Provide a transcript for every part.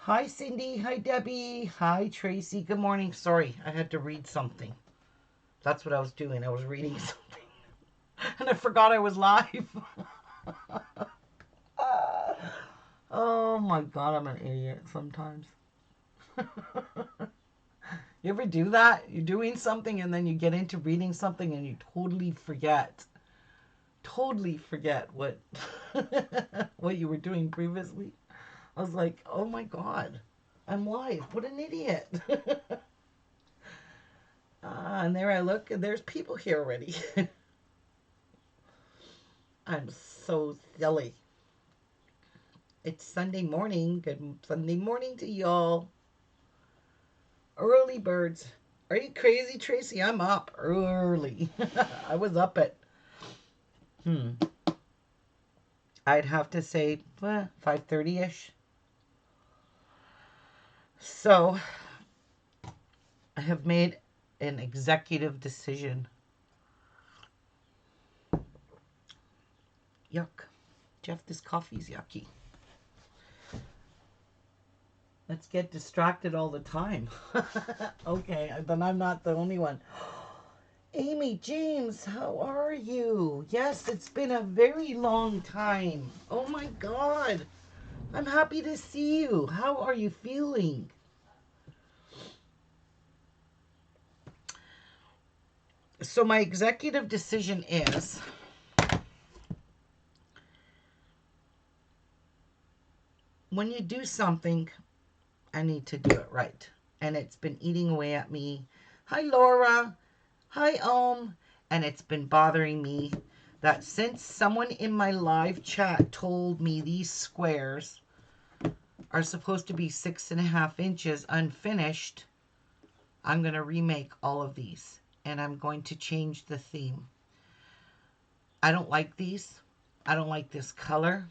Hi, Cindy. Hi, Debbie. Hi, Tracy. Good morning. Sorry, I had to read something. That's what I was doing. I was reading something. And I forgot I was live. Oh my God, I'm an idiot sometimes. You ever do that? You're doing something and then you get into reading something and you totally forget. Totally forget what what you were doing previously. I was like, oh my God, I'm live. What an idiot. And there I look, and there's people here already. I'm so silly. It's Sunday morning. Good Sunday morning to y'all. Early birds. Are you crazy, Tracy? I'm up early. I was up at, hmm, I'd have to say 5:30-ish. So I have made an executive decision. Yuck. Jeff, this coffee's yucky. Let's get distracted all the time. Okay, then I'm not the only one. Amy, James, how are you? Yes, it's been a very long time. Oh my God. I'm happy to see you. How are you feeling? So my executive decision is when you do something, I need to do it right. And it's been eating away at me. Hi, Laura. Hi, and it's been bothering me that since someone in my live chat told me these squares are supposed to be 6.5 inches unfinished, I'm going to remake all of these and I'm going to change the theme. I don't like these. I don't like this color.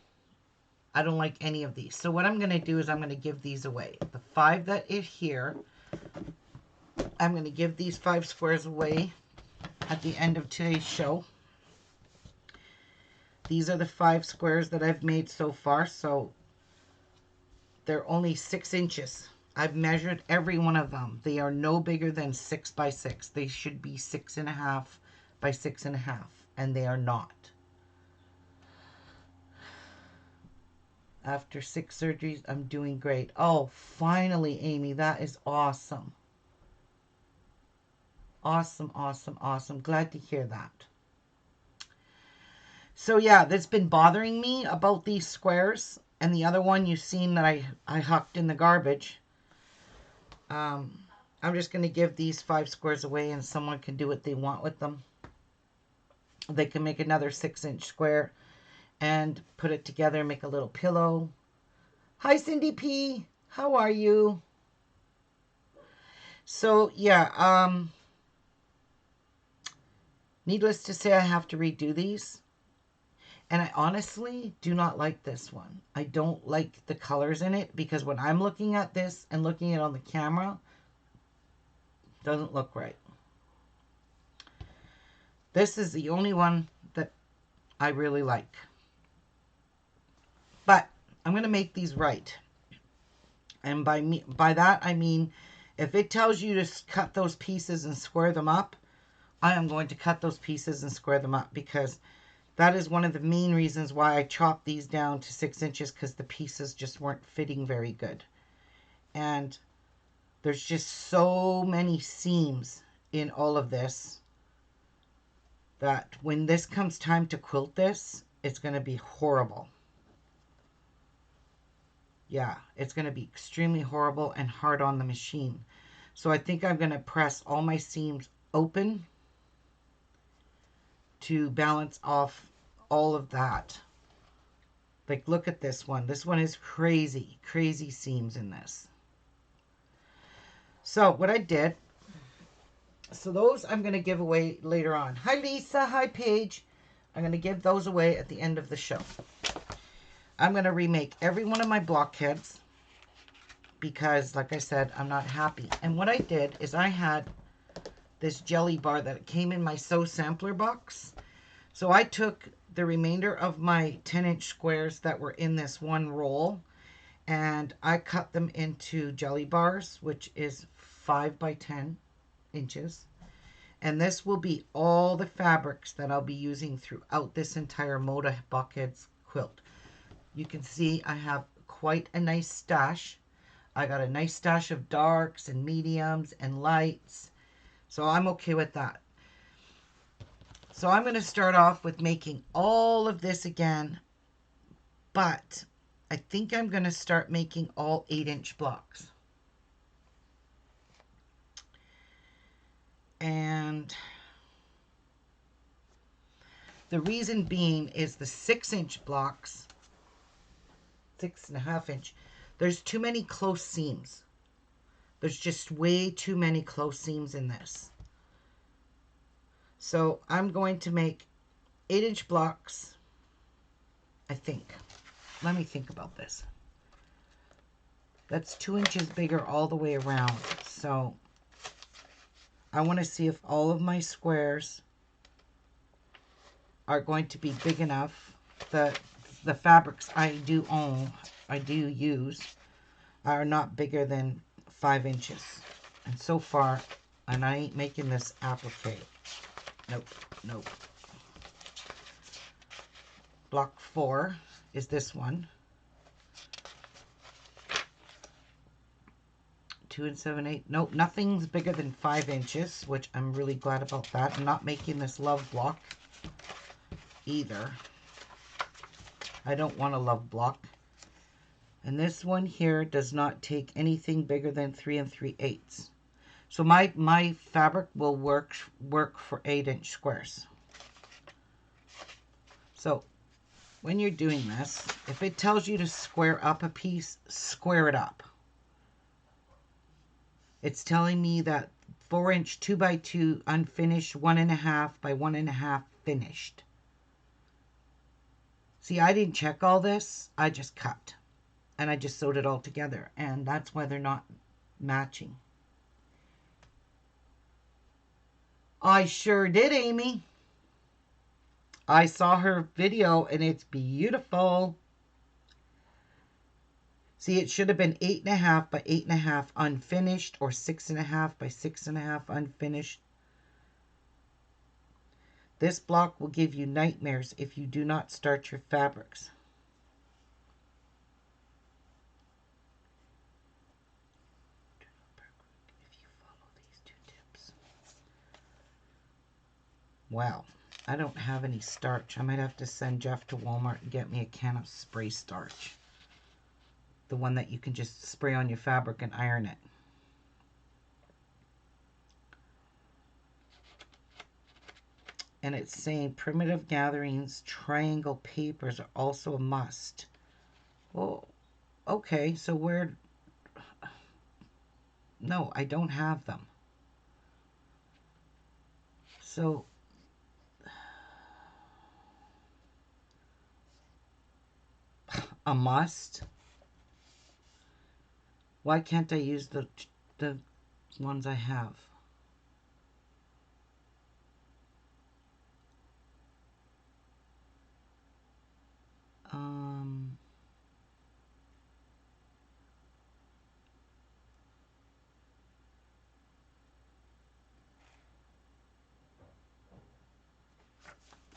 I don't like any of these. So what I'm going to do is I'm going to give these away. The 5 that is here, I'm going to give these 5 squares away at the end of today's show. These are the 5 squares that I've made so far, so they're only 6 inches. I've measured every one of them. They are no bigger than 6 by 6. They should be 6.5 by 6.5, and they are not. After 6 surgeries, I'm doing great. Oh, finally, Amy, that is awesome. Awesome, awesome, awesome. Glad to hear that. So yeah, that's been bothering me about these squares. And the other one you've seen that I hucked in the garbage. I'm just going to give these 5 squares away and someone can do what they want with them. They can make another 6-inch square and put it together, make a little pillow. Hi, Cindy P. How are you? So yeah, needless to say, I have to redo these. And I honestly do not like this one. I don't like the colors in it because when I'm looking at this and looking at it on the camera, it doesn't look right. This is the only one that I really like. But I'm going to make these right. And by that, I mean, if it tells you to cut those pieces and square them up, I am going to cut those pieces and square them up because that is one of the main reasons why I chopped these down to 6 inches because the pieces just weren't fitting very good. And there's just so many seams in all of this that when this comes time to quilt this, it's going to be horrible. Yeah, it's going to be extremely horrible and hard on the machine. So I think I'm going to press all my seams open to balance off all of that. Like, look at this one. This one is crazy, crazy seams in this. So what I did, so those I'm going to give away later on. Hi, Lisa. Hi, Paige. I'm going to give those away at the end of the show. I'm going to remake every one of my blockheads because, like I said, I'm not happy. And what I did is I had this jelly bar that came in my Sew Sampler box. So I took the remainder of my 10-inch squares that were in this one roll And I cut them into jelly bars, which is 5 by 10 inches. And this will be all the fabrics that I'll be using throughout this entire Moda Buckheads quilt. You can see I have quite a nice stash. I got a nice stash of darks and mediums and lights. So I'm okay with that. So I'm going to start off with making all of this again. But I think I'm going to start making all 8-inch blocks. And the reason being is the 6-inch blocks, 6.5-inch, there's too many close seams. There's just way too many close seams in this. So I'm going to make 8-inch blocks, I think. Let me think about this. That's 2 inches bigger all the way around. So I want to see if all of my squares are going to be big enough. The fabrics I do own, I do use, are not bigger than 5 inches. And so far, and I ain't making this applique. Nope, nope. Block 4 is this one. 2 and 7/8. Nope, nothing's bigger than 5 inches, which I'm really glad about that. I'm not making this love block either. I don't want a love block. And this one here does not take anything bigger than 3 3/8. So my fabric will work for 8-inch squares. So when you're doing this, if it tells you to square up a piece, square it up. It's telling me that 4-inch 2 by 2 unfinished, 1.5 by 1.5 finished. See, I didn't check all this. I just cut. And I just sewed it all together. And that's why they're not matching. I sure did, Amy. I saw her video and it's beautiful. See, it should have been 8.5 by 8.5 unfinished, or 6.5 by 6.5 unfinished. This block will give you nightmares if you do not start your fabrics. If you follow these 2 tips. Wow, I don't have any starch. I might have to send Jeff to Walmart and get me a can of spray starch. The one that you can just spray on your fabric and iron it. And it's saying primitive gatherings, triangle papers are also a must. Well, okay, so where... No, I don't have them. So... A must? Why can't I use the ones I have?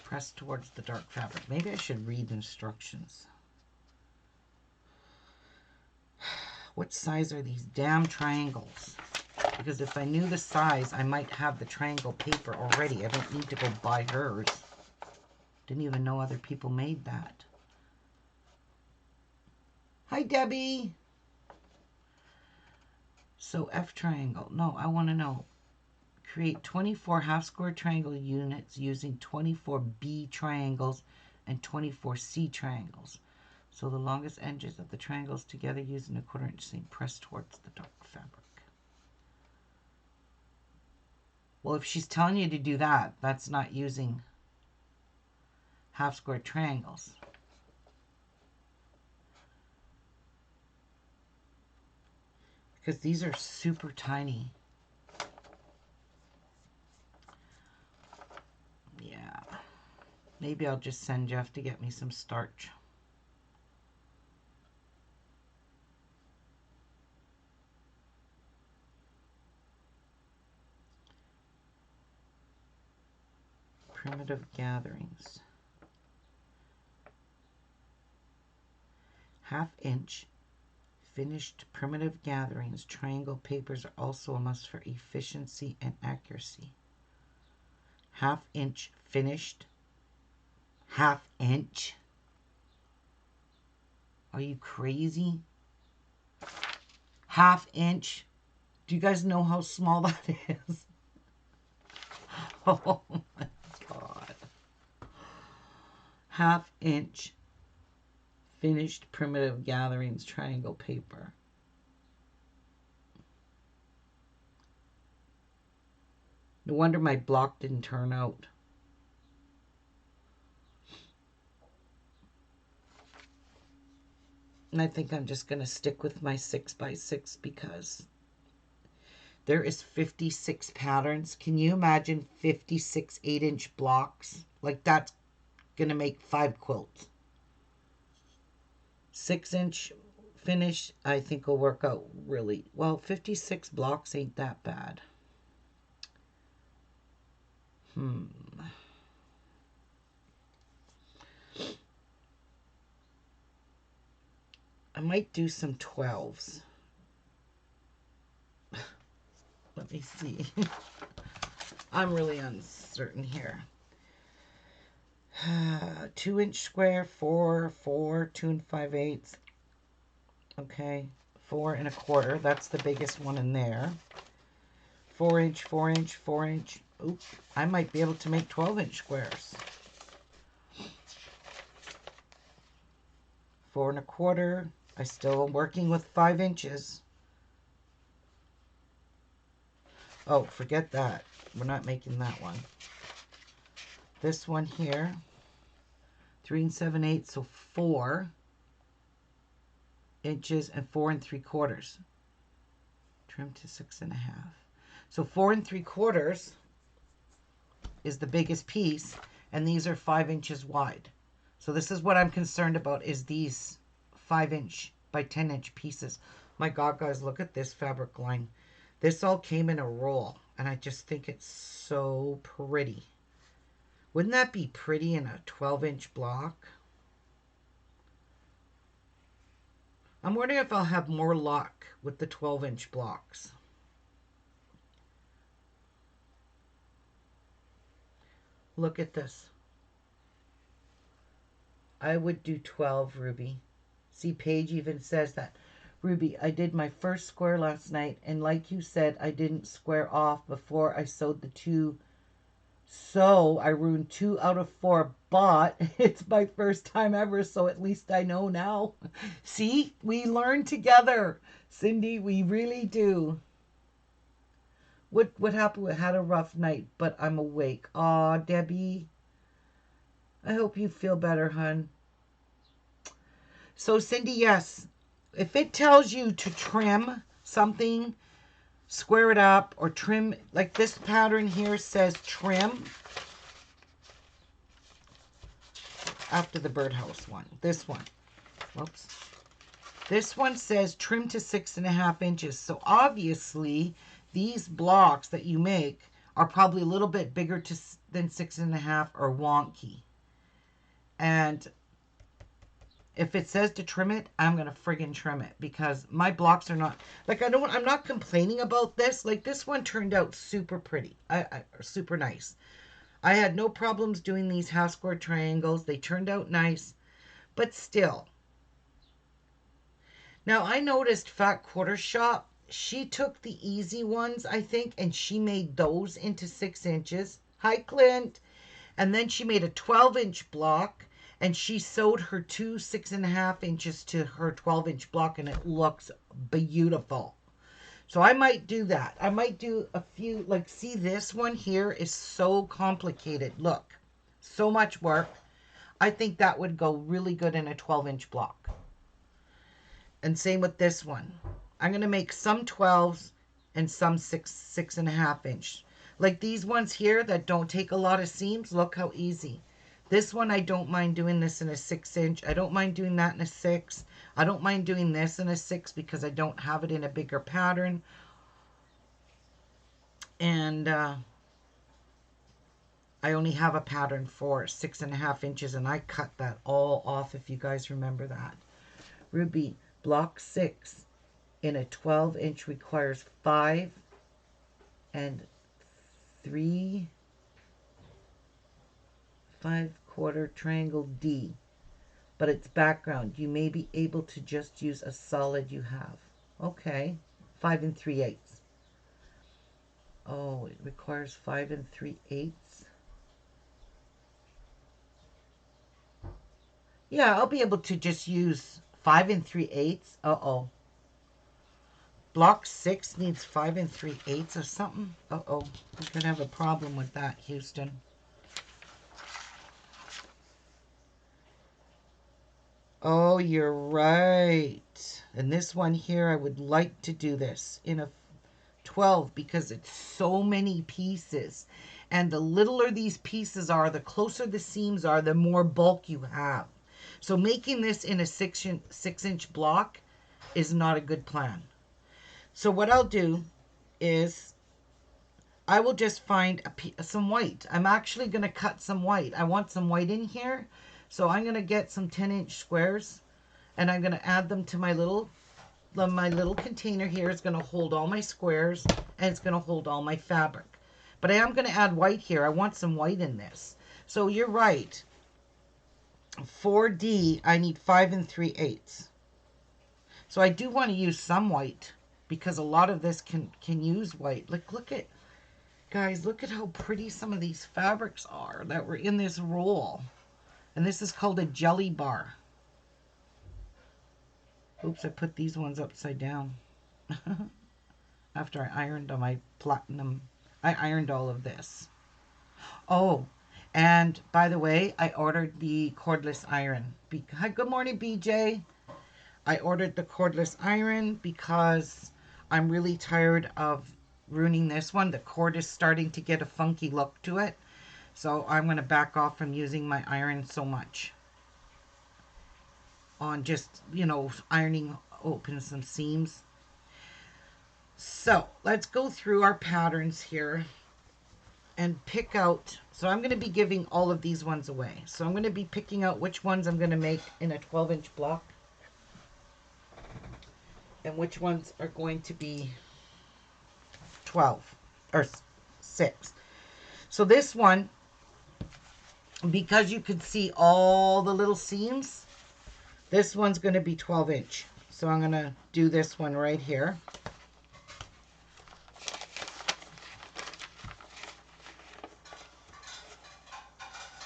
Press towards the dark fabric. Maybe I should read the instructions. What size are these damn triangles? Because if I knew the size, I might have the triangle paper already. I don't need to go buy hers. Didn't even know other people made that. Hi, Debbie. So F triangle. No, I want to know. Create 24 half square triangle units using 24 B triangles and 24 C triangles. So the longest edges of the triangles together using a 1/4 inch seam pressed towards the dark fabric. Well, if she's telling you to do that, that's not using half square triangles. Because these are super tiny. Yeah. Maybe I'll just send Jeff to get me some starch. primitive gatherings. 1/2 inch finished primitive gatherings. Triangle papers are also a must for efficiency and accuracy. 1/2 inch finished. 1/2 inch? Are you crazy? 1/2 inch? Do you guys know how small that is? Oh my God. 1/2 inch finished primitive gatherings triangle paper. No wonder my block didn't turn out. And I think I'm just going to stick with my 6x6 because there is 56 patterns. Can you imagine 56 8-inch blocks? Like that's going to make 5 quilts. 6-inch finish, I think will work out really well. 56 blocks ain't that bad. I might do some 12s. Let me see. I'm really uncertain here. 2-inch square, 4, 4, 2 5/8. Okay, 4 1/4. That's the biggest one in there. 4-inch, 4-inch, 4-inch. Oop, I might be able to make 12-inch squares. 4 1/4. I still am working with 5 inches. Oh, forget that. We're not making that one. This one here, 3 7/8, so 4 inches and 4 3/4. Trim to 6 1/2. So 4 3/4 is the biggest piece, and these are 5 inches wide. So this is what I'm concerned about, is these 5-inch by 10-inch pieces. My God, guys, look at this fabric line. This all came in a roll, and I just think it's so pretty. Wouldn't that be pretty in a 12-inch block? I'm wondering if I'll have more luck with the 12-inch blocks. Look at this. I would do 12, Ruby. See, Paige even says that. Ruby, I did my first square last night, and like you said, I didn't square off before I sewed the 2. So I ruined 2 out of 4, but it's my first time ever, so at least I know now. See, we learn together, Cindy. We really do. What happened? I had a rough night, but I'm awake. Aw, Debbie. I hope you feel better, hun. So, Cindy, yes, if it tells you to trim something, square it up, or trim, like this pattern here says trim after the birdhouse one. This one. Whoops. This one says trim to 6 1/2 inches. So obviously, these blocks that you make are probably a little bit bigger than 6 1/2 or wonky. And if it says to trim it, I'm going to friggin' trim it, because my blocks are not, like, I'm not complaining about this. Like, this one turned out super pretty. Super nice. I had no problems doing these half square triangles. They turned out nice, but still. Now, I noticed Fat Quarter Shop, she took the easy ones, I think, and she made those into 6 inches. Hi, Clint. And then she made a 12-inch block, and she sewed her 2 6 1/2 inches to her 12-inch block, and it looks beautiful. So I might do that. I might do a few, like, see, this one here is so complicated. Look, so much work. I think that would go really good in a 12-inch block. And same with this one. I'm going to make some 12s and some 6 1/2 inch. Like these ones here that don't take a lot of seams. Look how easy. This one, I don't mind doing this in a 6 inch. I don't mind doing that in a 6. I don't mind doing this in a 6 because I don't have it in a bigger pattern. And I only have a pattern for 6.5 inches, and I cut that all off, if you guys remember that. Ruby, block 6 in a 12-inch requires 5 and 3 5/4 triangle D, but it's background. You may be able to just use a solid you have. Okay, 5 and 3/8. Oh, it requires 5 and 3/8. Yeah, I'll be able to just use 5 and 3/8. Uh-oh. Block 6 needs 5 and 3/8 or something. Uh-oh. We're going to have a problem with that, Houston. Oh, you're right. And this one here, I would like to do this in a 12 because it's so many pieces. And the littler these pieces are, the closer the seams are, the more bulk you have. So making this in a 6-inch block is not a good plan. So what I'll do is I will just find some white. I'm actually going to cut some white. I want some white in here. So I'm going to get some 10-inch squares and I'm going to add them to my little container here. Is going to hold all my squares and it's going to hold all my fabric. But I am going to add white here. I want some white in this. So you're right. For D, I need 5 and 3/8. So I do want to use some white because a lot of this can use white. Like, look at, guys, look at how pretty some of these fabrics are that were in this roll. And this is called a jelly bar. Oops, I put these ones upside down. After I ironed on my platinum, I ironed all of this. Oh, and by the way, I ordered the cordless iron. Hi, good morning, BJ. I ordered the cordless iron because I'm really tired of ruining this one. The cord is starting to get a funky look to it. So I'm going to back off from using my iron so much on just, ironing open some seams. So let's go through our patterns here and pick out. So I'm going to be giving all of these ones away. So I'm going to be picking out which ones I'm going to make in a 12-inch block and which ones are going to be 12 or 6. So this one, because you could see all the little seams, this one's going to be 12-inch. So I'm going to do this one right here.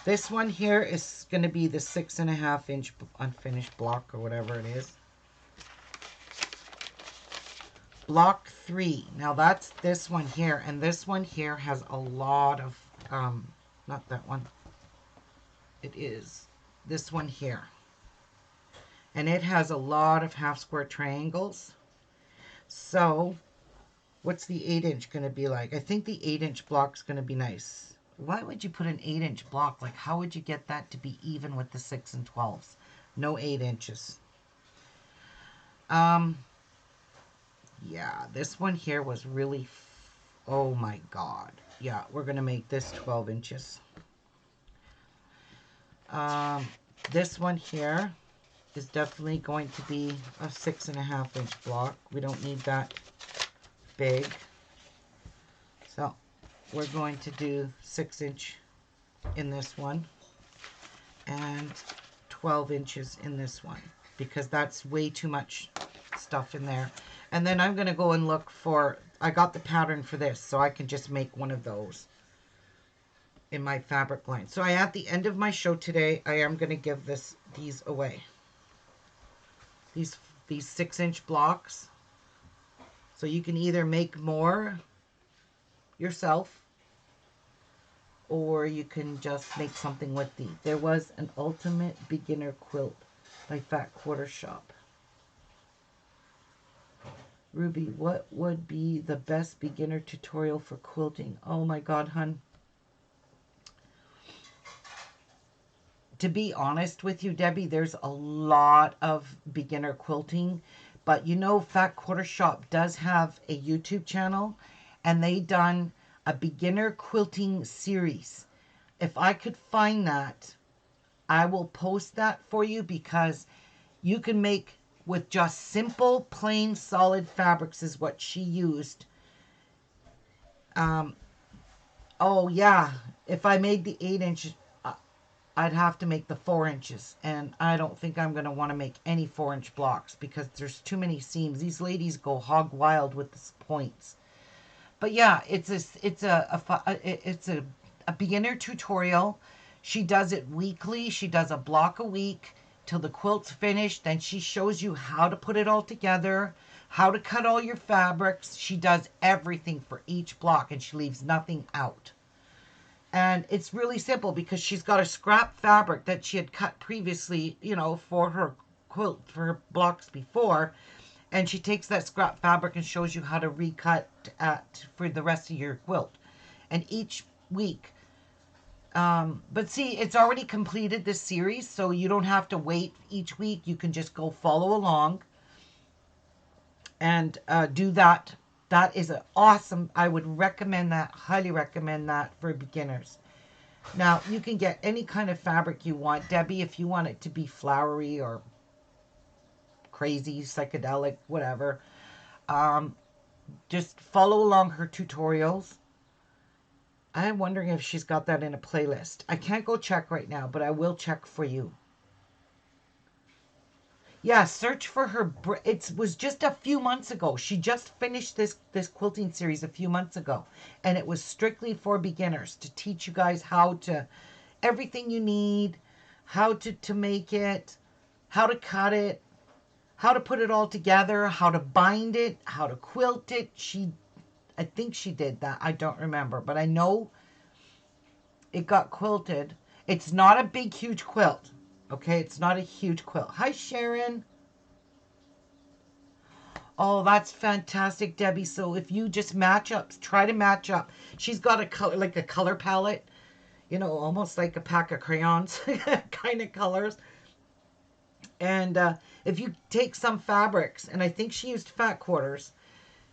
This one here is going to be the 6.5-inch unfinished block or whatever it is. Block 3. Now that's this one here, and this one here has a lot of, not that one. It is this one here. And it has a lot of half square triangles. So what's the 8-inch going to be like? I think the 8-inch block is going to be nice. Why would you put an 8-inch block? Like, how would you get that to be even with the 6 and 12s? No 8 inches. Yeah, this one here was really, oh my God. Yeah, we're going to make this 12 inches. This one here is definitely going to be a 6.5-inch block. We don't need that big. So we're going to do 6-inch in this one and 12 inches in this one because that's way too much stuff in there. And then I'm going to go and look for, I got the pattern for this, so I can just make one of those in my fabric line. So at the end of my show today, I am going to give these away. These 6-inch blocks. So you can either make more yourself or you can just make something with these. There was an ultimate beginner quilt by Fat Quarter Shop. Ruby, what would be the best beginner tutorial for quilting? Oh my God, hun. To be honest with you, Debbie, there's a lot of beginner quilting, but Fat Quarter Shop does have a YouTube channel, and they done a beginner quilting series. If I could find that, I will post that for you, because you can make with just simple, plain, solid fabrics is what she used. Um, oh, yeah. If I made the 8 inch, I'd have to make the 4 inches. And I don't think I'm going to want to make any 4 inch blocks because there's too many seams. These ladies go hog wild with the points. But yeah, it's a beginner tutorial. She does it weekly. She does a block a week till the quilt's finished. Then she shows you how to put it all together, how to cut all your fabrics. She does everything for each block and she leaves nothing out. And it's really simple because she's got a scrap fabric that she had cut previously, for her quilt, for her blocks before. And she takes that scrap fabric and shows you how to recut for the rest of your quilt. And each week, but see, it's already completed this series, so you don't have to wait each week. You can just go follow along and do that. That is an awesome, I would recommend that, highly recommend that for beginners. Now, you can get any kind of fabric you want. Debbie, if you want it to be flowery or crazy, psychedelic, whatever, just follow along her tutorials. I'm wondering if she's got that in a playlist. I can't go check right now, but I will check for you. Yeah, search for her. It was just a few months ago. She just finished this quilting series a few months ago. And it was strictly for beginners to teach you guys how to, everything you need, how to make it, how to cut it, how to put it all together, how to bind it, how to quilt it. I think she did that. I don't remember, but I know it got quilted. It's not a big, huge quilt. Okay, it's not a huge quilt. Hi, Sharon. Oh, that's fantastic, Debbie. So if you just match up, try to match up. She's got a color, like a color palette, almost like a pack of crayons kind of colors. And if you take some fabrics, and I think she used fat quarters,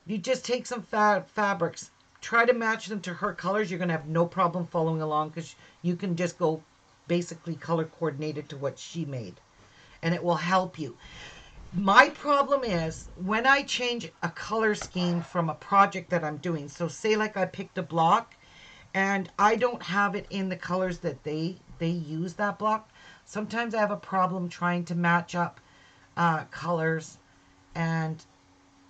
if you just take some fabrics, try to match them to her colors, you're going to have no problem following along because you can just go basically color coordinated to what she made. And it will help you. My problem is when I change a color scheme from a project that I'm doing. So say like I picked a block and I don't have it in the colors that they use that block. Sometimes I have a problem trying to match up colors, and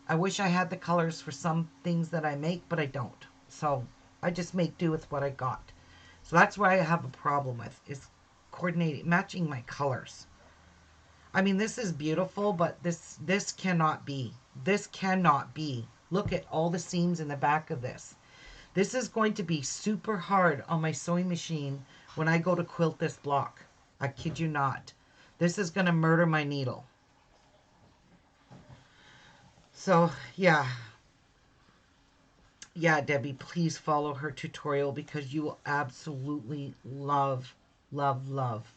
I wish I had the colors for some things that I make, but I don't. So I just make do with what I got. So that's where I have a problem with, is coordinating, matching my colors. I mean, this is beautiful, but this cannot be. This cannot be. Look at all the seams in the back of this. This is going to be super hard on my sewing machine when I go to quilt this block. I kid you not. This is going to murder my needle. So, yeah. Yeah, Debbie, please follow her tutorial because you will absolutely love, love, love.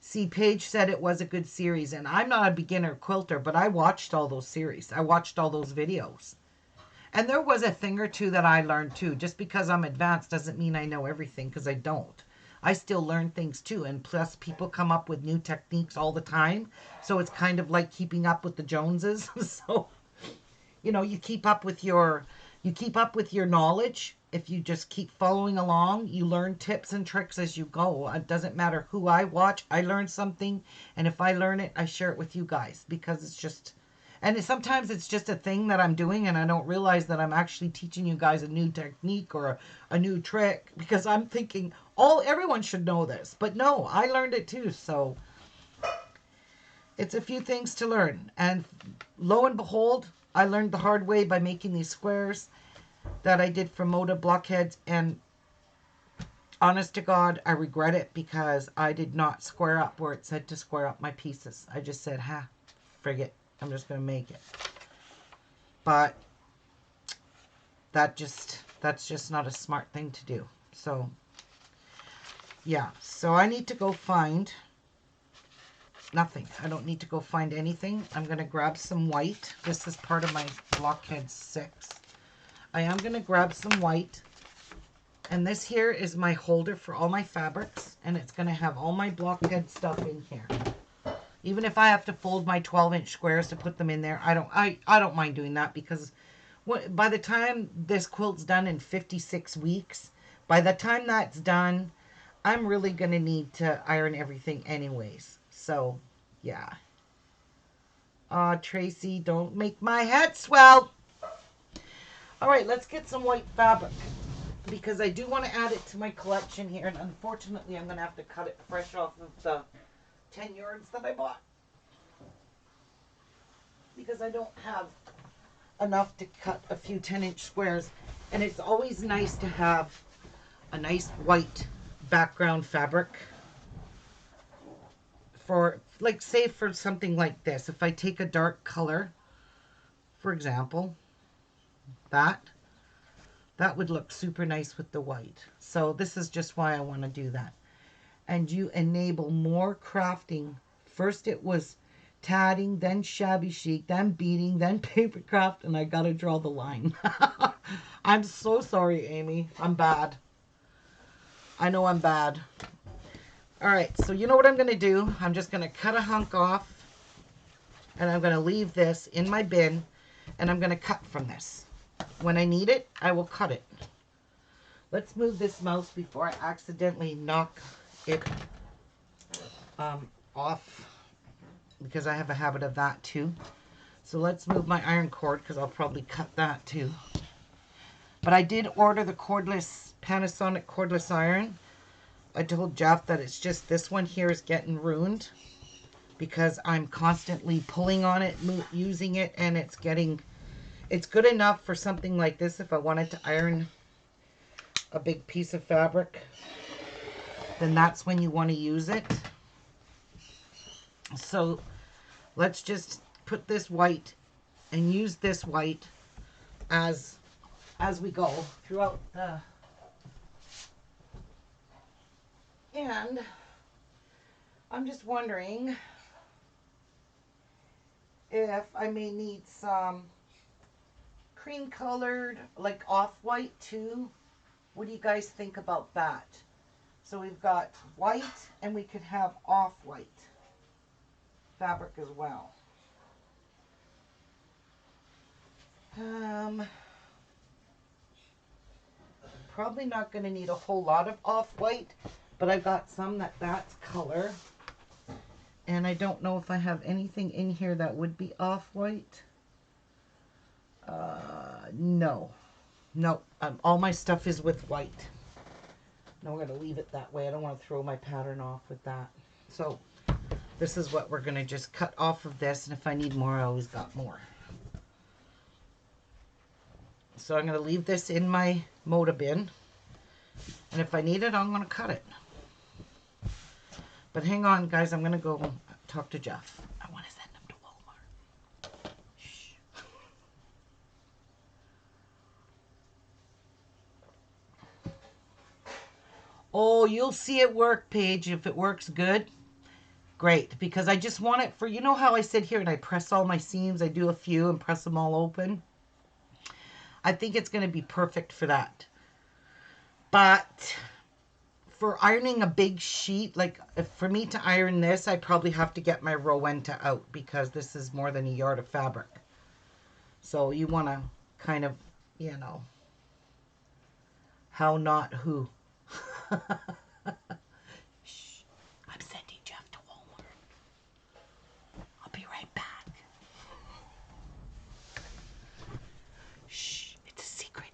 See, Paige said it was a good series, and I'm not a beginner quilter, but I watched all those series. I watched all those videos. And there was a thing or two that I learned too. Just because I'm advanced doesn't mean I know everything, because I don't. I still learn things too. And plus, people come up with new techniques all the time. So it's kind of like keeping up with the Joneses. So, you keep up with your knowledge. If you just keep following along, you learn tips and tricks as you go. It doesn't matter who I watch. I learn something. And if I learn it, I share it with you guys, because it's just... And sometimes it's just a thing that I'm doing and I don't realize that I'm actually teaching you guys a new technique or a new trick, because I'm thinking, everyone should know this. But no, I learned it too. So it's a few things to learn. And lo and behold, I learned the hard way by making these squares that I did for Moda blockheads. And honest to God, I regret it because I did not square up where it said to square up my pieces. I just said, frig I'm just going to make it. But that's just not a smart thing to do. So, yeah. So I need to go find nothing. I don't need to go find anything. I'm going to grab some white. This is part of my blockhead 6. I am going to grab some white. And this here is my holder for all my fabrics, and it's going to have all my blockhead stuff in here. Even if I have to fold my 12-inch squares to put them in there, I don't mind doing that, because by the time this quilt's done in 56 weeks, by the time that's done, I'm really going to need to iron everything anyways. So, yeah. Tracy, don't make my head swell. All right, let's get some white fabric, because I do want to add it to my collection here, and unfortunately I'm going to have to cut it fresh off of the 10 yards that I bought, because I don't have enough to cut a few 10-inch squares, and it's always nice to have a nice white background fabric for, like, say for something like this. If I take a dark color, for example, that would look super nice with the white. So this is just why I want to do that. And you enable more crafting. First it was tatting, then shabby chic, then beading, then paper craft, and I gotta draw the line. I'm so sorry, Amy. I'm bad. I know I'm bad. All right, so you know what I'm gonna do? I'm just gonna cut a hunk off, and I'm gonna leave this in my bin, and I'm gonna cut from this. When I need it, I will cut it. Let's move this mouse before I accidentally knock it off, because I have a habit of that too. So let's move my iron cord, because I'll probably cut that too. But I did order the cordless, Panasonic cordless iron. I told Jeff that it's just this one here is getting ruined, because I'm constantly pulling on it, using it, and it's good enough for something like this. If I wanted to iron a big piece of fabric, then that's when you want to use it. So let's just put this white and use this white as we go throughout the, and I'm just wondering if I may need some cream colored, like off-white too. What do you guys think about that? So we've got white, and we could have off-white fabric as well. Probably not going to need a whole lot of off-white, but I've got some that's color. And I don't know if I have anything in here that would be off-white. No. No, all my stuff is with white. No, we're going to leave it that way. I don't want to throw my pattern off with that. So this is what we're going to just cut off of this, and if I need more, I always got more. So I'm going to leave this in my Moda bin, and if I need it, I'm going to cut it. But hang on, guys, I'm going to go talk to Jeff. I want to send him to Walmart. Shh. Oh, you'll see it work, Paige. If it works good, great. Because I just want it for, you know how I sit here and I press all my seams? I do a few and press them all open. I think it's going to be perfect for that. But for ironing a big sheet, like for me to iron this, I probably have to get my Rowenta out, because this is more than a yard of fabric. So you want to kind of, you know, how not who. Shh, I'm sending Jeff to Walmart. I'll be right back. Shh, it's a secret.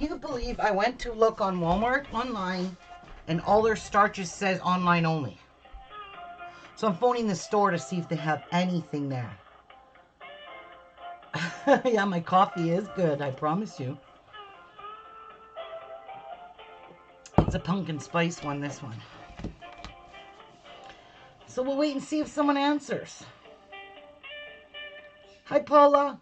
you believe I went to look on Walmart online and all their starches says online only? So I'm phoning the store to see if they have anything there. Yeah, my coffee is good, I promise you. It's a pumpkin spice one, this one. So we'll wait and see if someone answers. Hi, Paula.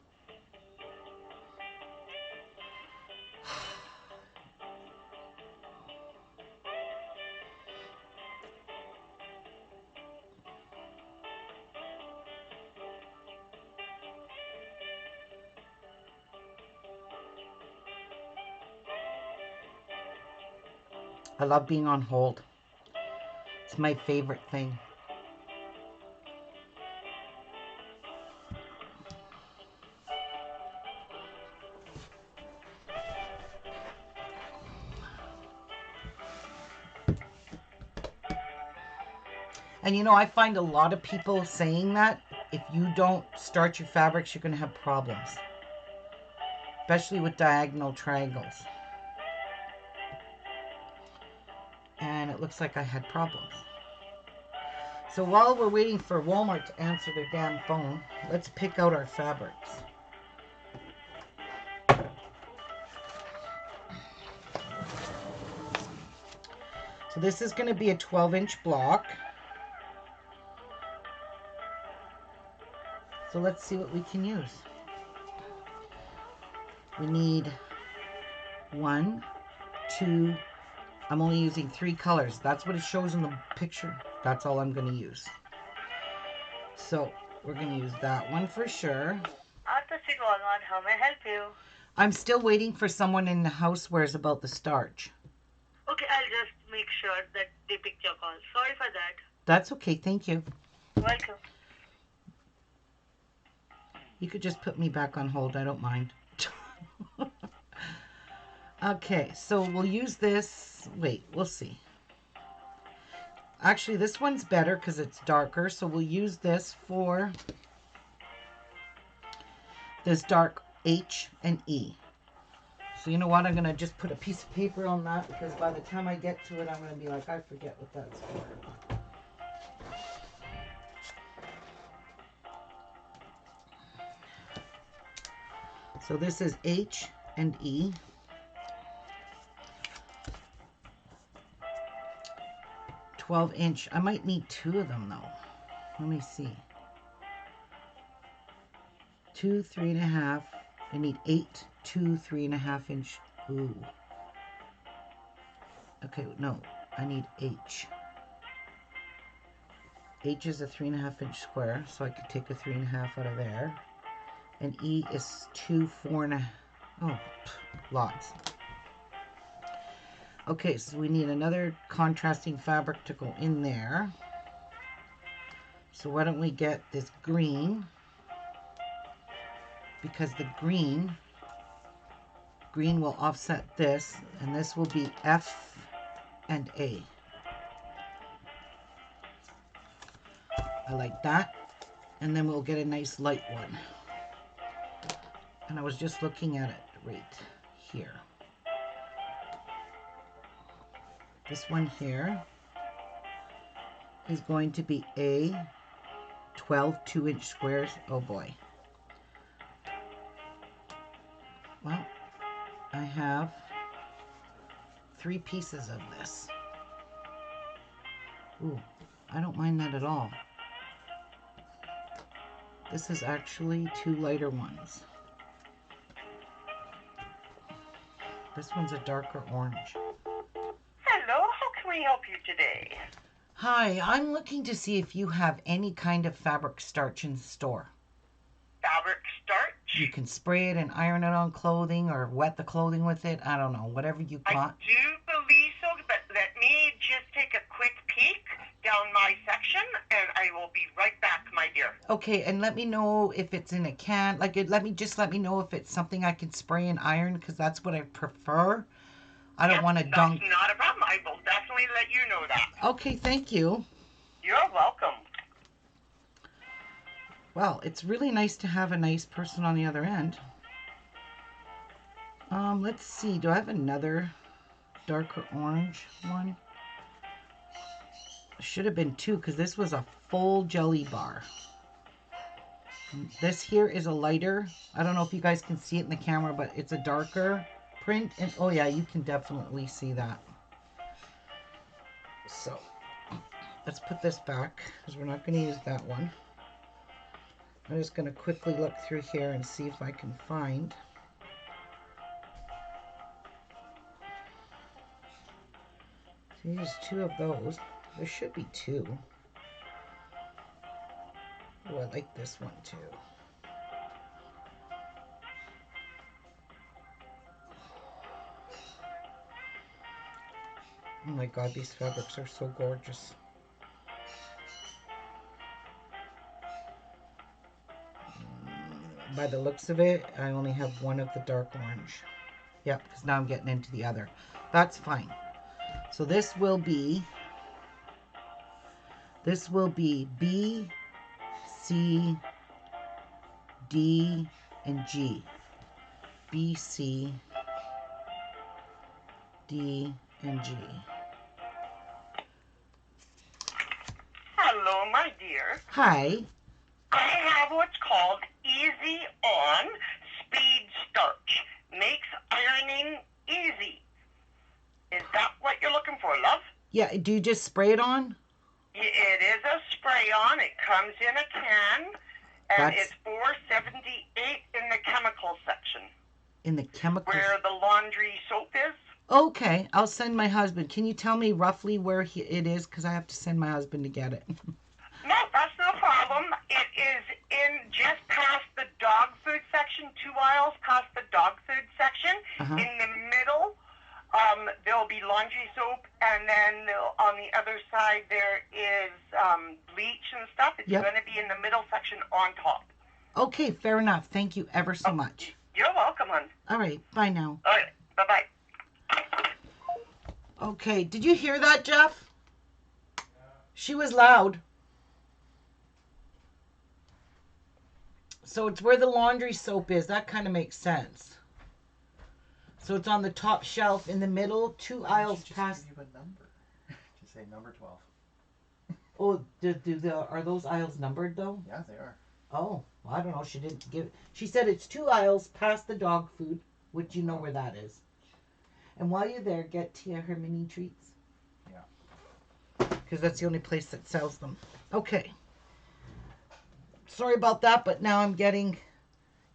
I love being on hold. It's my favorite thing. And you know, I find a lot of people saying that if you don't starch your fabrics, you're going to have problems. Especially with diagonal triangles. And it looks like I had problems. So while we're waiting for Walmart to answer their damn phone, let's pick out our fabrics. So this is going to be a 12-inch block. So let's see what we can use. We need 1, 2, I'm only using 3 colors. That's what it shows in the picture. That's all I'm going to use. So we're going to use that one for sure. Artistic Walmart, how may I help you? I'm still waiting for someone in the housewares about the starch. Okay, I'll just make sure that they picked your call. Sorry for that. That's okay, thank you. Welcome. You could just put me back on hold, I don't mind. Okay, so we'll use this. Wait, we'll see. Actually, this one's better because it's darker, so we'll use this for this dark H and E. So you know what? I'm going to just put a piece of paper on that because by the time I get to it, I'm going to be like, I forget what that's for. So this is H and E. 12-inch. I might need 2 of them though. Let me see. 2, 3.5. I need 8, 2, 3.5 inch. Ooh. Okay, no. I need H. H is a 3.5 inch square, so I could take a 3.5 out of there. And E is 2, 4.5. Oh, lots. Okay, so we need another contrasting fabric to go in there. So why don't we get this green? Because the green will offset this, and this will be F and A. I like that. And then we'll get a nice light one. And I was just looking at it right here. This one here is going to be A, 12 2-inch squares. Oh boy. Well, I have 3 pieces of this. Ooh, I don't mind that at all. This is actually 2 lighter ones. This one's a darker orange. Hello, how can we help you today? Hi, I'm looking to see if you have any kind of fabric starch in store. Fabric starch? You can spray it and iron it on clothing or wet the clothing with it. I don't know, whatever you got. I do believe so, but let me just take a quick peek down my section, and I will be right back, my dear. Okay, and let me know if it's in a can. Like, let me know if it's something I can spray and iron, because that's what I prefer. I don't want to dunk. That's not a problem. I will definitely let you know that. Okay, thank you. You're welcome. Well, it's really nice to have a nice person on the other end. Let's see. Do I have another darker orange one? Should have been two because this was a full jelly bar. This here is a lighter. I don't know if you guys can see it in the camera, but it's a darker print. And oh yeah, you can definitely see that. So let's put this back because we're not going to use that one. I'm just going to quickly look through here and see if I can find. So there's two of those. There should be two. Oh, I like this one too. Oh my god, these fabrics are so gorgeous. By the looks of it, I only have one of the dark orange. Yep, because now I'm getting into the other. That's fine. So this will be B, C, D, and G. B, C, D, and G. Hello, my dear. Hi. I have what's called Easy On Speed Starch. Makes ironing easy. Is that what you're looking for, love? Yeah, do you just spray it on? It is a spray-on. It comes in a can, and it's $4.78 in the chemical section. In the chemical. Where the laundry soap is. Okay, I'll send my husband. Can you tell me roughly where it is? Because I have to send my husband to get it. No, that's no problem. It is in just past the dog food section, 2 aisles past the dog food section. In the middle, there'll be laundry soap, and then on the other side there is bleach and stuff. It's going to be in the middle section on top. Okay, fair enough. Thank you ever so much. You're welcome, hon. All right, bye now. All right, bye-bye. Okay, did you hear that, Jeff? She was loud. So it's where the laundry soap is. That kind of makes sense. So it's on the top shelf in the middle, 2 aisles past. Give you a number. Just say number 12. Oh, are those aisles numbered though? Yeah, they are. Oh, well, I don't know. She didn't give. She said it's 2 aisles past the dog food, which you know where that is. And while you're there, get Tia her mini treats. Yeah. Because that's the only place that sells them. Okay. Sorry about that, but now I'm getting...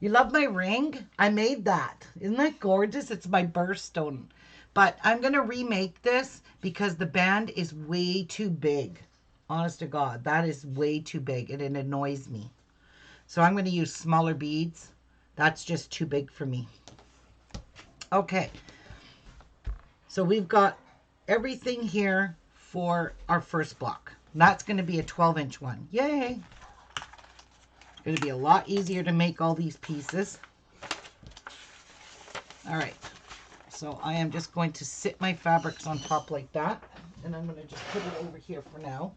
You love my ring? I made that. Isn't that gorgeous? It's my birthstone. But I'm going to remake this because the band is way too big. Honest to God, that is way too big and it annoys me. So I'm going to use smaller beads. That's just too big for me. Okay. So we've got everything here for our first block. That's going to be a 12-inch one. Yay! It's going to be a lot easier to make all these pieces. All right. So I am just going to sit my fabrics on top like that. And I'm going to just put it over here for now.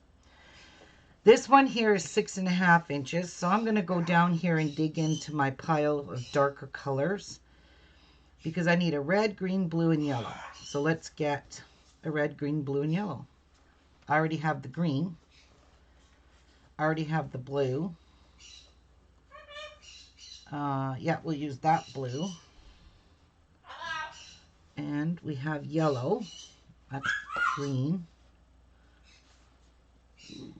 This one here is 6.5 inches. So I'm going to go down here and dig into my pile of darker colors. Because I need a red, green, blue, and yellow. So let's get a red, green, blue, and yellow. I already have the green. I already have the blue. Yeah, we'll use that blue. And we have yellow. That's green. Ooh.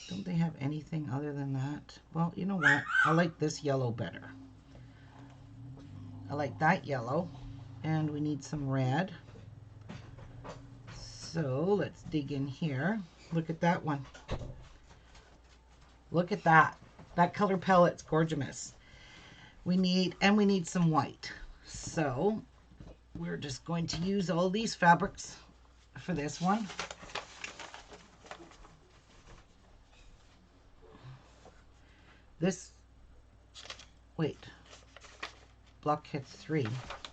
Don't they have anything other than that? Well, you know what? I like this yellow better. I like that yellow. And we need some red. So let's dig in here. Look at that one. Look at that. That color palette's gorgeous. We need some white. So we're just going to use all these fabrics for this one. Wait, blockhead 3.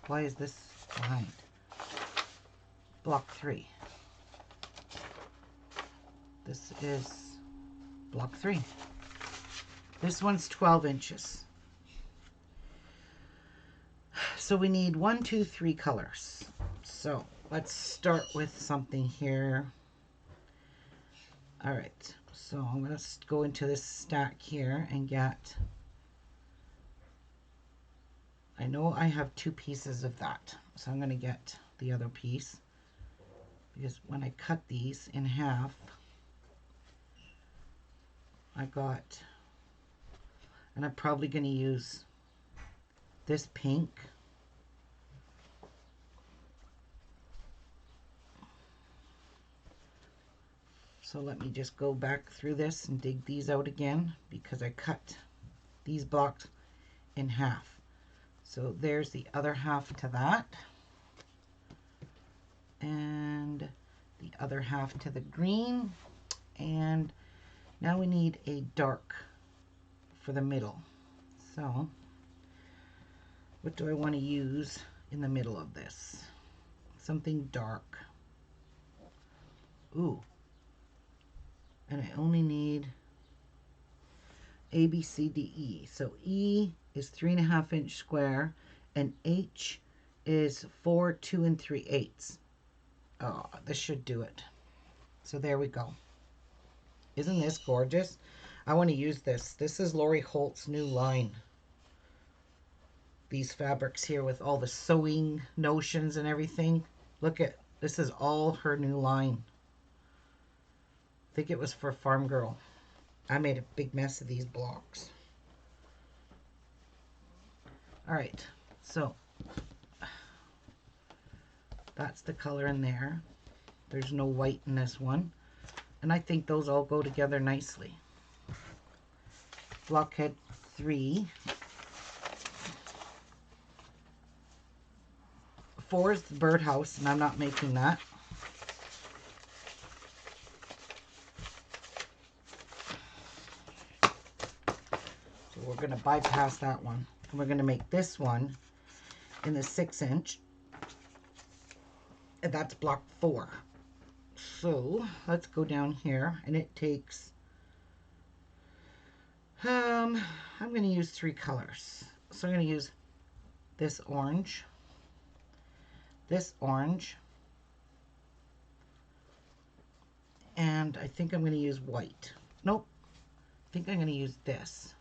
Why is this behind? Block 3. This is block 3. This one's 12 inches. So we need 1, 2, 3 colors. So let's start with something here. All right, so I'm going to go into this stack here and get, I know I have 2 pieces of that, so I'm going to get the other piece, because when I cut these in half, I got, and I'm probably going to use this pink. So let me just go back through this and dig these out again, because I cut these blocks in half. So there's the other half to that. And the other half to the green. And now we need a dark for the middle. So what do I want to use in the middle of this? Something dark. Ooh. And I only need A, B, C, D, E. So E is 3.5 inch square and H is 4, 2, and 3/8. Oh, this should do it. So there we go. Isn't this gorgeous? I want to use this. This is Lori Holt's new line. These fabrics here with all the sewing notions and everything. Look at, this is all her new line. I think it was for Farm Girl. I made a big mess of these blocks. All right, so that's the color in there. There's no white in this one. And I think those all go together nicely. Blockhead 3. 4 is the birdhouse, and I'm not making that. So we're going to bypass that one. And we're going to make this one in the 6 inch. And that's block 4. So let's go down here, and it takes, I'm going to use 3 colors. So I'm going to use this orange, and I think I'm going to use white. Nope, I think I'm going to use this.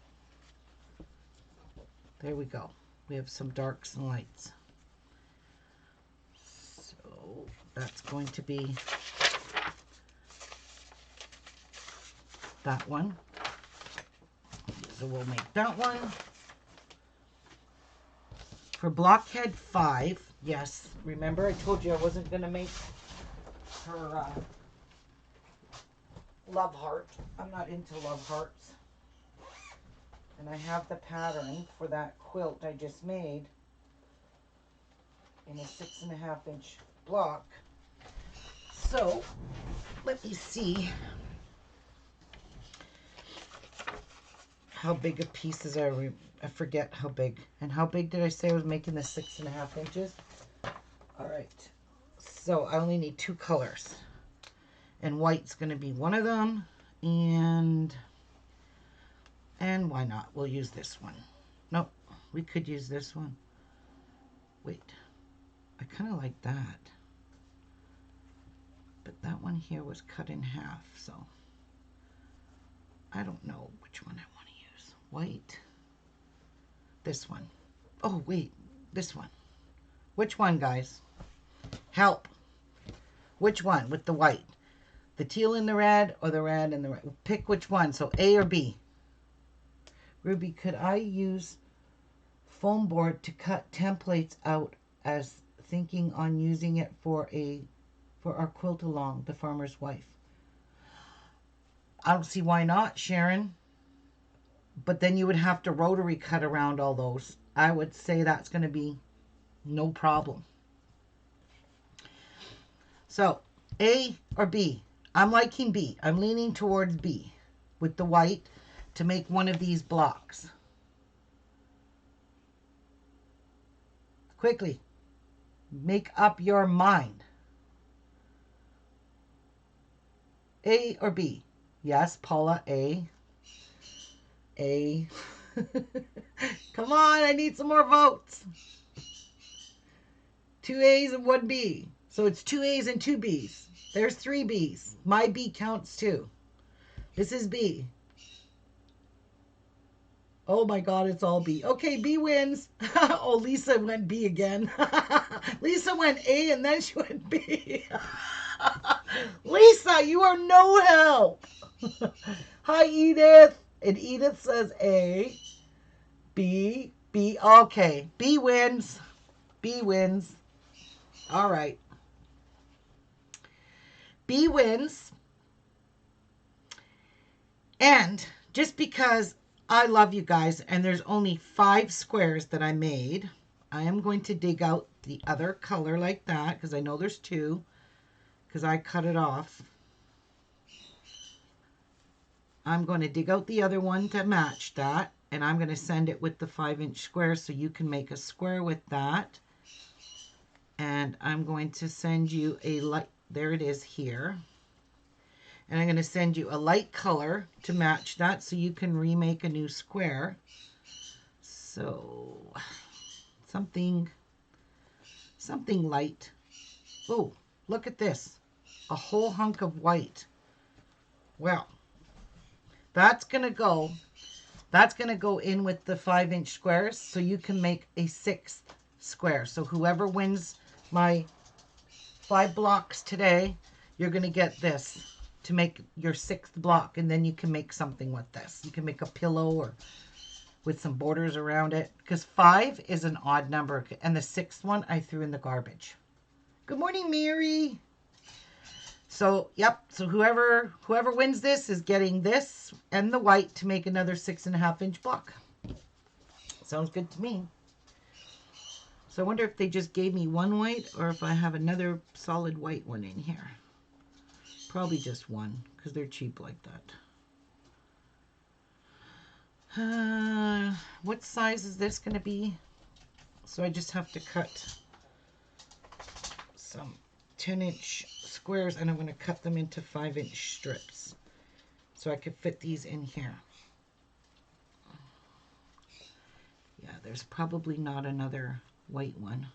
There we go. We have some darks and lights. So that's going to be that one. So we'll make that one. For blockhead 5, yes, remember I told you I wasn't going to make her love heart. I'm not into love hearts. And I have the pattern for that quilt I just made in a 6.5 inch block. So let me see how big of pieces are. I forget how big. And how big did I say I was making the 6.5 inches? All right. So I only need 2 colors. And white's going to be one of them. And why not? We'll use this one. Nope. We could use this one. Wait. I kind of like that. But that one here was cut in half, so I don't know which one I want to use. White. This one. Oh, wait. This one. Which one, guys? Help. Which one with the white? The teal and the red, or the red and the red? Pick which one. So A or B. Ruby, could I use foam board to cut templates out, as thinking on using it for our quilt along, the farmer's wife? I don't see why not, Sharon. But then you would have to rotary cut around all those. I would say that's going to be no problem. So, A or B? I'm liking B. I'm leaning towards B with the white to make one of these blocks. Quickly, make up your mind. A or B? Yes, Paula, A. A. Come on, I need some more votes. 2 A's and 1 B. So it's 2 A's and 2 B's. There's 3 B's. My B counts too. This is B. Oh my God, it's all B. Okay, B wins. Oh, Lisa went B again. Lisa went A and then she went B. Lisa, you are no help. Hi, Edith. And Edith says A, B, B. Okay, B wins. B wins. All right. B wins. And just because I love you guys and there's only 5 squares that I made, I am going to dig out the other color like that because I know there's 2 because I cut it off. I'm going to dig out the other one to match that, and I'm going to send it with the 5-inch square so you can make a square with that. And I'm going to send you a light, there it is here. And I'm going to send you a light color to match that so you can remake a new square. So something light. Oh, look at this. A whole hunk of white. Well, that's going to go in with the 5-inch squares so you can make a 6th square. So whoever wins my 5 blocks today, you're going to get this to make your 6th block, and then you can make something with this. You can make a pillow or with some borders around it, because 5 is an odd number, and the 6th one I threw in the garbage. Good morning, Mary. So, yep, so whoever wins this is getting this and the white to make another 6.5-inch block. Sounds good to me. So I wonder if they just gave me one white or if I have another solid white one in here. Probably just one, because they're cheap like that. What size is this going to be? So I just have to cut some 10-inch squares, and I'm going to cut them into 5-inch strips so I could fit these in here. Yeah, there's probably not another white one.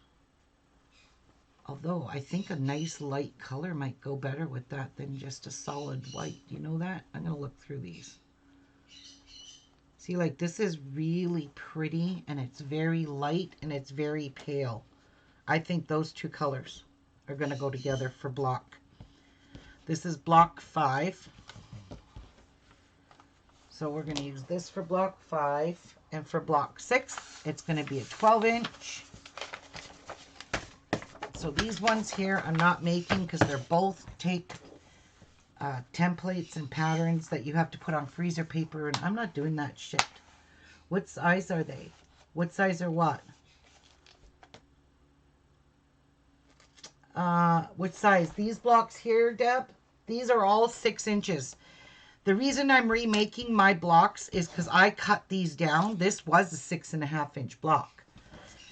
Although I think a nice light color might go better with that than just a solid white. You know that? I'm going to look through these. See, like this is really pretty and it's very light and it's very pale. I think those 2 colors are going to go together for block. This is block 5. So we're going to use this for block 5. And for block 6, it's going to be a 12-inch. So these ones here I'm not making because they're both take templates and patterns that you have to put on freezer paper, and I'm not doing that shit. What size are they? What size are what? What size? These blocks here, Deb? These are all 6 inches. The reason I'm remaking my blocks is because I cut these down. This was a 6.5-inch block.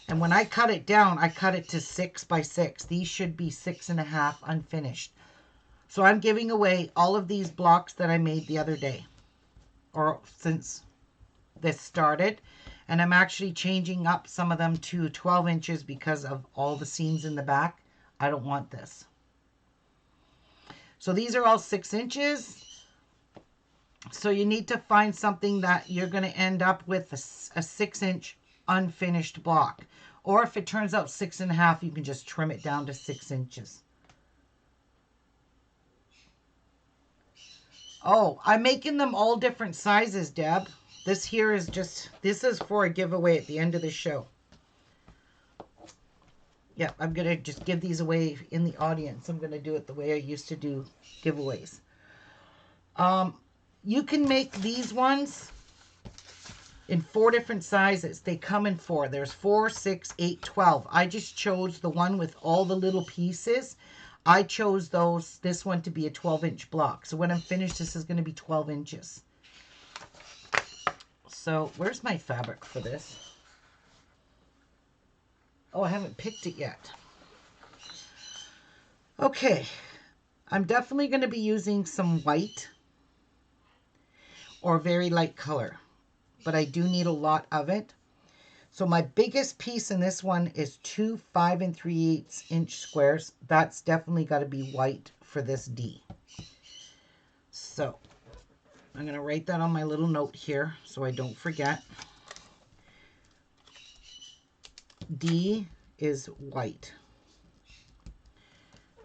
And when I cut it down, I cut it to 6 by 6. These should be 6.5 unfinished. So I'm giving away all of these blocks that I made the other day, or since this started. And I'm actually changing up some of them to 12 inches because of all the seams in the back. I don't want this. So these are all 6 inches. So you need to find something that you're going to end up with a 6-inch unfinished block. Or if it turns out 6.5, you can just trim it down to 6 inches. Oh, I'm making them all different sizes, Deb. This here is just, this is for a giveaway at the end of the show. Yeah, I'm going to just give these away in the audience. I'm going to do it the way I used to do giveaways. You can make these ones in 4 different sizes. They come in 4. There's 4, 6, 8, 12. I just chose the one with all the little pieces. I chose this one to be a 12-inch block. So when I'm finished, this is going to be 12 inches. So where's my fabric for this? Oh, I haven't picked it yet. Okay. I'm definitely going to be using some white or very light color, but I do need a lot of it. So my biggest piece in this one is 2 5 3/8 inch squares. That's definitely got to be white for this D. So I'm going to write that on my little note here so I don't forget. D is white.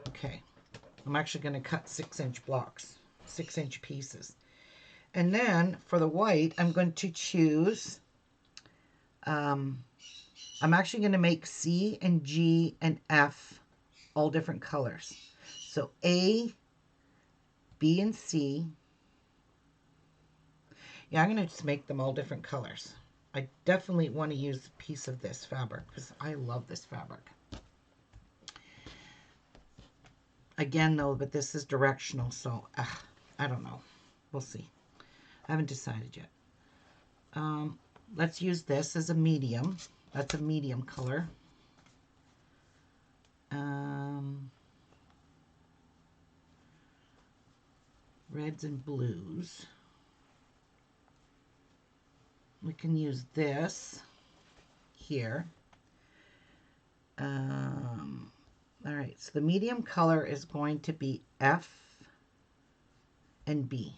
Okay, I'm actually going to cut 6-inch blocks, 6-inch pieces. And then for the white, I'm going to choose, I'm actually going to make C and G and F all different colors. So A, B, and C. Yeah, I'm going to just make them all different colors. I definitely want to use a piece of this fabric because I love this fabric. Again, though, but this is directional, so I don't know. We'll see. I haven't decided yet. Let's use this as a medium. That's a medium color. Reds and blues. We can use this here. All right, so the medium color is going to be F and B.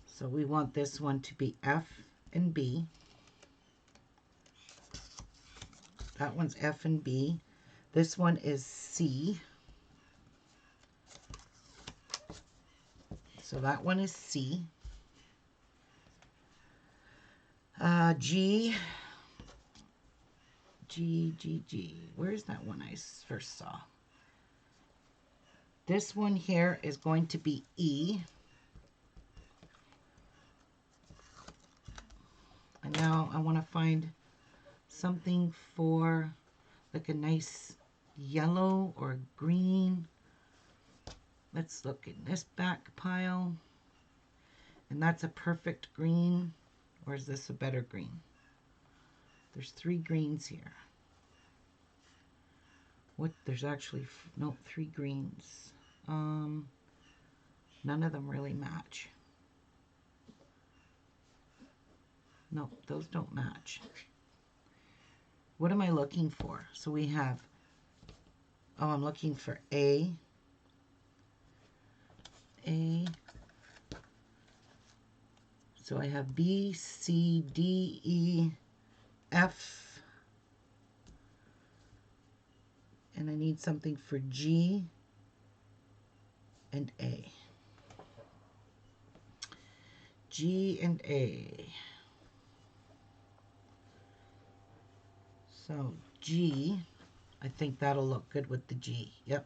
So we want this one to be F and B. That one's F and B. This one is C. So that one is C. G. G. Where's that one I first saw? This one here is going to be E. And now I want to find something for like a nice yellow or green. Let's look in this back pile. And that's a perfect green. Or is this a better green? There's 3 greens here. What? There's actually, no, 3 greens. None of them really match. No, those don't match. What am I looking for? So we have, oh, I'm looking for A. So I have B, C, D, E, F. And I need something for G and A. G and A. So G, I think that'll look good with the G. Yep.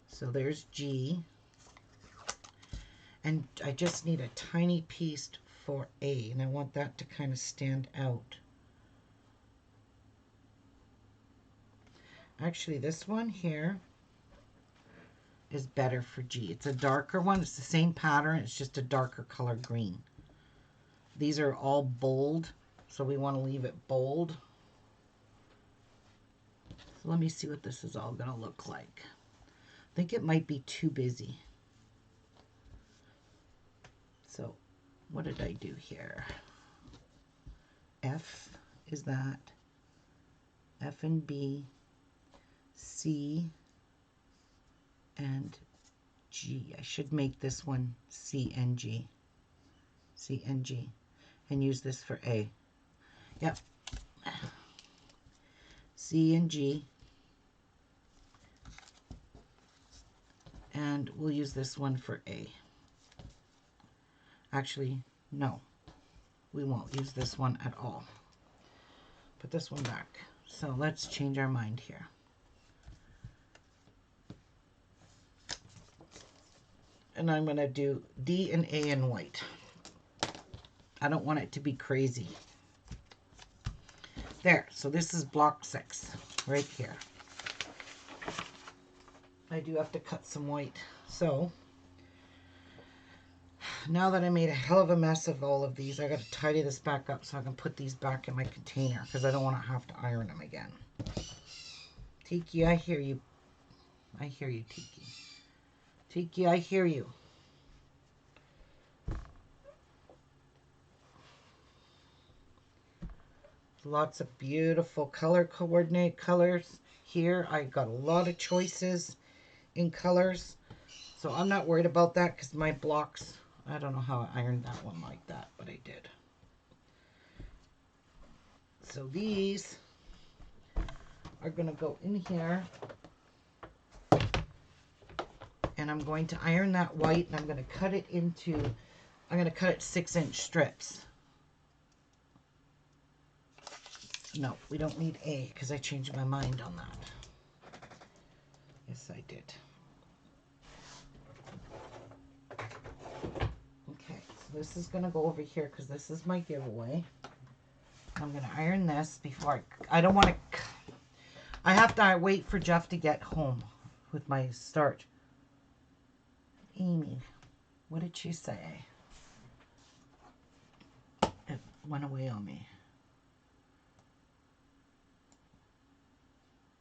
So there's G. And I just need a tiny piece for A, and I want that to kind of stand out. Actually, this one here is better for G. It's a darker one. It's the same pattern. It's just a darker color green. These are all bold, so we want to leave it bold. So let me see what this is all going to look like. I think it might be too busy. So what did I do here? F is that. F and B. C and G. I should make this one C and G. C and G. And use this for A. Yep. C and G. And we'll use this one for A. Actually, no. We won't use this one at all. Put this one back. So let's change our mind here. And I'm going to do D and A in white. I don't want it to be crazy. There, so this is block 6, right here. I do have to cut some white. So, now that I made a hell of a mess of all of these, I got to tidy this back up so I can put these back in my container because I don't want to have to iron them again. Tiki, I hear you. I hear you, Tiki. Tiki, I hear you. Lots of beautiful color coordinate colors here. I got a lot of choices in colors. So I'm not worried about that because my blocks, I don't know how I ironed that one like that, but I did. So these are going to go in here. And I'm going to iron that white and I'm going to cut it into, I'm going to cut it 6-inch strips. No, we don't need A because I changed my mind on that. Yes, I did. Okay, so this is going to go over here because this is my giveaway. I'm going to iron this before I don't want to, I have to wait for Jeff to get home with my starch. Amy, what did she say? It went away on me.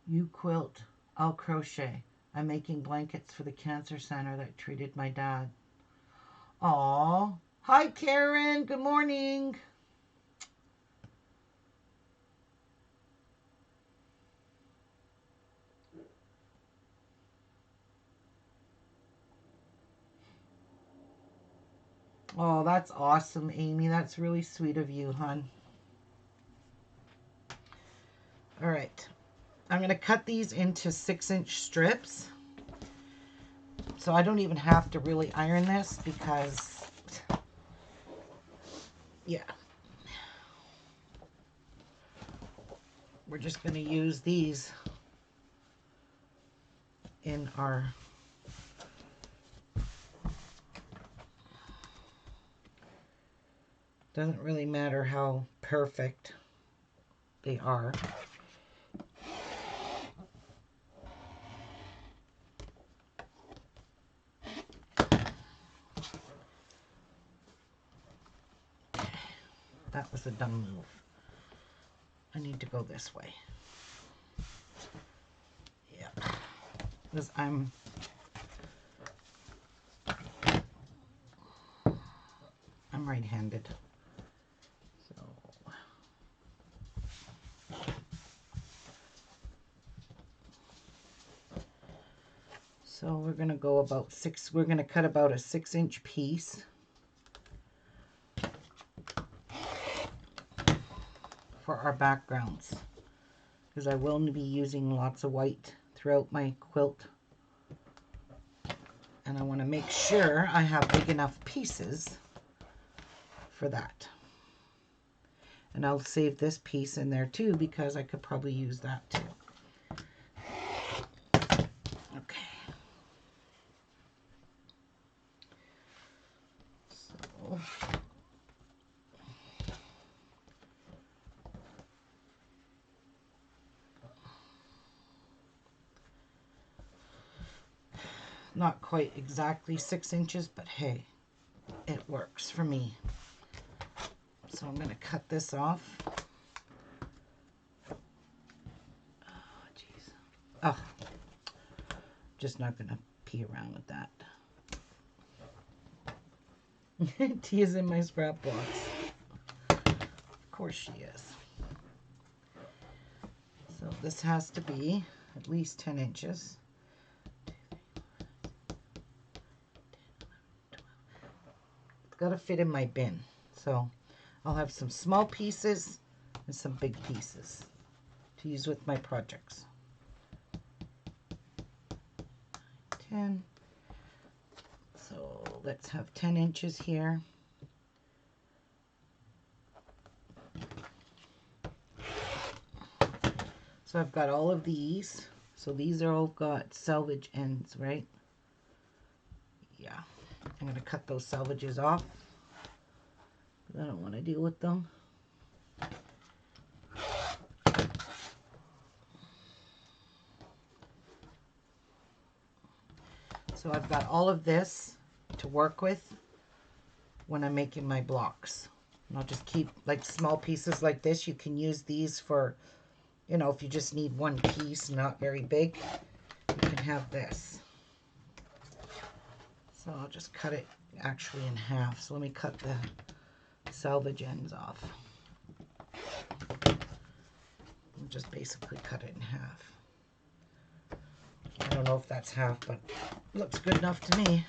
You quilt, I'll crochet. I'm making blankets for the cancer center that treated my dad. Aw. Hi, Karen. Good morning. Oh, that's awesome, Amy. That's really sweet of you, hon. All right. I'm going to cut these into 6-inch strips. So I don't even have to really iron this because, yeah. We're just going to use these in our doesn't really matter how perfect they are. That was a dumb move. I need to go this way. Yeah. Because I'm right-handed. So we're going to go about we're going to cut about a 6-inch piece for our backgrounds because I will be using lots of white throughout my quilt, and I want to make sure I have big enough pieces for that. And I'll save this piece in there too because I could probably use that too. Okay. So not quite exactly 6 inches, but hey, it works for me. So I'm going to cut this off. Oh, jeez. Oh, just not going to pee around with that. Tea is in my scrap box. Of course she is. So this has to be at least 10 inches. It's got to fit in my bin. So I'll have some small pieces and some big pieces to use with my projects. 10. So let's have 10 inches here. So I've got all of these. So these are all got selvage ends, right? Yeah. I'm going to cut those selvages off. I don't want to deal with them. So I've got all of this to work with when I'm making my blocks. And I'll just keep like small pieces like this. You can use these for, you know, if you just need one piece, not very big, you can have this. So I'll just cut it actually in half. So let me cut the selvage ends off. just basically cut it in half. I don't know if that's half, but it looks good enough to me.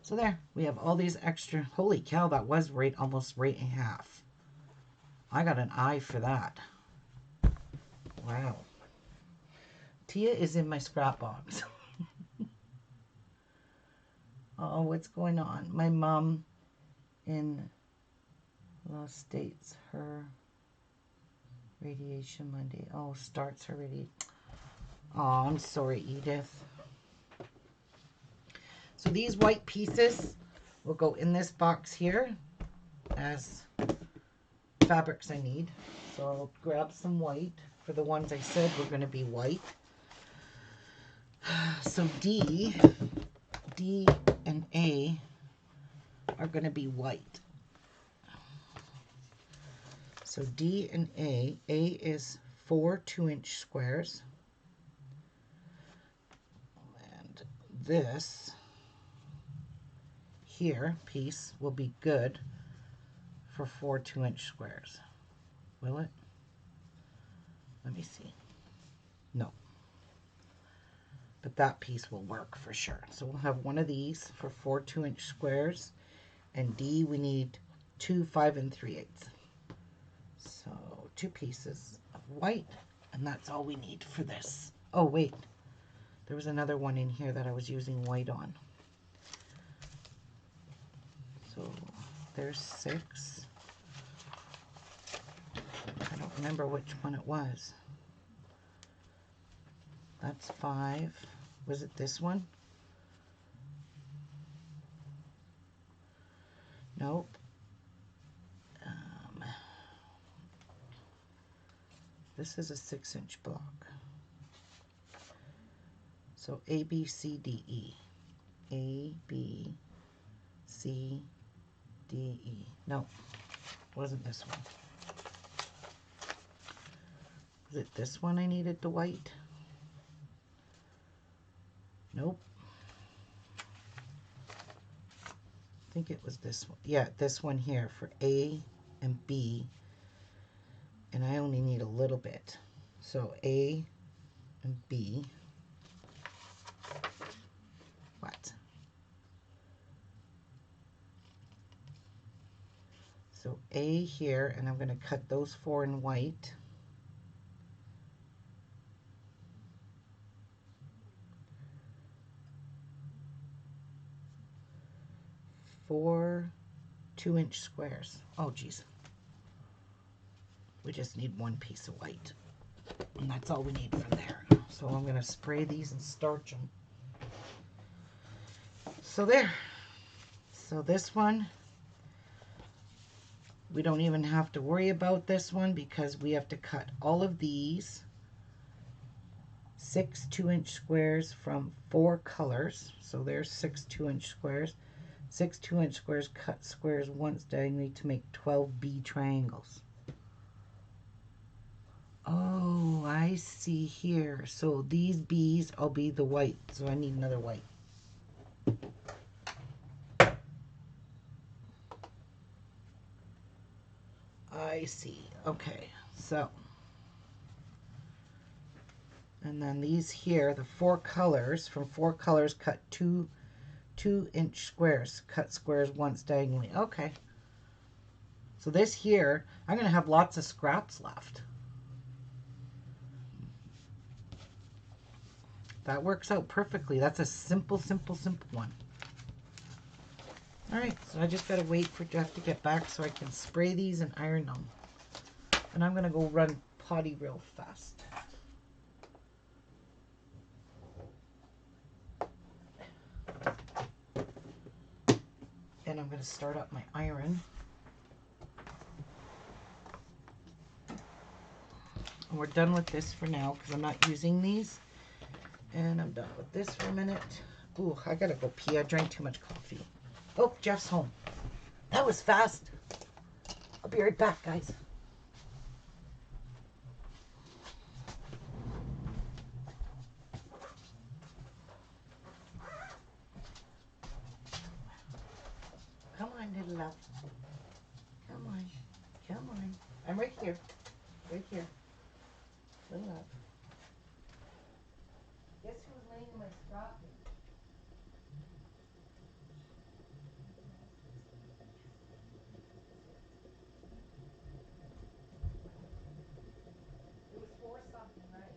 So there, we have all these extra. Holy cow, that was almost right in half. I got an eye for that. Wow. Tia is in my scrap box. Oh, what's going on? My mom in Los States, her radiation Monday. Oh, starts her radiation. Oh, I'm sorry, Edith. So these white pieces will go in this box here as fabrics I need. So I'll grab some white for the ones I said were going to be white. So D and A are going to be white. So D and A is 4 2-inch squares. And this here piece will be good for 4 2-inch squares. Will it? Let me see. No. But that piece will work for sure. So we'll have one of these for 4 2-inch squares. And D, we need 2 5 3/8. So 2 pieces of white. And that's all we need for this. Oh, wait. There was another one in here that I was using white on. So there's 6. I don't remember which one it was. That's 5. Was it this one? Nope. This is a 6-inch block. So A, B, C, D, E. A, B, C, D, E. No, wasn't this one. Was it this one I needed the white? Nope. I think it was this one. Yeah, this one here for A and B. And I only need a little bit. So A and B. What? So A here, and I'm going to cut those 4 in white. Four 2-inch squares. Oh, geez. We just need one piece of white. And that's all we need from there. So I'm going to spray these and starch them. So there. So this one, we don't even have to worry about this one because we have to cut all of these 6 2-inch squares from 4 colors. So there's 6 2-inch squares. 6 2-inch squares, cut squares once diagonally to make 12 B triangles. Oh, I see here. So these B's, I'll be the white. So I need another white. I see. Okay, so. And then these here, the 4 colors, from 4 colors, cut 2 2-inch squares. Cut squares once diagonally. Okay. So this here, I'm going to have lots of scraps left. That works out perfectly. That's a simple, simple, simple one. Alright, so I just got to wait for Jeff to get back so I can spray these and iron them. And I'm going to go run potty real fast. And I'm going to start up my iron. And we're done with this for now because I'm not using these. And I'm done with this for a minute. Ooh, I gotta go pee. I drank too much coffee. Oh, Jeff's home. That was fast. I'll be right back, guys. Come on, little love. Come on. Come on. I'm right here. Right here. Look at that. Guess who's laying in my stocking? It was for something, right?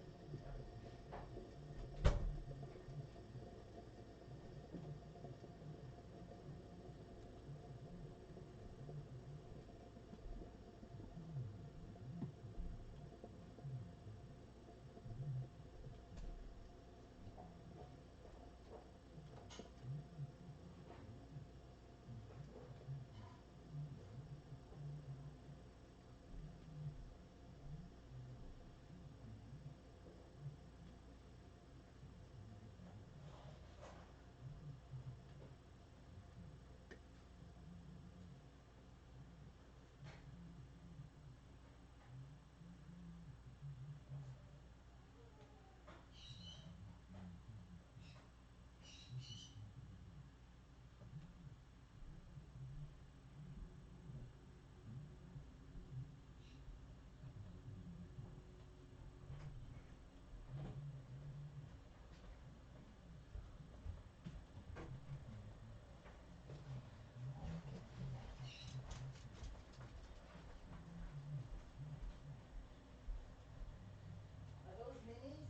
Are those minis?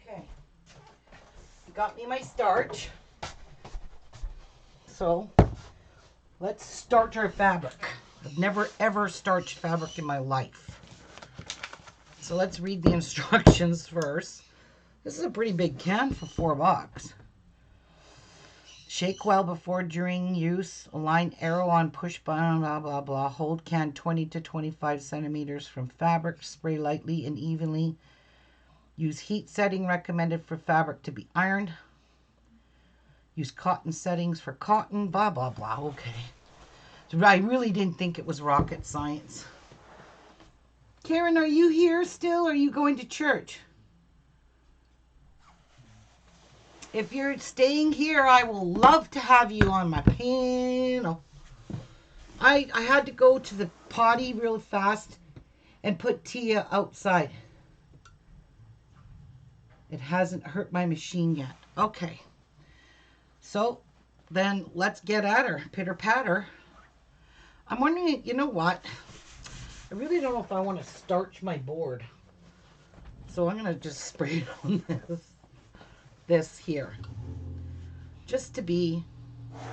Okay. Got me my starch. So let's starch our fabric. I've never ever starched fabric in my life. So let's read the instructions first. This is a pretty big can for $4. Shake well before during use. Align arrow on push button, blah, blah, blah. Hold can 20 to 25 centimeters from fabric. Spray lightly and evenly. Use heat setting recommended for fabric to be ironed. Use cotton settings for cotton, blah, blah, blah. Okay. So I really didn't think it was rocket science. Karen, are you here still? Or are you going to church? If you're staying here, I will love to have you on my panel. I had to go to the potty real fast and put Tia outside. It hasn't hurt my machine yet. Okay. So then let's get at her. Pitter patter. I'm wondering, you know what? I really don't know if I want to starch my board. So I'm going to just spray it on this here. Just to be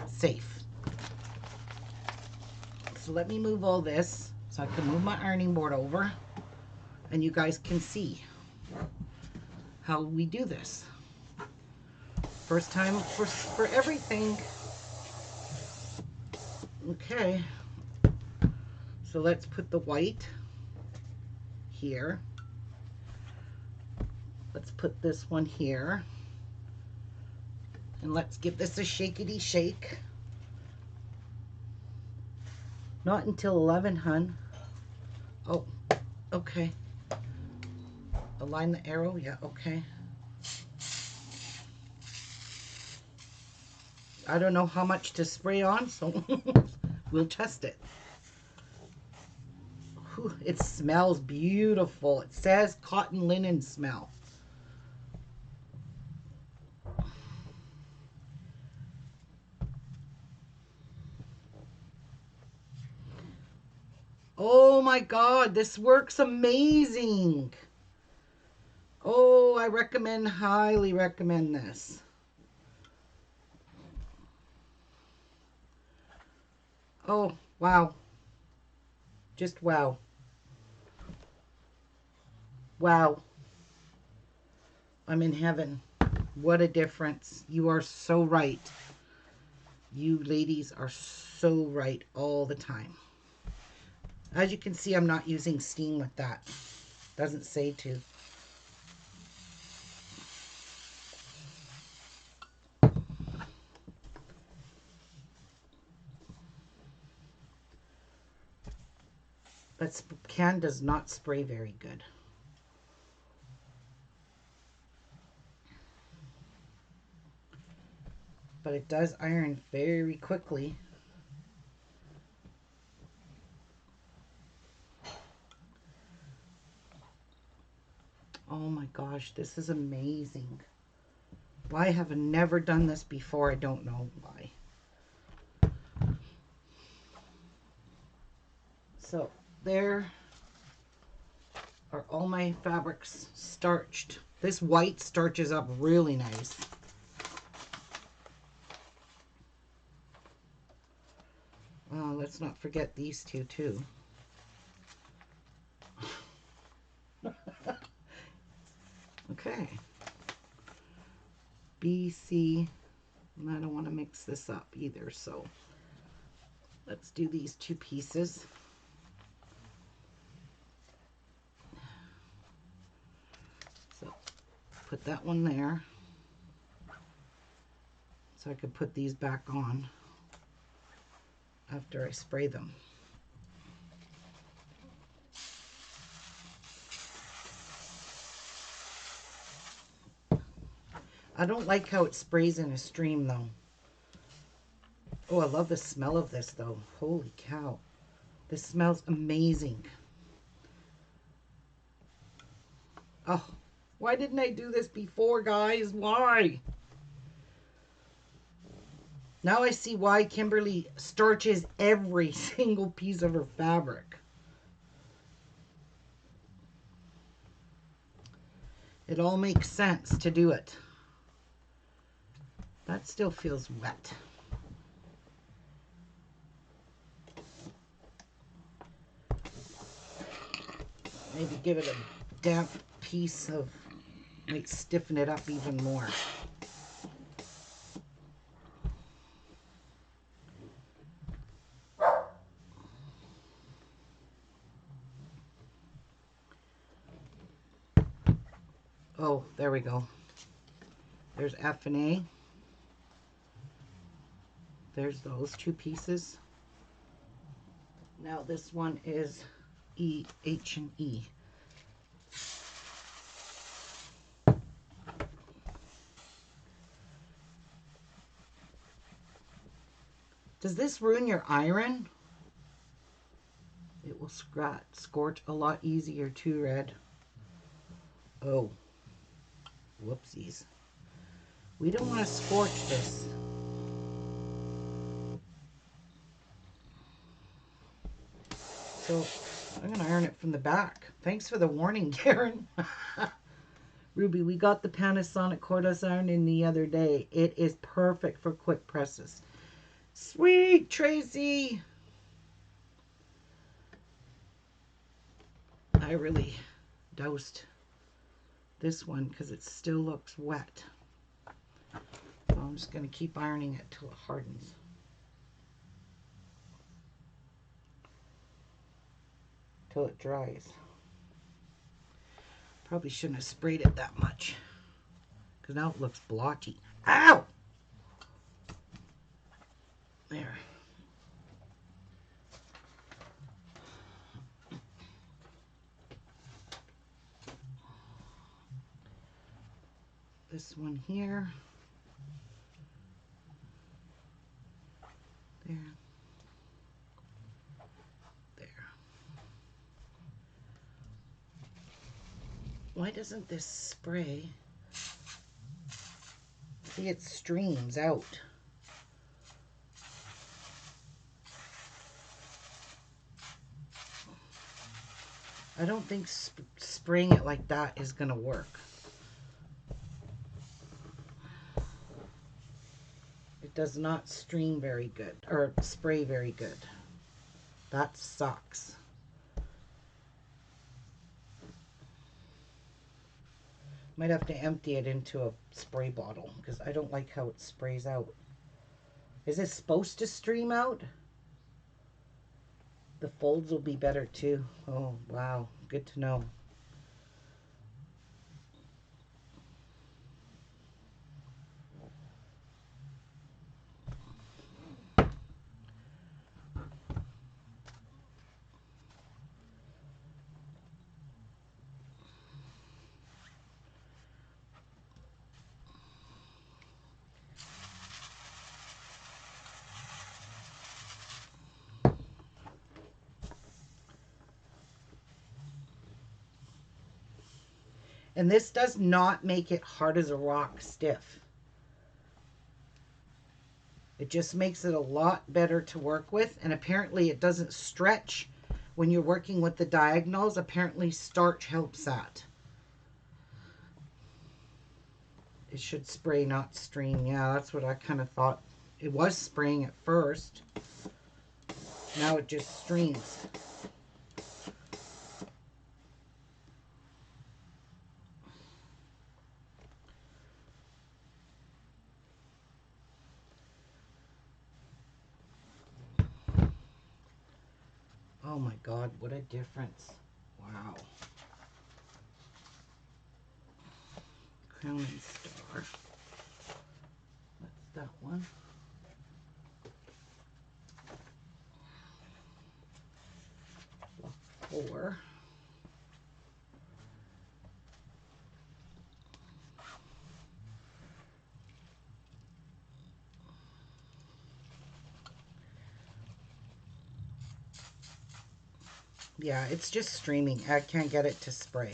safe. So let me move all this so I can move my ironing board over and you guys can see how we do this. First time for everything. Okay. So let's put the white here. Let's put this one here. And let's give this a shakety shake. Not until 11, hun. Oh, okay. Align the arrow. Yeah, okay. I don't know how much to spray on, so we'll test it. Whew, it smells beautiful. It says cotton linen smell. Oh my God, this works amazing. Oh, I recommend, highly recommend this. Oh, wow. Just wow. Wow. I'm in heaven. What a difference. You are so right. You ladies are so right all the time. As you can see, I'm not using steam with that. Doesn't say to. But can does not spray very good. But it does iron very quickly. Oh my gosh, this is amazing. Why have I never done this before? I don't know why. So there are all my fabrics starched. This white starches up really nice. Let's not forget these two too. Okay. B, C, and I don't want to mix this up either, so let's do these two pieces. So put that one there so I could put these back on after I spray them. I don't like how it sprays in a stream though. Oh, I love the smell of this though. Holy cow. This smells amazing. Oh, why didn't I do this before, guys? Why? Now I see why Kimberly starches every single piece of her fabric. It all makes sense to do it. That still feels wet. Maybe give it a damp piece of, might stiffen it up even more. Oh, there we go. There's F and A. There's those two pieces. Now this one is E, H, and E. Does this ruin your iron? It will scorch a lot easier too, Red. Oh, whoopsies. We don't want to scorch this. So I'm going to iron it from the back. Thanks for the warning, Karen. Ruby, we got the Panasonic cordless iron in the other day. It is perfect for quick presses. Sweet, Tracy. I really doused this one because it still looks wet. So I'm just going to keep ironing it till it hardens. Till it dries. Probably shouldn't have sprayed it that much because now it looks blotchy. Ow! There. This one here. There. There. Why doesn't this spray? See, it streams out. I don't think spraying it like that is going to work. It does not stream very good, or spray very good. That sucks. Might have to empty it into a spray bottle because I don't like how it sprays out. Is this supposed to stream out? The folds will be better too. Oh, wow. Good to know. And this does not make it hard as a rock stiff. It just makes it a lot better to work with. And apparently it doesn't stretch when you're working with the diagonals. Apparently starch helps that. It should spray, not stream. Yeah, that's what I kind of thought. It was spraying at first. Now it just streams. Oh my God, what a difference. Wow. Crown and Star. That's that one. Block 4. Yeah, it's just streaming. I can't get it to spray.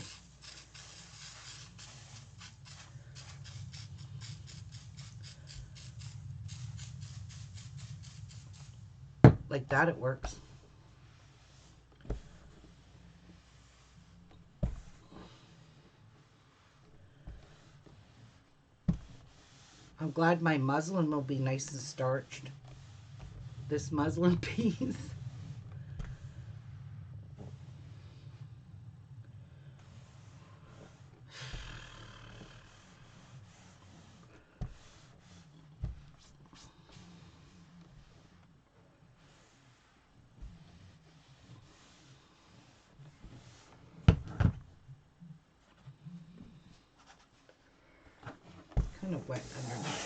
Like that it works. I'm glad my muslin will be nice and starched. This muslin piece. Kind of wet underneath.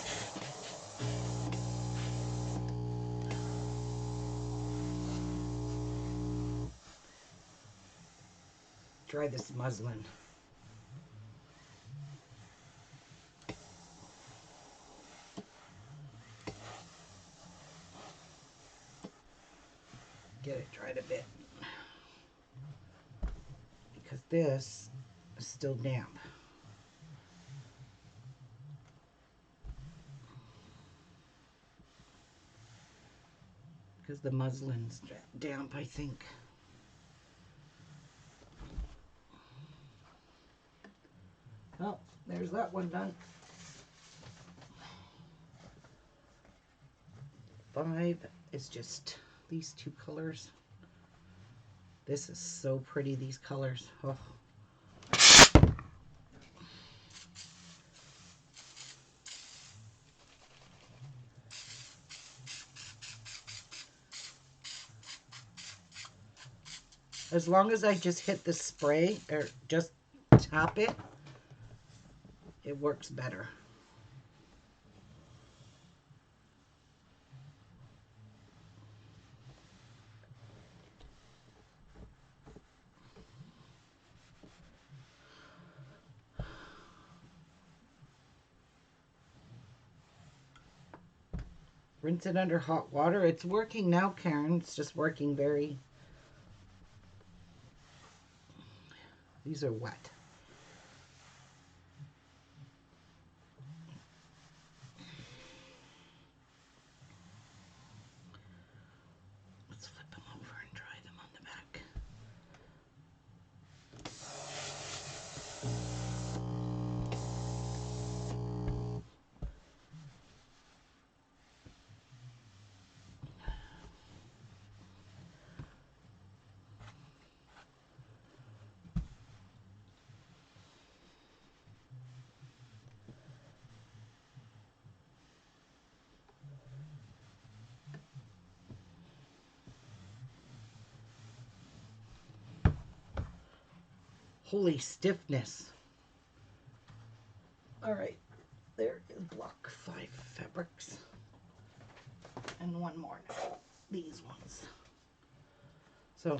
Dry this muslin. Get it dried a bit. Because this is still damp. Because the muslin's damp, I think. Oh, there's that one done. 5 is just these 2 colors. This is so pretty, these colors. Oh. As long as I just hit the spray or just tap it, it works better. Rinse it under hot water. It's working now, Karen. It's just working very... These are wet. Let's flip them over and dry them on the back. Holy stiffness. All right, there is block 5 fabrics. And one more now, these ones. So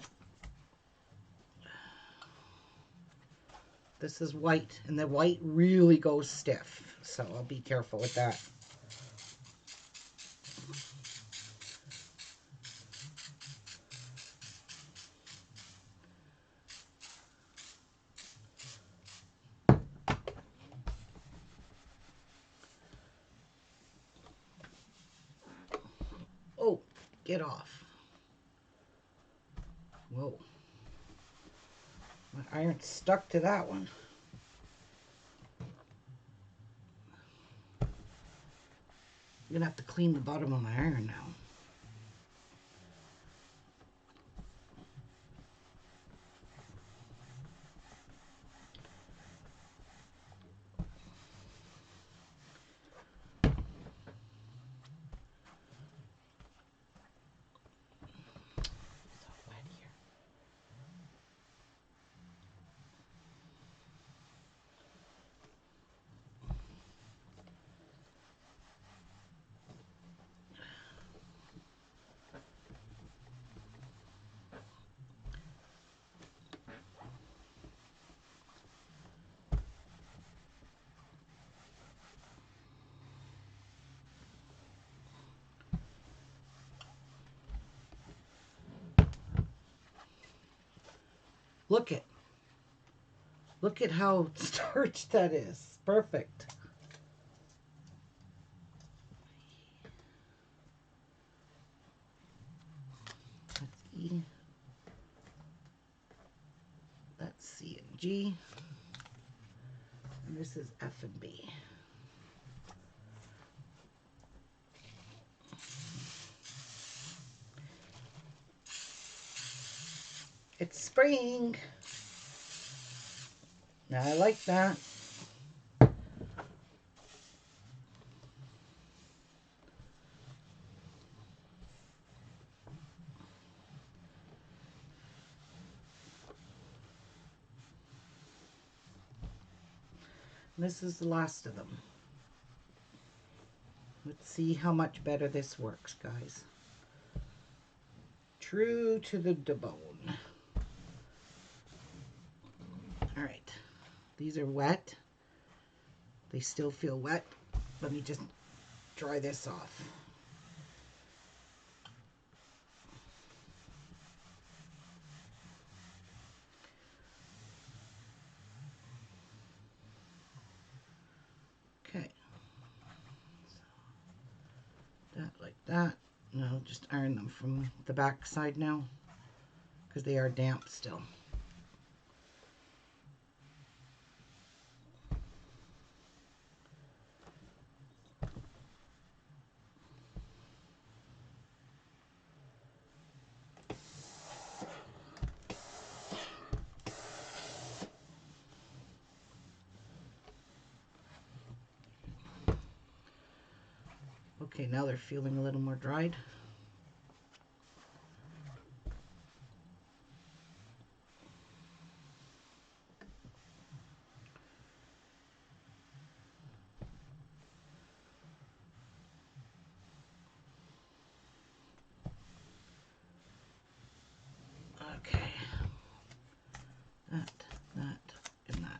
this is white, and the white really goes stiff, so I'll be careful with that. Oh, get off. Whoa. My iron's stuck to that one. I'm gonna have to clean the bottom of my iron now. So wet here. Look at how starched that is. Perfect. That's E. That's C and G. And this is F and B. It's spring. Now I like that. This is the last of them. Let's see how much better this works, guys. True to the bone. All right, these are wet. They still feel wet. Let me just dry this off. Okay, so that like that. And I'll just iron them from the back side now because they are damp still. Okay, now they're feeling a little more dried. Okay, that, and that.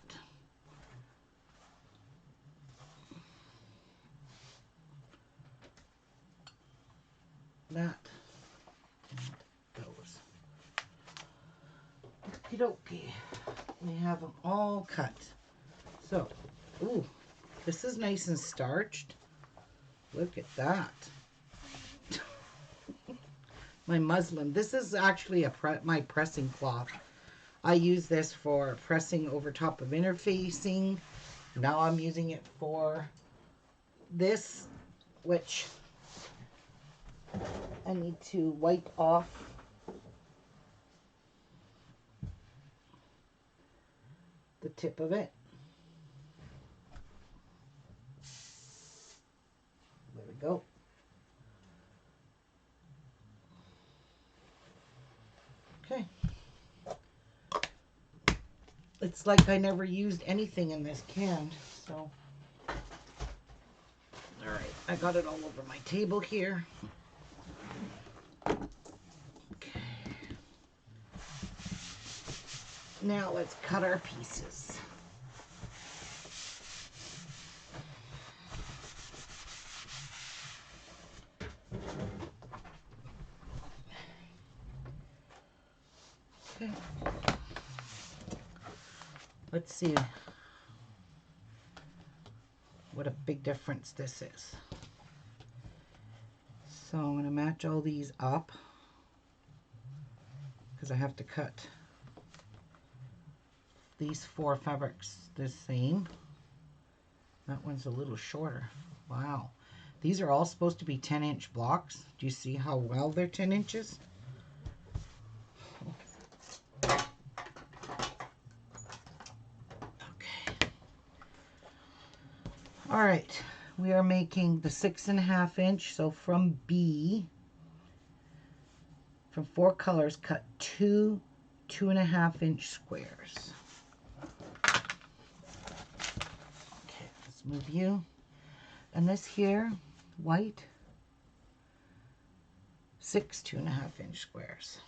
That, and those. Okie dokie. We have them all cut. So, ooh, this is nice and starched. Look at that. my muslin. This is actually my pressing cloth. I use this for pressing over top of interfacing. Now I'm using it for this, which I need to wipe off the tip of it. There we go. Okay. It's like I never used anything in this can, so. All right, I got it all over my table here. Okay. Now let's cut our pieces. Okay. Let's see what a big difference this is. So I'm going to match all these up because I have to cut these 4 fabrics the same. That one's a little shorter. Wow. These are all supposed to be 10-inch blocks. Do you see how well they're 10 inches? Okay. All right. We are making the 6.5 inch. So from B, from 4 colors, cut 2 2.5 inch squares. Okay, let's move you. And this here, white, 6 2.5 inch squares.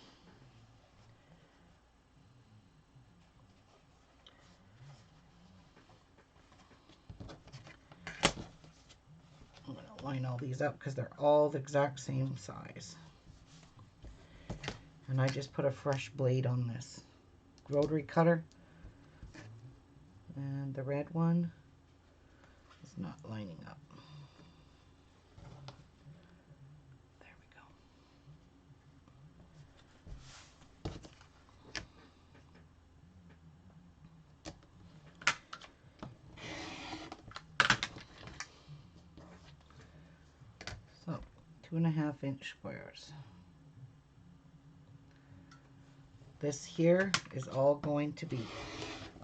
I'm going to line all these up because they're all the exact same size. And I just put a fresh blade on this rotary cutter. And the red one is not lining up. There we go. So 2.5 inch squares. This here is all going to be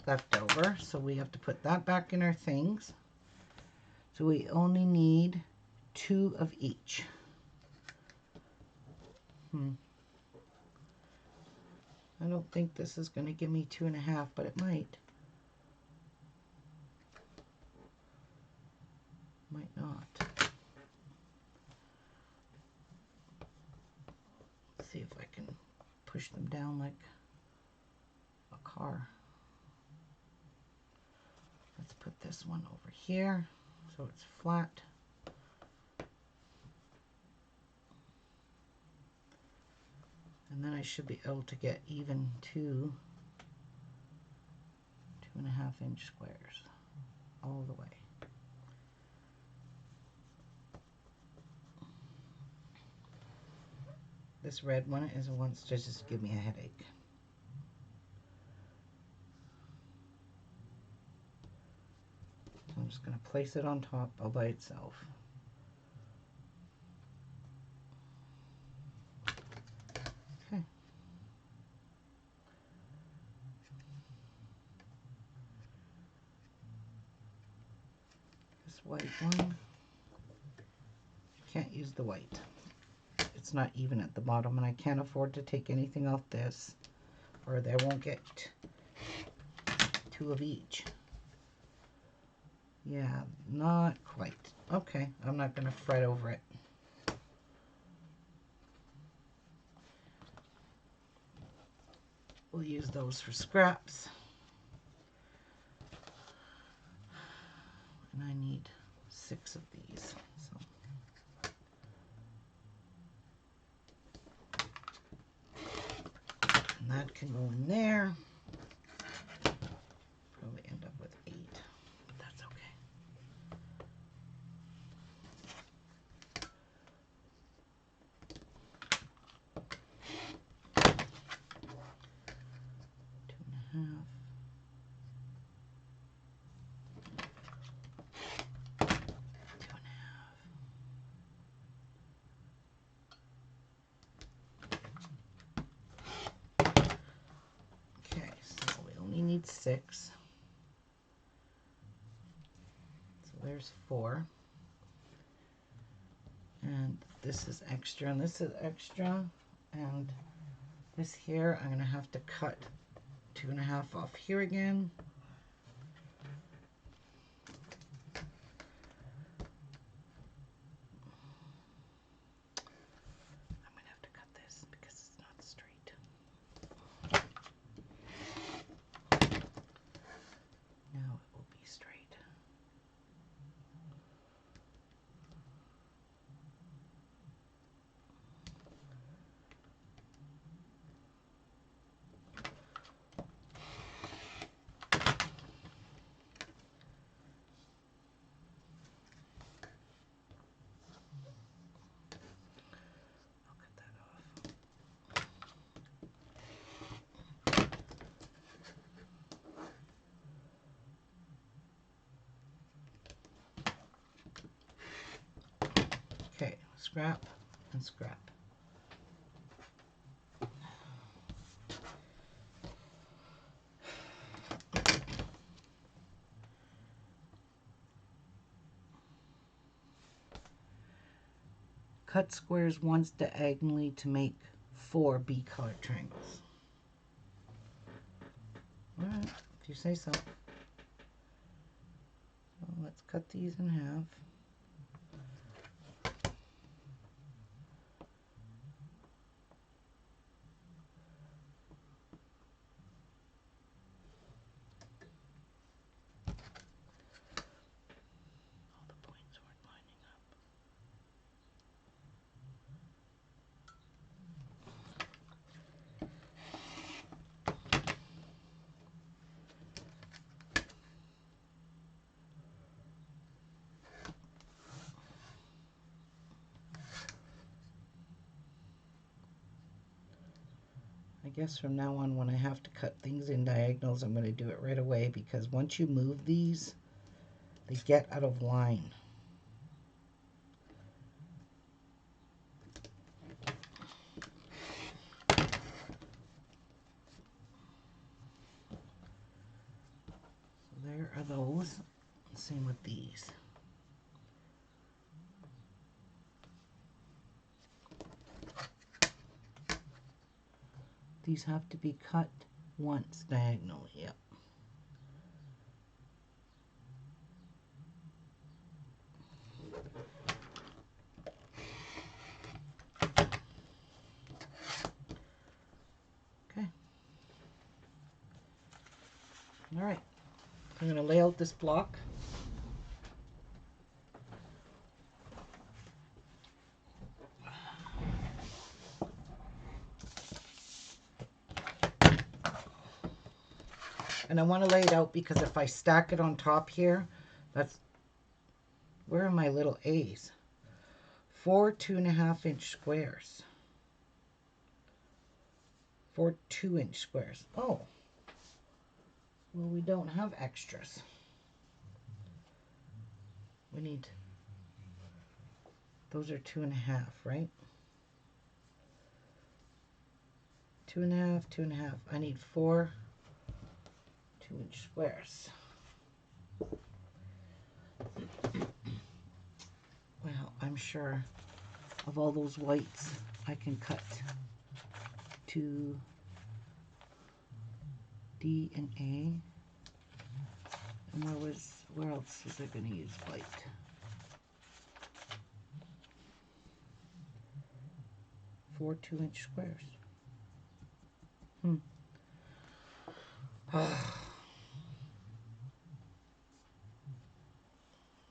left over, so we have to put that back in our things. So we only need 2 of each. I don't think this is going to give me 2.5, but it might. Might not. Let's see if I can push them down like a car. Let's put this one over here so it's flat. And then I should be able to get even 2 2.5 inch squares all the way. This red one is wants to just give me a headache. So I'm just going to place it on top all by itself. Okay. This white one, can't use the white. It's not even at the bottom, and I can't afford to take anything off this, or they won't get 2 of each. Yeah, not quite. Okay, I'm not going to fret over it. We'll use those for scraps. And I need 6 of these. So. And that can go in there. Probably end up with 8. But that's okay. 6. So there's 4. And this is extra, and this is extra. And this here, I'm going to have to cut 2.5 off here again. I'm going to have to cut this because it's not straight. Now it will be straight. I'll cut that off. Okay, scrap and scrap. Cut squares once diagonally to make 4 B-colored triangles. Alright, if you say so. So let's cut these in half. All the points weren't lining up. I guess from now on when I have to cut things in diagonals, I'm going to do it right away, because once you move these, they get out of line. So there are those. Same with these. These have to be cut once diagonally, yep. Okay. All right. I'm going to lay out this block. And I want to lay it out because if I stack it on top here, that's, where are my little A's? 4 2.5-inch squares. 4 2-inch squares. Oh, well, we don't have extras. We need, those are 2.5, right? 2.5, 2.5. I need 4 2-inch squares. Well, I'm sure of all those whites, I can cut to D and A. And where else was I going to use white? Four 2-inch squares.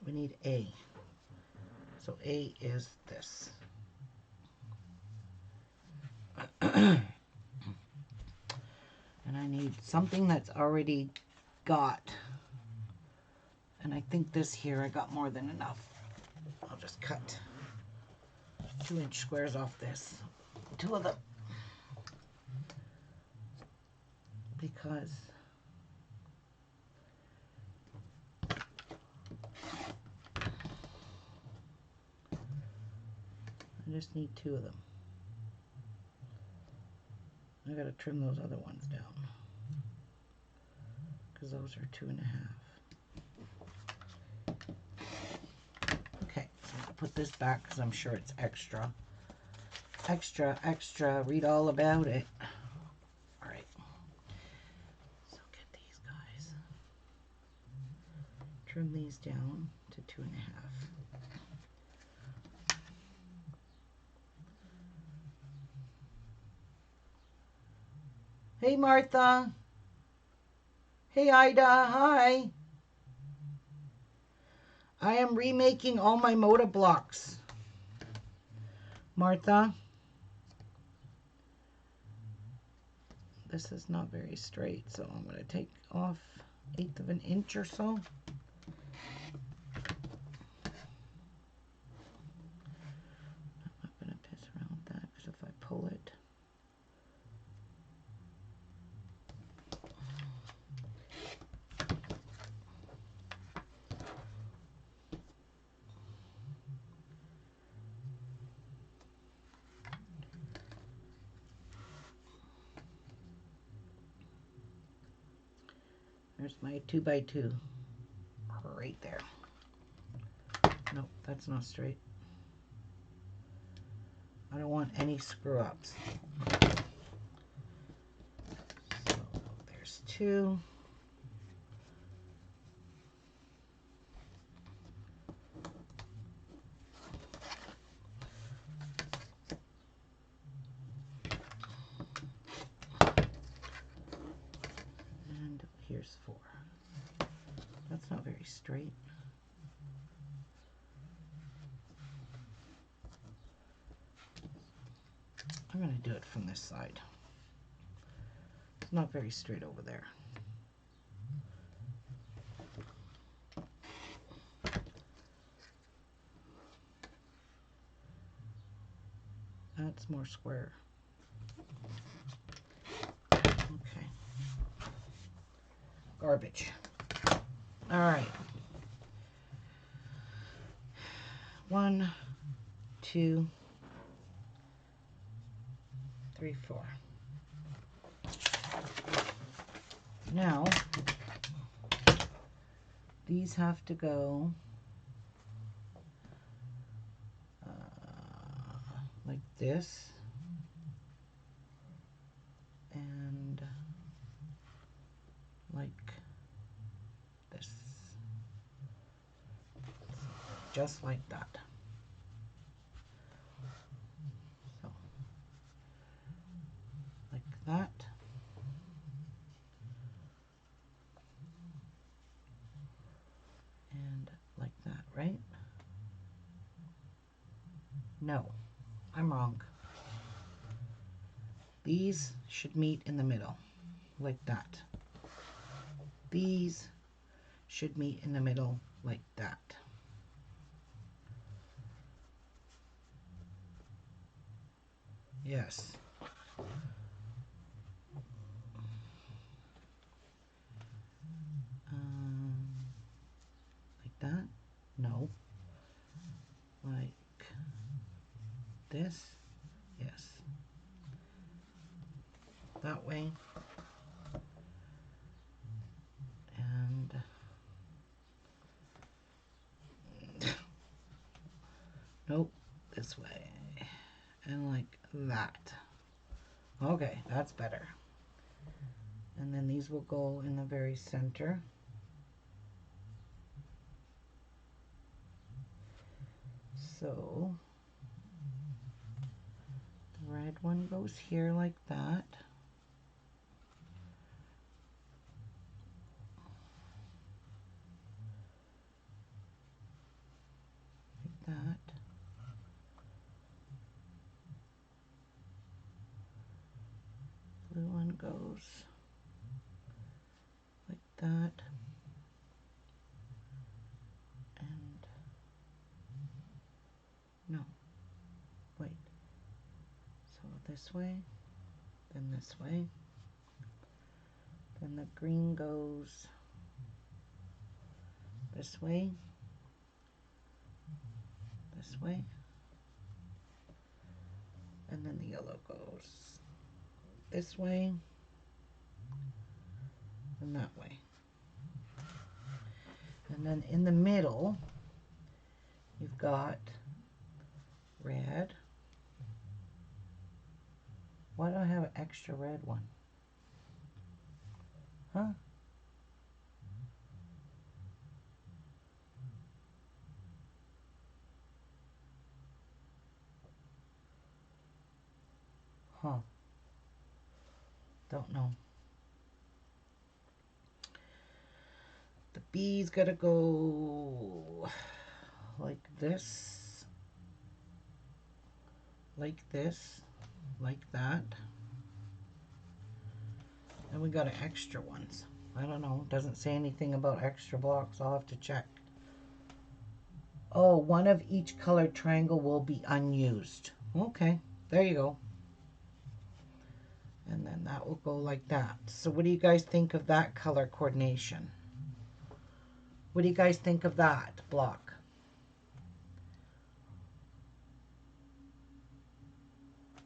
We need A. So A is this. And I need something that's already got. And I think this here, I got more than enough. I'll just cut 2-inch squares off this. 2 of them. Because I just need 2 of them. I gotta trim those other ones down. because those are 2.5. Okay, so I'll put this back because I'm sure it's extra. Extra. Read all about it. All right. So get these guys. Trim these down to 2.5. Hey, Martha. Hey, Ida. Hi. I am remaking all my motor blocks. Martha. This is not very straight, so I'm going to take off 1/8 of an inch or so. I'm not going to piss around with that because if I pull it, there's my 2x2 right there. Nope, that's not straight. I don't want any screw ups. So there's 2. And here's 4. That's not very straight. I'm going to do it from this side. It's not very straight over there. That's more square. Okay. Garbage. All right. 1, 2, 3, 4. Now, these have to go like this and like this. Just like that. So, like that. And like that, right? No, I'm wrong. These should meet in the middle, like that. These should meet in the middle, like that. Yes. Like that? No. Like this? Yes. That way. And nope, this way. And like that. Okay, that's better. And then these will go in the very center. So the red one goes here like that. Like that. Blue one goes like that. And no, wait. So this way, then this way. Then the green goes this way, this way. And then the yellow goes this way and that way. And then in the middle, you've got red. Why do I have an extra red one? Huh? Huh. Don't know. The B's gotta go like this, like this, like that. And we got extra ones. I don't know. Doesn't say anything about extra blocks. I'll have to check. Oh, one of each colored triangle will be unused. Okay, there you go. And then that will go like that. So what do you guys think of that color coordination? What do you guys think of that block?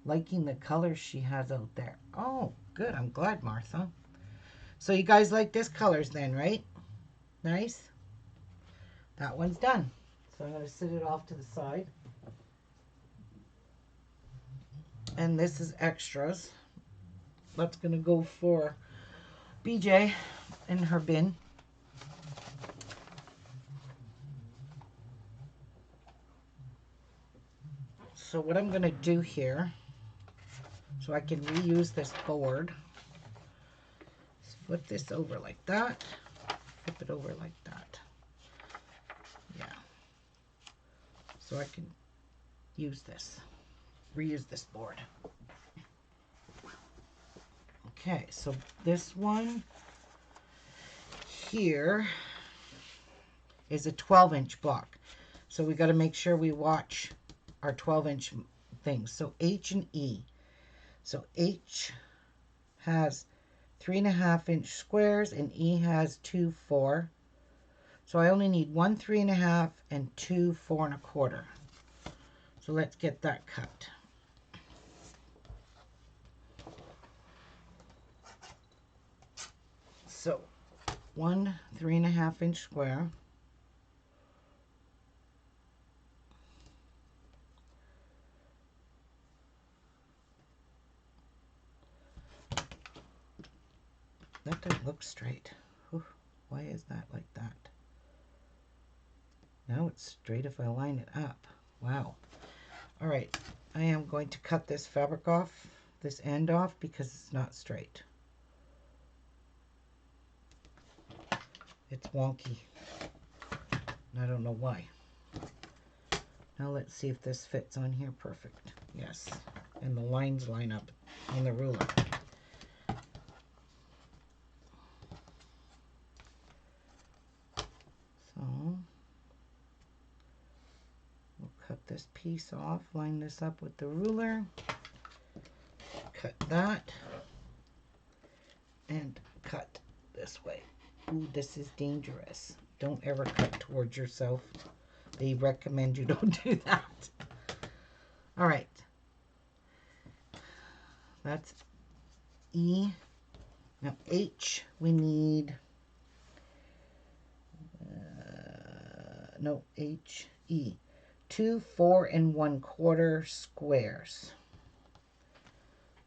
Liking the colors she has out there. Oh, good. I'm glad, Martha. So you guys like this colors then, right? Nice. That one's done. So I'm going to sit it off to the side. And this is extras. That's going to go for BJ in her bin. So what I'm going to do here, so I can reuse this board, is flip this over like that, flip it over like that. Yeah. So I can use this, reuse this board. Okay, so this one here is a 12-inch block. So we got to make sure we watch our 12-inch things. So H and E. So H has 3.5-inch squares and E has 2 4. So I only need 1 3.5 and 2 4.25. So let's get that cut. So 1 3.5-inch square. That doesn't look straight. Whew, why is that like that? Now it's straight if I line it up. Wow. All right, I am going to cut this fabric off, this end off, because it's not straight. It's wonky. And I don't know why. Now let's see if this fits on here perfect. Yes, and the lines line up on the ruler. So we'll cut this piece off, line this up with the ruler, cut that, and cut this way. Ooh, this is dangerous. Don't ever cut towards yourself. They recommend you don't do that. All right. That's E. Now H, we need, no, H, E. 2 4 1/4 squares.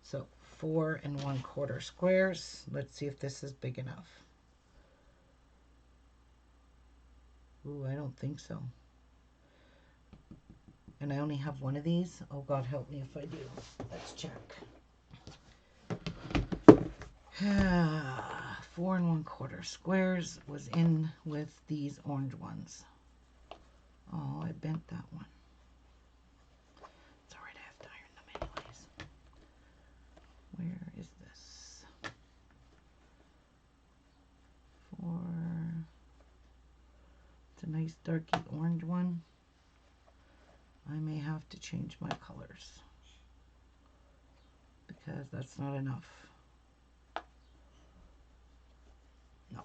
So 4 1/4 squares. Let's see if this is big enough. Ooh, I don't think so. And I only have one of these. Oh, God help me if I do. Let's check. 4 1/4 squares was in with these orange ones. Oh, I bent that one. It's alright, I have to iron them anyways. Where is this? 4. It's a nice darky orange one. I may have to change my colors because that's not enough. No.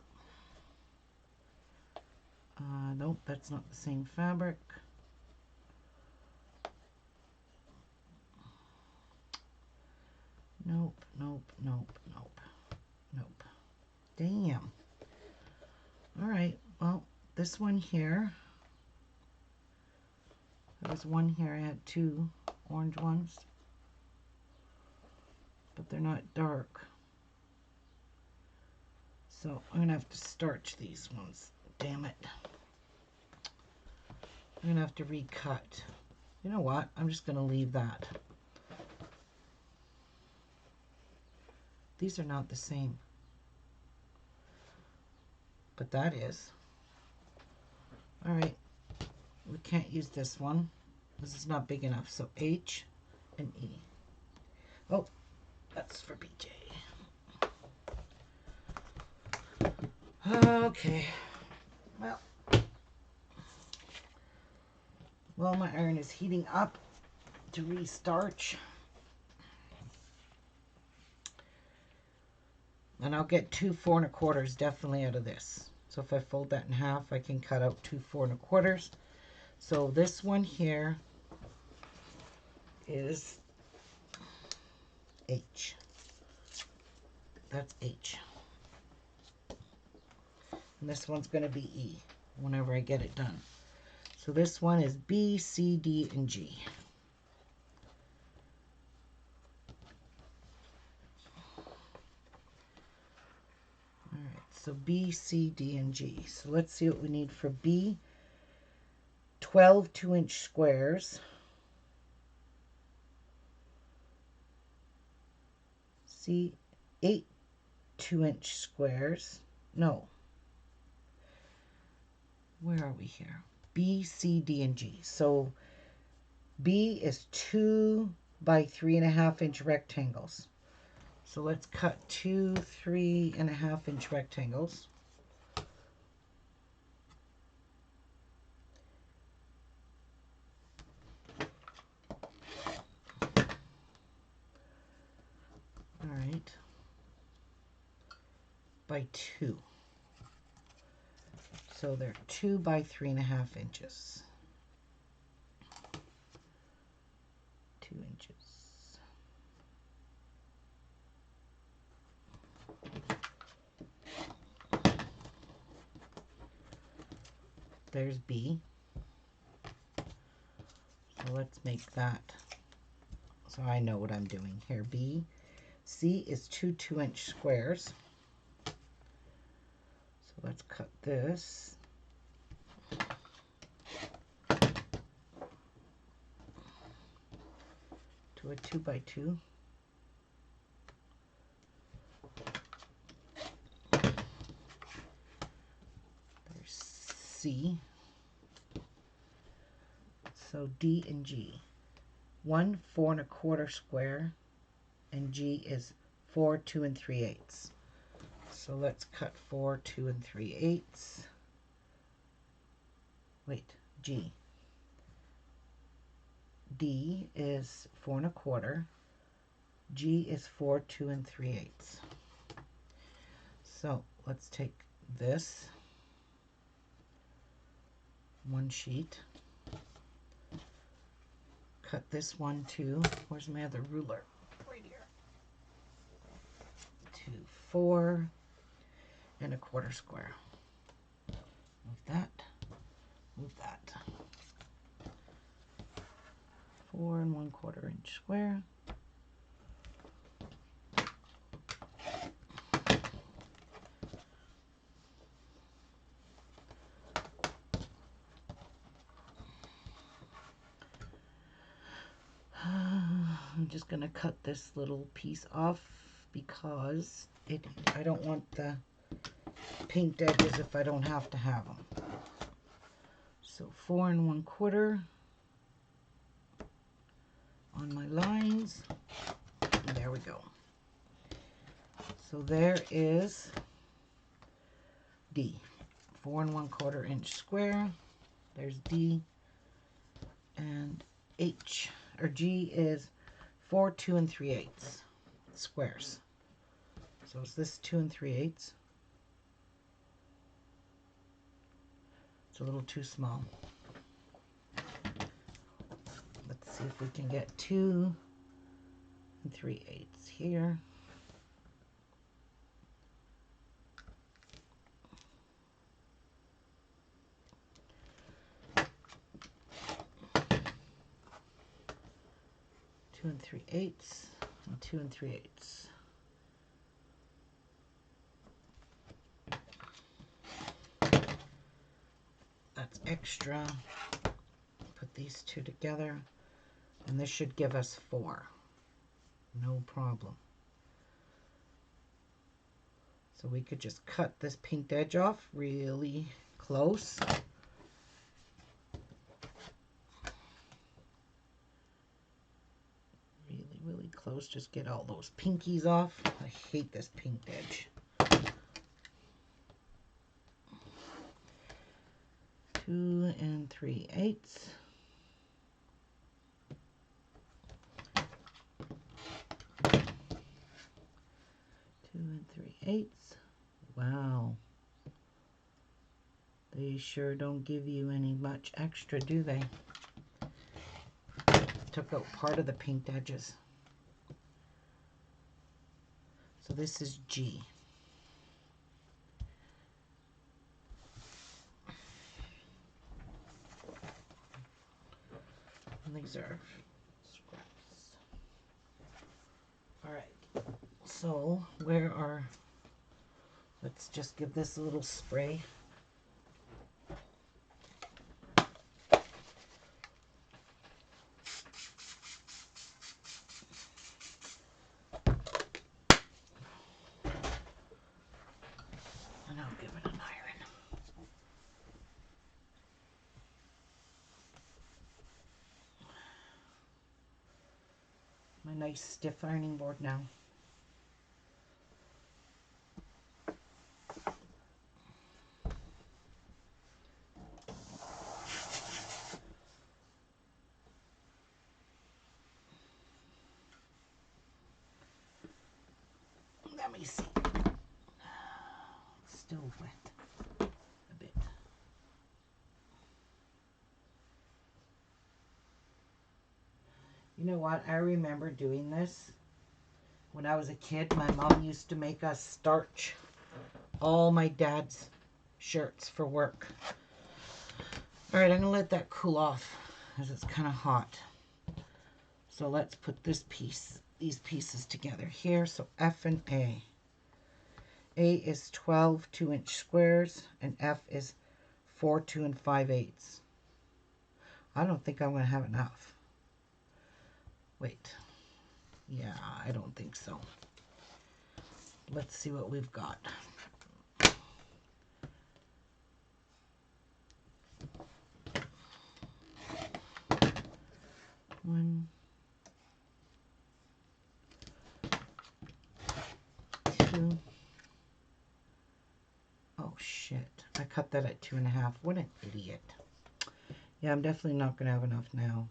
Nope, that's not the same fabric. Nope, nope, nope, nope, nope. Damn. All right, well, this one here. There was one here. I had two orange ones, but they're not dark. So I'm gonna have to starch these ones. Damn it. I'm gonna have to recut. You know what? I'm just gonna leave that. These are not the same. But that is. Alright. We can't use this one. This is not big enough. So H and E. Oh, that's for BJ. Okay. Well, my iron is heating up to restarch. And I'll get 2 4 1/4 definitely out of this. So if I fold that in half, I can cut out 2 4 1/4. So this one here is H. That's H. And this one's going to be E whenever I get it done. So this one is B, C, D, and G. Alright, so B, C, D, and G. So let's see what we need for B. 12 2-inch squares. C, 8 2-inch squares. No. Where are we here? B, C, D, and G. So B is 2 by 3.5-inch rectangles. So let's cut 2 3.5-inch rectangles. All right. By 2. So they're 2 by 3.5 inches. 2 inches. There's B. So let's make that. So I know what I'm doing here. B. C is 2 2-inch squares. So let's cut this. To a 2 by 2. There's C. So D and G. 1 4 1/4 square, and G is 4 2 3/8. So let's cut 4 2 3/8. Wait, G. D is 4 1/4. G is 4 2 3/8. So let's take this one sheet, cut this one too. Where's my other ruler? Right here. To 4 1/4 square. Move that. Move that. 4 1/4 inch square. I'm just going to cut this little piece off because I don't want the paint edges if I don't have to have them. So 4 1/4 on my lines. And there we go. So there is D. 4 1/4 inch square. There's D. And H or G is 4 2 3/8 squares. So is this 2 3/8? It's a little too small. Let's see if we can get 2 3/8 here. 2 3/8 and 2 3/8. That's extra. Put these two together, and this should give us 4. No problem. So we could just cut this pinked edge off really close. Really, really close. Just get all those pinkies off. I hate this pinked edge. 2 3/8. 2 3/8. Wow. They sure don't give you any much extra, do they? Took out part of the pinked edges. So this is G. And these are scraps. All right. So where are, let's just give this a little spray. And I'll give it an iron. My nice stiff ironing board now. Let me see. It's still wet a bit. You know what? I remember doing this when I was a kid. My mom used to make us starch all my dad's shirts for work. All right, I'm gonna let that cool off because it's kind of hot. So let's put this piece, these pieces together here. So F and A. A is 12 2-inch squares and F is 4 2 5/8. I don't think I'm gonna have enough. Wait. Yeah, I don't think so. Let's see what we've got. One, two. Oh shit! I cut that at 2.5. What an idiot! Yeah, I'm definitely not gonna have enough now.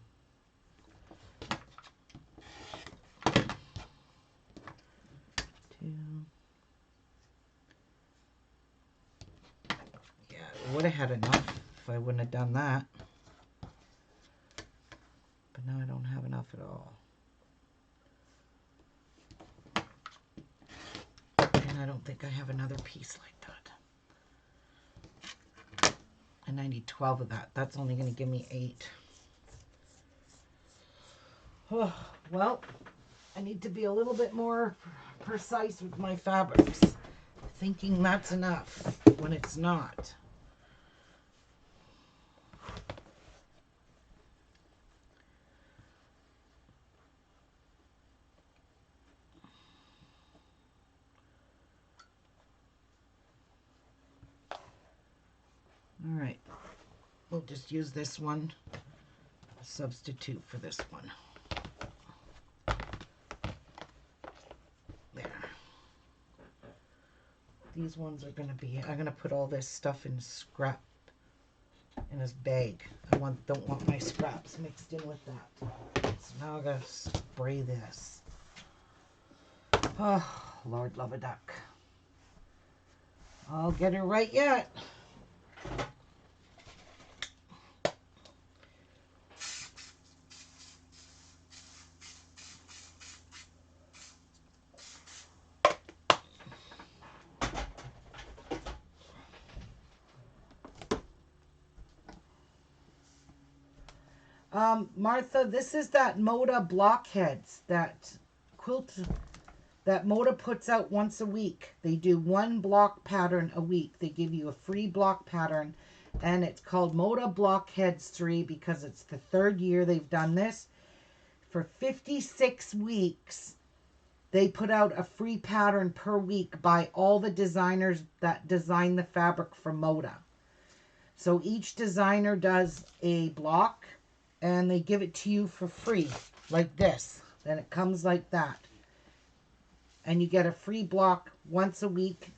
Two. Yeah, I would have had enough if I wouldn't have done that. But now I don't have enough at all. And I don't think I have another piece like that. And I need 12 of that. That's only going to give me 8. Oh, well, I need to be a little bit more precise with my fabrics. Thinking that's enough when it's not. All right, we'll just use this one, substitute for this one. There. These ones are gonna be, I'm gonna put all this stuff in scrap, in this bag. I don't want my scraps mixed in with that. So now I gotta spray this. Oh, Lord love a duck. I'll get her right yet. Martha, this is that Moda blockheads, that quilt that Moda puts out once a week. They do one block pattern a week. They give you a free block pattern, and it's called Moda Blockheads 3 because it's the third year they've done this. For 56 weeks, they put out a free pattern per week by all the designers that design the fabric for Moda. So each designer does a block, and they give it to you for free, like this. Then it comes like that. And you get a free block once a week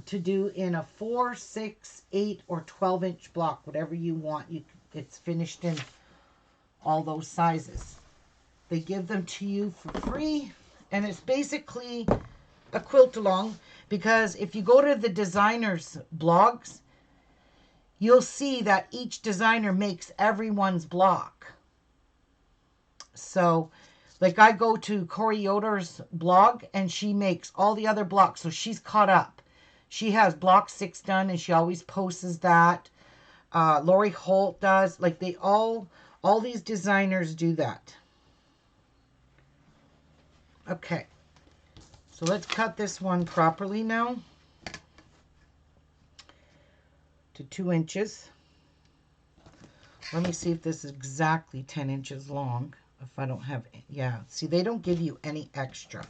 to do in a 4, 6, 8, or 12-inch block, whatever you want. It's finished in all those sizes. They give them to you for free, and it's basically a quilt along, because if you go to the designers' blogs, you'll see that each designer makes everyone's block. So, like, I go to Corey Yoder's blog, and she makes all the other blocks, so she's caught up. She has block 6 done, and she always posts that. Lori Holt does. Like, they all these designers do that. Okay. So let's cut this one properly now to 2 inches. Let me see if this is exactly 10 inches long. If I don't have, yeah. See, they don't give you any extra.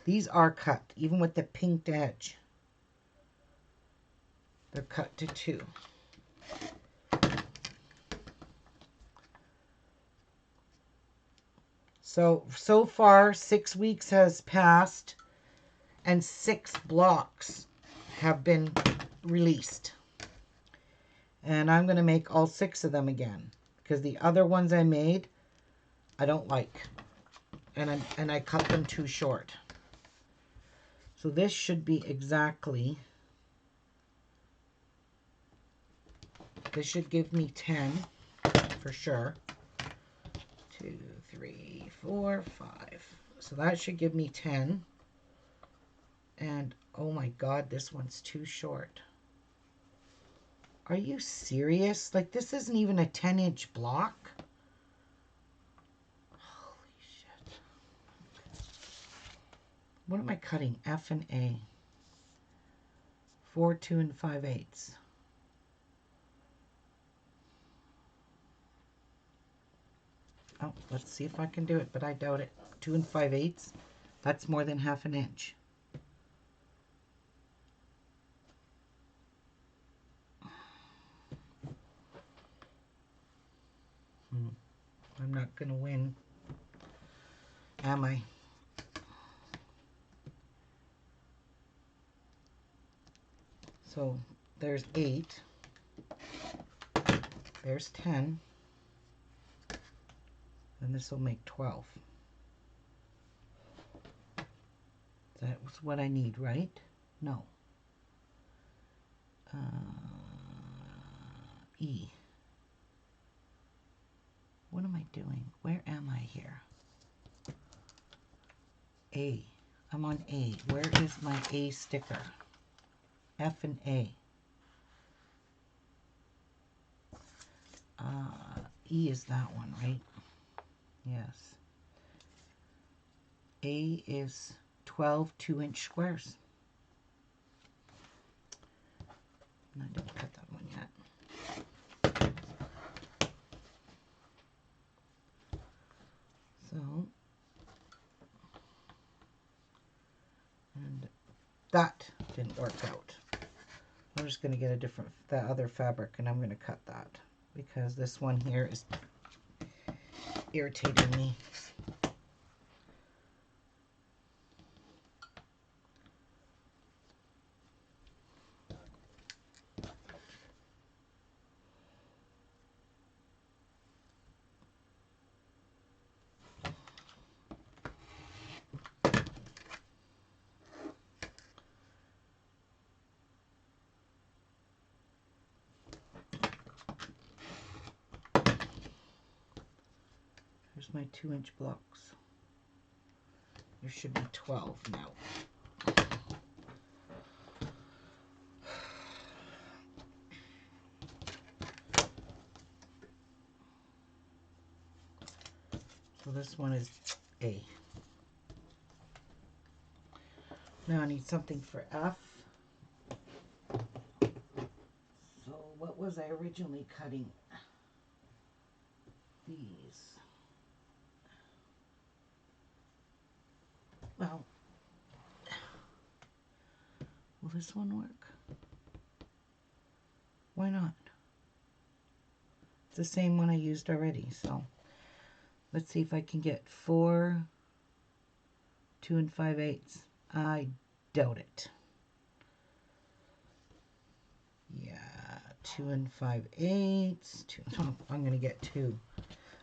These are cut, even with the pinked edge. They're cut to 2. So far, 6 weeks has passed, and 6 blocks have been released. And I'm going to make all 6 of them again, because the other ones I made, I don't like. And I cut them too short. So this should be exactly, this should give me 10 for sure. 2, 3, 4, 5. So that should give me 10. And oh my God, this one's too short. Are you serious? Like, this isn't even a 10-inch block? Holy shit. What am I cutting? F and A. 4, 2, and 5/8. Oh, let's see if I can do it, but I doubt it. 2 and 5/8. That's more than half an inch. I'm not going to win, am I? So there's 8. There's 10. And this will make 12. That's what I need, right? No. E. What am I doing? Where am I here? A. I'm on A. Where is my A sticker? F and A. E is that one, right? Yes. A is 12 2-inch squares. I didn't cut that one yet. So, and that didn't work out. I'm just going to get that other fabric, and I'm going to cut that because this one here is irritating me. Here's my 2-inch blocks. There should be 12 now. this one is A. Now I need something for F. So what was I originally cutting? These. Well, will this one work? Why not? It's the same one I used already, so let's see if I can get 4 2 5/8. I doubt it. Yeah, 2 5/8. Oh, I'm going to get 2.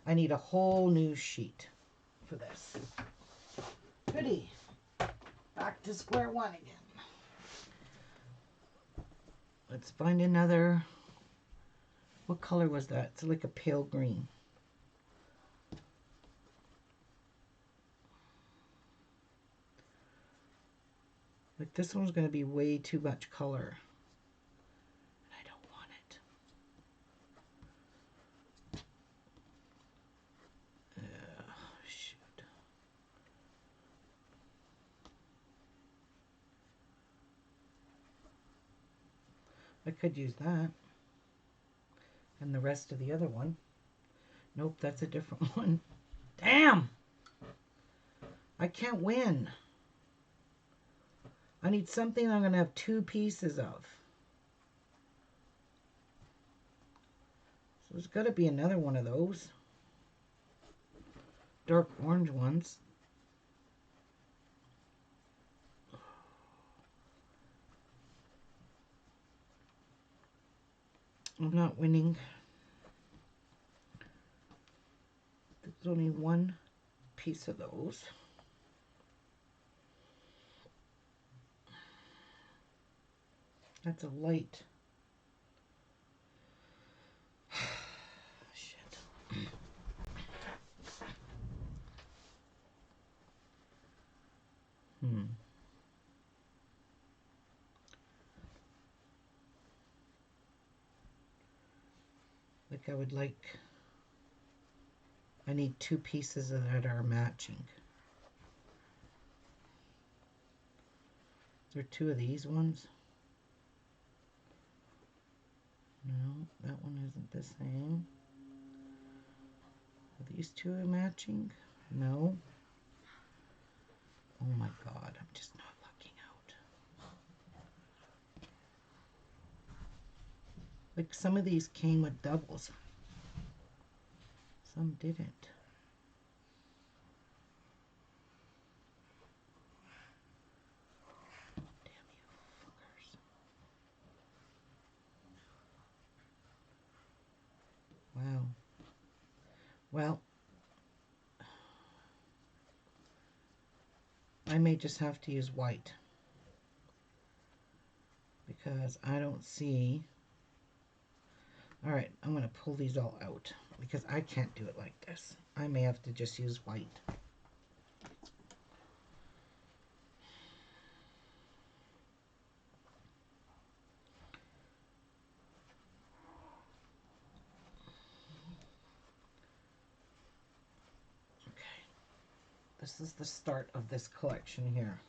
I need a whole new sheet for this. Goody. Back to square one again. Let's find another. What color was that? It's like a pale green. Like this one's going to be way too much color. I don't want it. Shoot. I could use that. And the rest of the other one. Nope, that's a different one. Damn! I can't win. I need something I'm going to have 2 pieces of. So there's got to be another one of those. Dark orange ones. I'm not winning. There's only 1 piece of those. That's a light. Shit. Like I need 2 pieces that are matching. Is there 2 of these ones? No, that one isn't the same. Are these 2 matching? No. Oh my god, I'm just not lucking out. Like some of these came with doubles. Some didn't. Damn you fuckers. Wow. Well, I may just have to use white. Because I don't see... Alright, I'm going to pull these all out. Because I can't do it like this. I may have to just use white. Okay. This is the start of this collection here.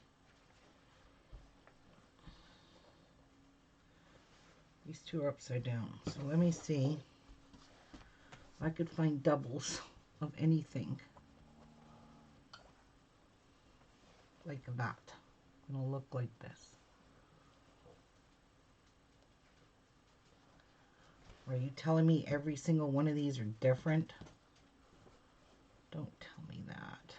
These 2 are upside down. So let me see if I could find doubles of anything like that. It'll look like this. Are you telling me every single one of these are different? Don't tell me that.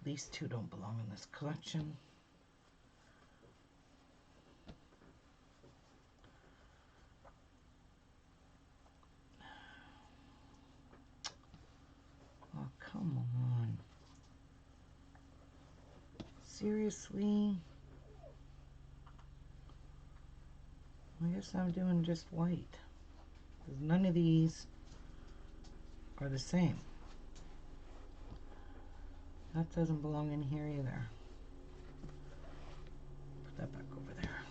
These 2 don't belong in this collection. Oh, come on. Seriously? I guess I'm doing just white. Because none of these are the same. That doesn't belong in here either. that back over there.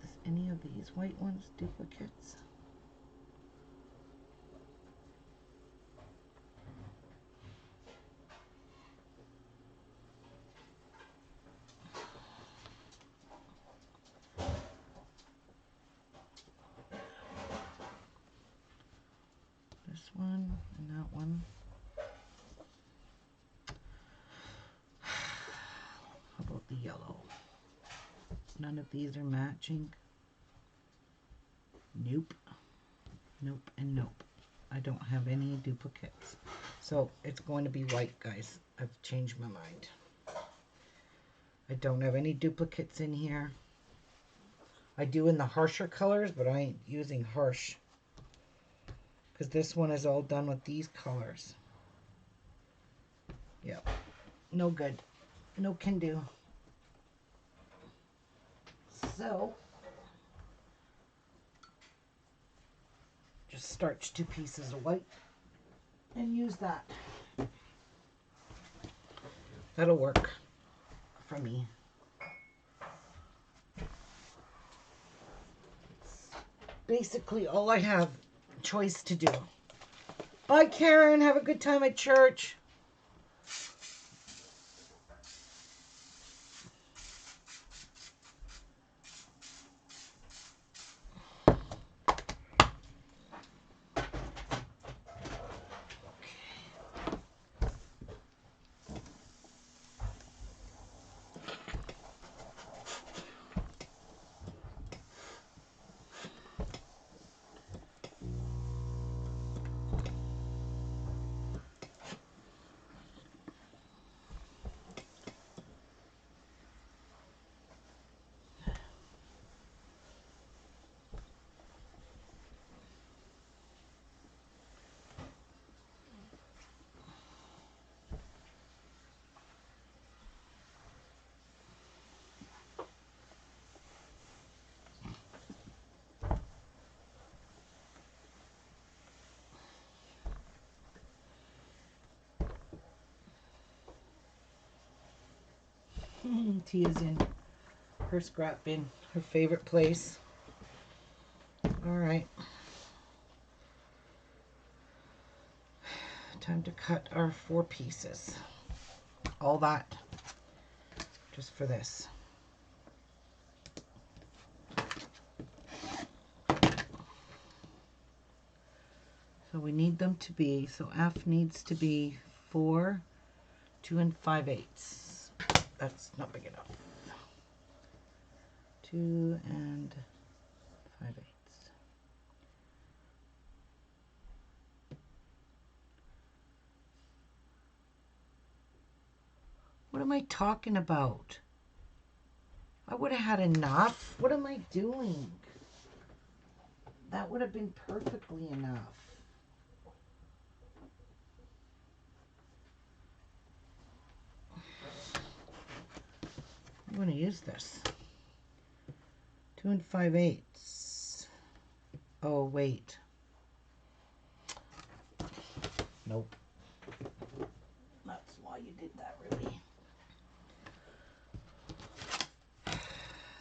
Is any of these white ones duplicates? This one and that one. How about the yellow? None of these are matching. Nope. Nope and nope. I don't have any duplicates. So it's going to be white, guys. I've changed my mind. I don't have any duplicates in here. I do in the harsher colors, but I ain't using harsh. Because this one is all done with these colors. Yep. No good. No can do. So, just starch 2 pieces of white and use that. That'll work for me. Basically all I have choice to do. Bye, Karen. Have a good time at church. Tia's in her scrap bin, her favorite place. All right. Time to cut our 4 pieces. All that just for this. So we need them to be, so F needs to be 4, 2 5/8. That's not big enough. 2 5/8. What am I talking about? I would have had enough. What am I doing? That would have been perfectly enough. I'm going to use this. 2 5/8. Oh, wait. Nope. That's why you did that, really.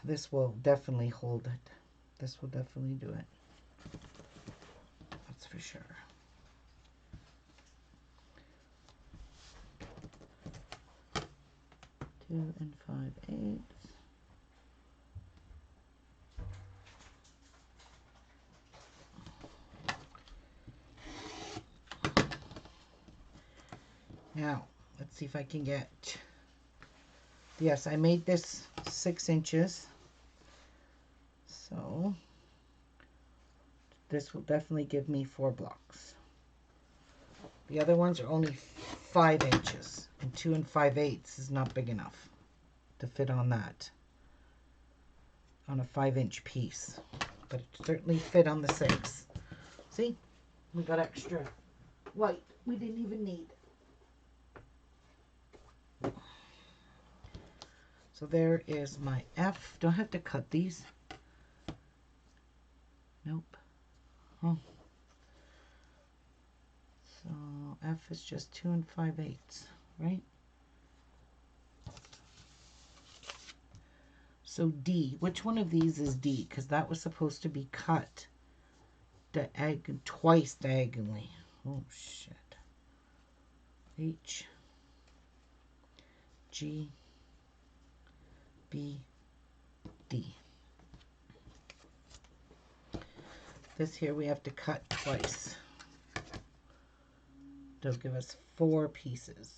This will definitely hold it. This will definitely do it. That's for sure. Two and 5/8. Now, let's see if I can get... Yes, I made this 6 inches. So, this will definitely give me 4 blocks. The other ones are only 5 inches. And 2 5/8 is not big enough to fit on that. On a 5-inch piece. But it certainly fit on the 6. See? We got extra white we didn't even need. So there is my F. Do I have to cut these? Nope. Oh. So F is just 2 5/8, right? So D, which one of these is D? Because that was supposed to be cut twice diagonally. Oh, shit. H, G, B, D. This here we have to cut twice. They'll give us 4 pieces.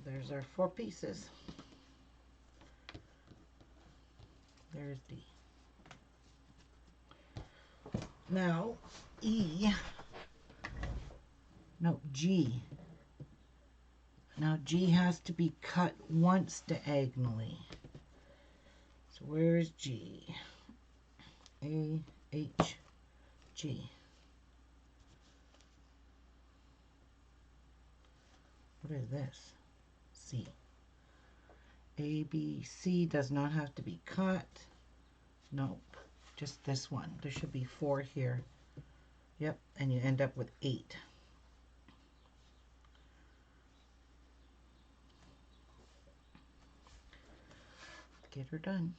There's our 4 pieces. There's D. Now, E. No, G. Now, G has to be cut once diagonally. So, where is G? A, H, G. What is this? C. A, B, C does not have to be cut. Nope. Just this one. There should be 4 here. Yep. And you end up with 8. Get her done.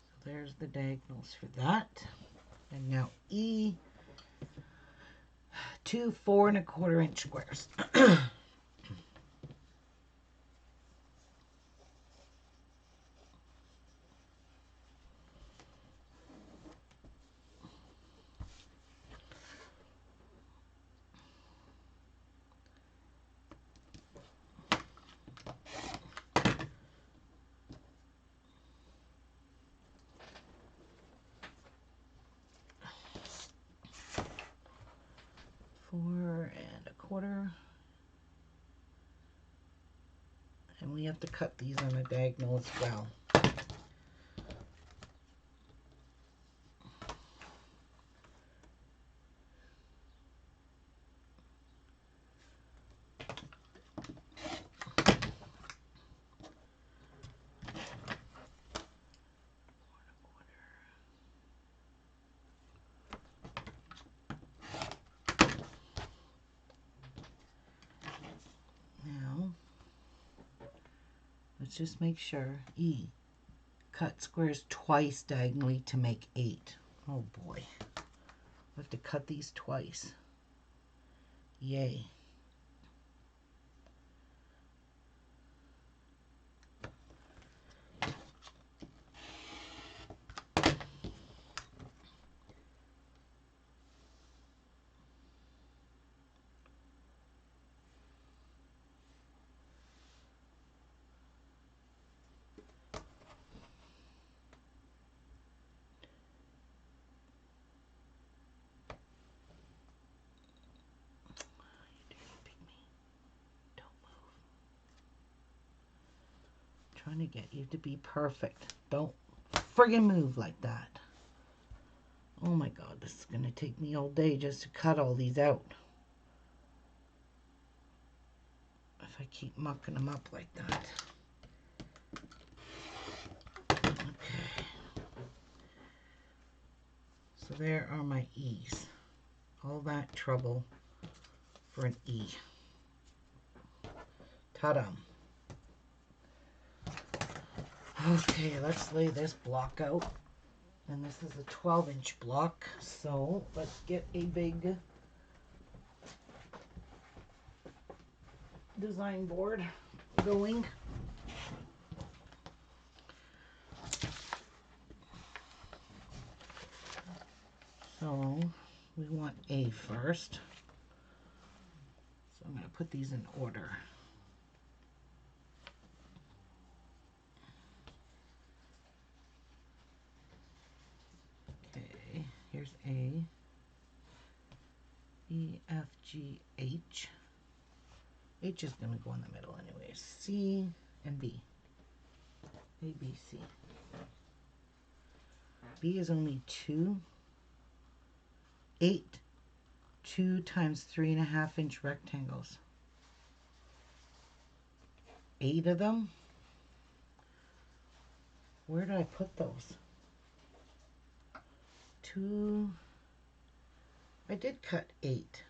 So there's the diagonals for that. And now E. 2 4¼ inch squares. 4¼ and we have to cut these on the diagonal as well. Now, let's just make sure. E. Cut squares twice diagonally to make 8. Oh boy. We have to cut these twice. Yay. Trying to get you to be perfect. Don't friggin' move like that. Oh my god, this is gonna take me all day just to cut all these out. If I keep mucking them up like that. Okay. So there are my E's. All that trouble for an E. Ta-da. Okay, let's lay this block out. And this is a 12-inch block, so let's get a big design board going. So we want A first. So I'm going to put these in order. Okay, here's A. E, F, G, H. H is going to go in the middle anyways. C and B. A, B, C. B is only 2. 8. 2 times 3.5-inch rectangles. 8 of them? Where did I put those? 2. I did cut 8.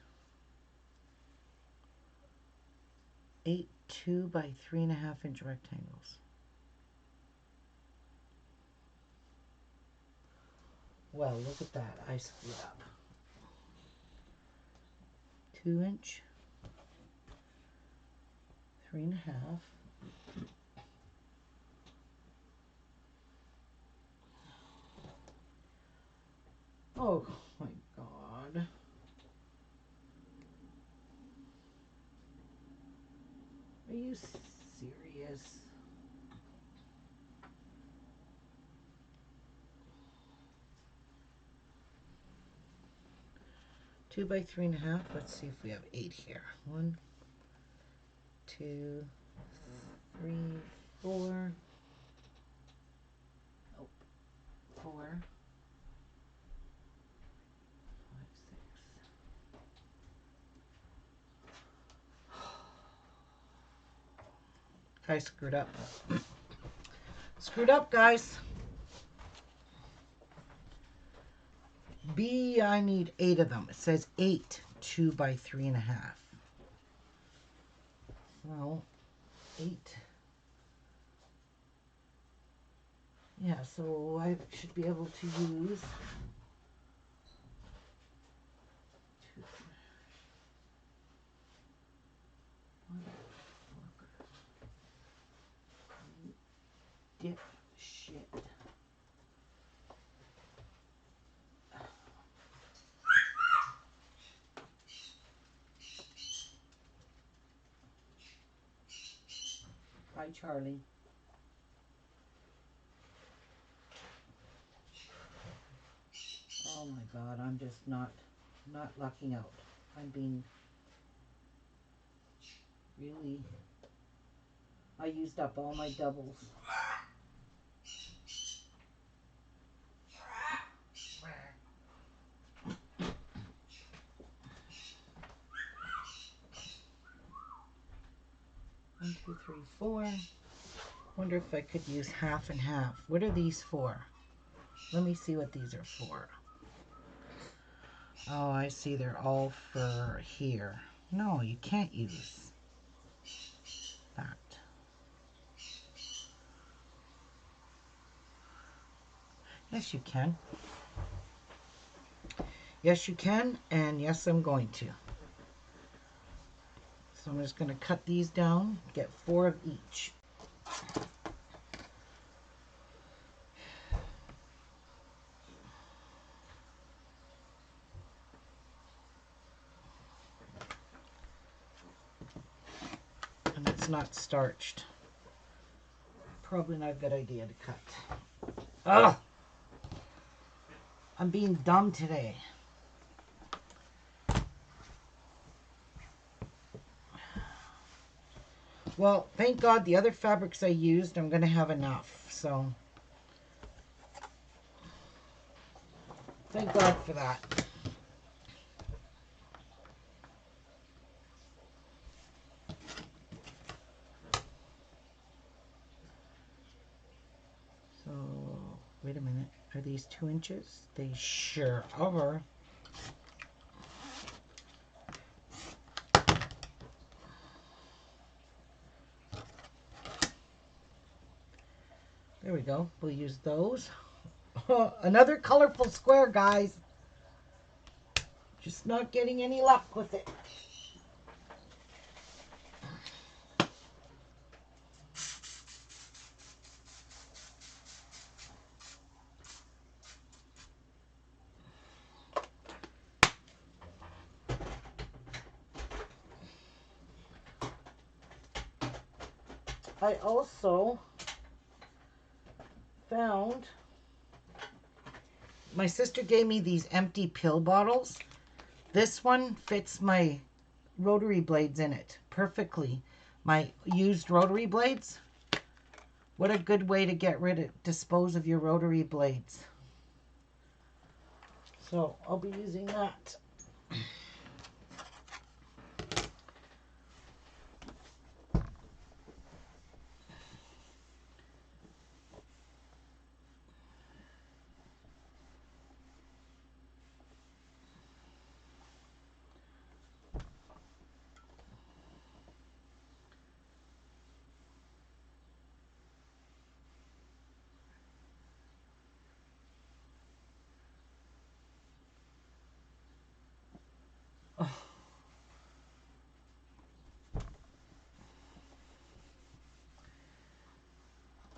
8 2 by 3.5-inch rectangles. Well, look at that. I screwed up. 2-inch, 3.5. Oh my God. Are you serious? Two by 3.5. Let's see if we have 8 here. 1, 2, 3, 4. Nope. 4, 5, 6. I screwed up. Screwed up, guys. B, I need 8 of them. It says 8 2 by 3.5. So 8. Yeah, so I should be able to use 2. Dip shit. Hi, Charlie. Oh my God, I'm just not lucking out. I'm being really. I used up all my doubles. One, two, three, 4. Wonder if I could use half and half. What are these for? Let me see what these are for. Oh, I see. They're all for here. No, you can't use that. Yes, you can. Yes, you can, and yes, I'm going to. So I'm just going to cut these down, get 4 of each. And it's not starched. Probably not a good idea to cut. Ugh! I'm being dumb today. Well, thank God the other fabrics I used, I'm going to have enough. So, thank God for that. So, wait a minute. Are these 2 inches? They sure are. There we go. We'll use those. Another colorful square, guys. Just not getting any luck with it. I also found, my sister gave me these empty pill bottles This one fits my rotary blades in it perfectly. My used rotary blades. What a good way to dispose of your rotary blades. So I'll be using that. Oh.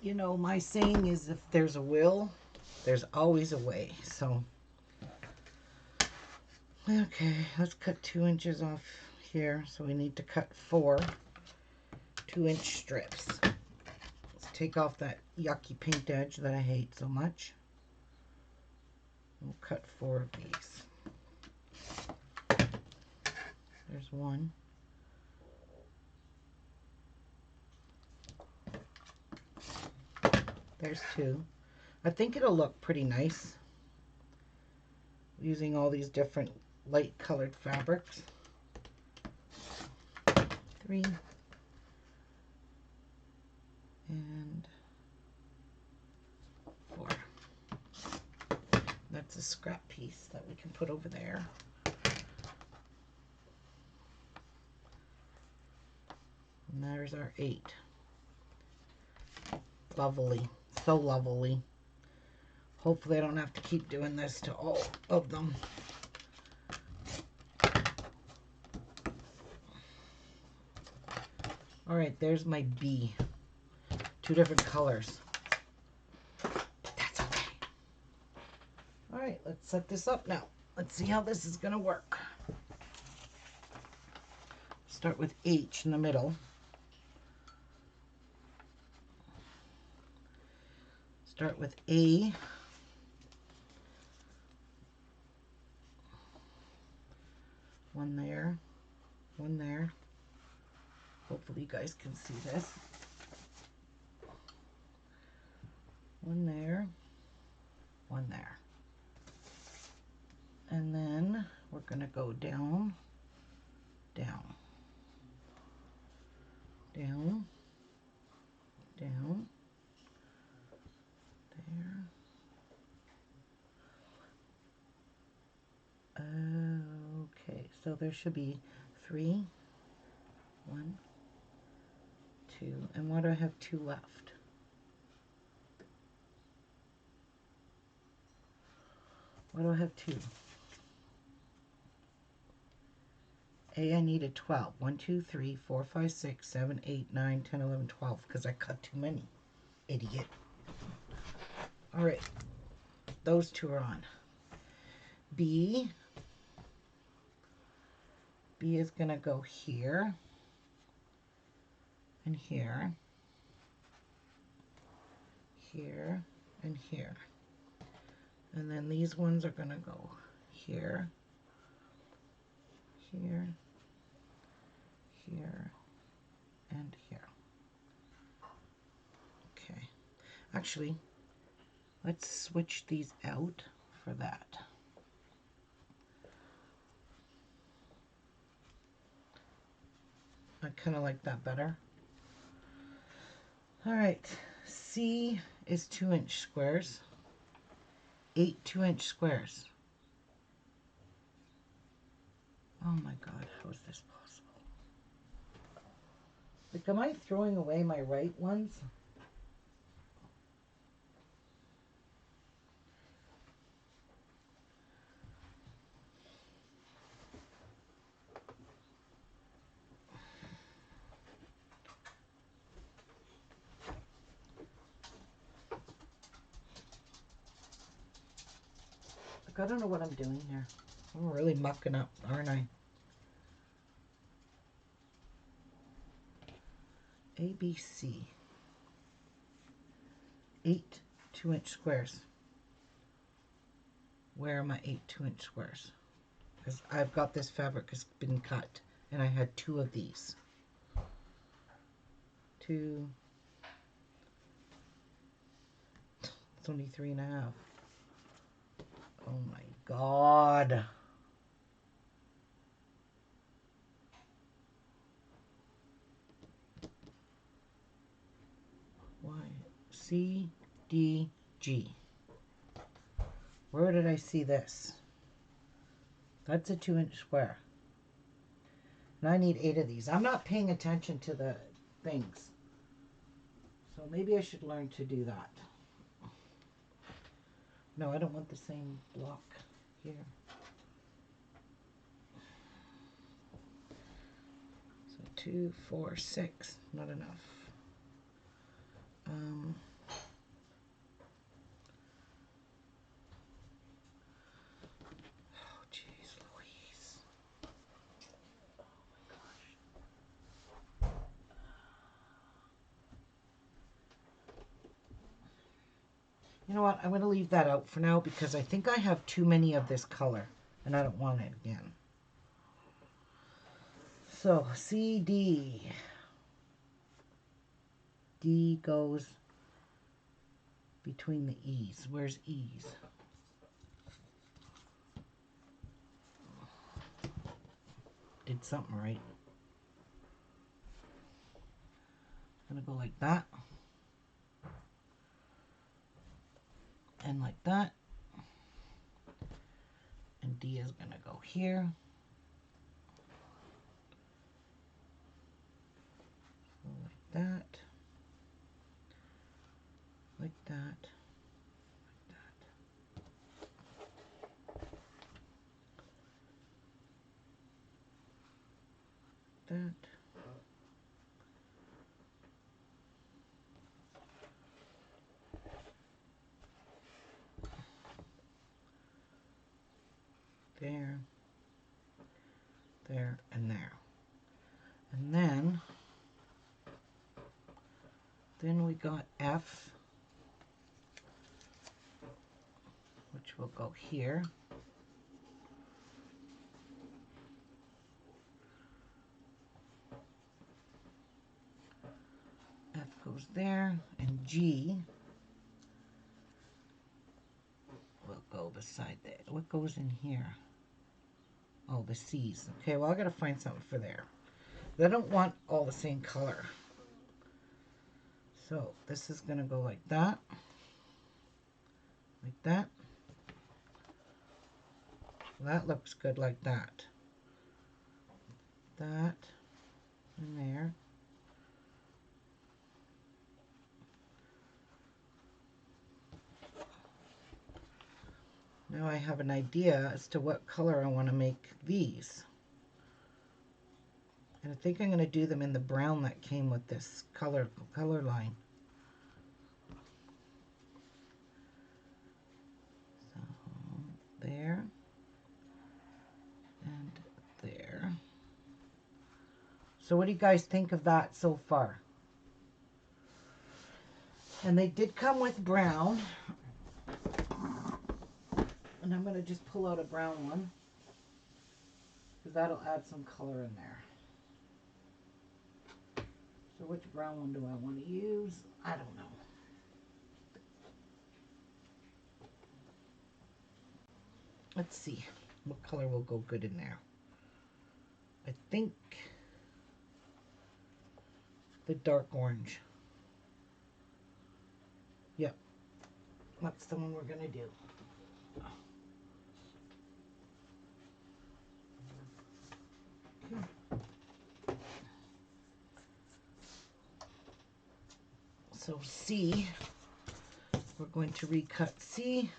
You know, my saying is if there's a will, there's always a way. So, okay, let's cut 2 inches off here. So we need to cut 4 2-inch strips. Let's take off that yucky paint edge that I hate so much. We'll cut 4 of these. There's 1. There's 2. I think it'll look pretty nice using all these different light colored fabrics. 3 and 4. That's a scrap piece that we can put over there. And there's our 8. Lovely. So lovely. Hopefully I don't have to keep doing this to all of them. Alright, there's my B. 2 different colors. But that's okay. Alright, let's set this up now. Let's see how this is going to work. Start with H in the middle. Start with A. One there. One there. Hopefully you guys can see this. One there. One there. And then we're going to go down, down, down, down, there. Okay, so there should be 3, 1, 2, and why do I have 2 left? Why do I have 2? A, I needed 12. 1, 2, 3, 4, 5, 6, 7, 8, 9, 10, 11, 12, because I cut too many. Idiot. All right, those 2 are on. B is going to go here and here, here and here. And then these ones are going to go here, here, here, and here. Okay. Actually, let's switch these out for that. I kind of like that better. All right, C is 2-inch squares. 8 2-inch squares. Oh my God, how is this possible? Like, am I throwing away my right ones? Like, I don't know what I'm doing here. I'm really mucking up, aren't I? A, B, C. 8 2-inch squares. Where are my 8 2-inch squares? because I've got this fabric has been cut, and I had 2 of these. 2. It's only 3.5. Oh my God. Y, C, D, G. Where did I see this? That's a 2-inch square. And I need 8 of these. I'm not paying attention to the things. So maybe I should learn to do that. No, I don't want the same block here. So 2, 4, 6. Not enough. Oh, jeez Louise. Oh my gosh. You know what? I'm going to leave that out for now because I think I have too many of this color and I don't want it again. So C, D. D goes between the E's. Where's E's? Did something right. I'm going to go like that. And like that. And D is going to go here. So like that. Like that. That. There. There and there. And then we got F, which will go here. F goes there, and G will go beside that. What goes in here? Oh, the C's. Okay, well, I gotta find something for there. I don't want all the same color. So this is gonna go like that. Like that. That looks good like that. That and there. Now I have an idea as to what color I want to make these. And I think I'm going to do them in the brown that came with this color line. So there and there. So what do you guys think of that so far? And they did come with brown. And I'm going to just pull out a brown one, because that'll add some color in there. So which brown one do I want to use? I don't know. Let's see what color will go good in there. I think the dark orange. Yep, that's the one we're going to do. So C, we're going to recut C.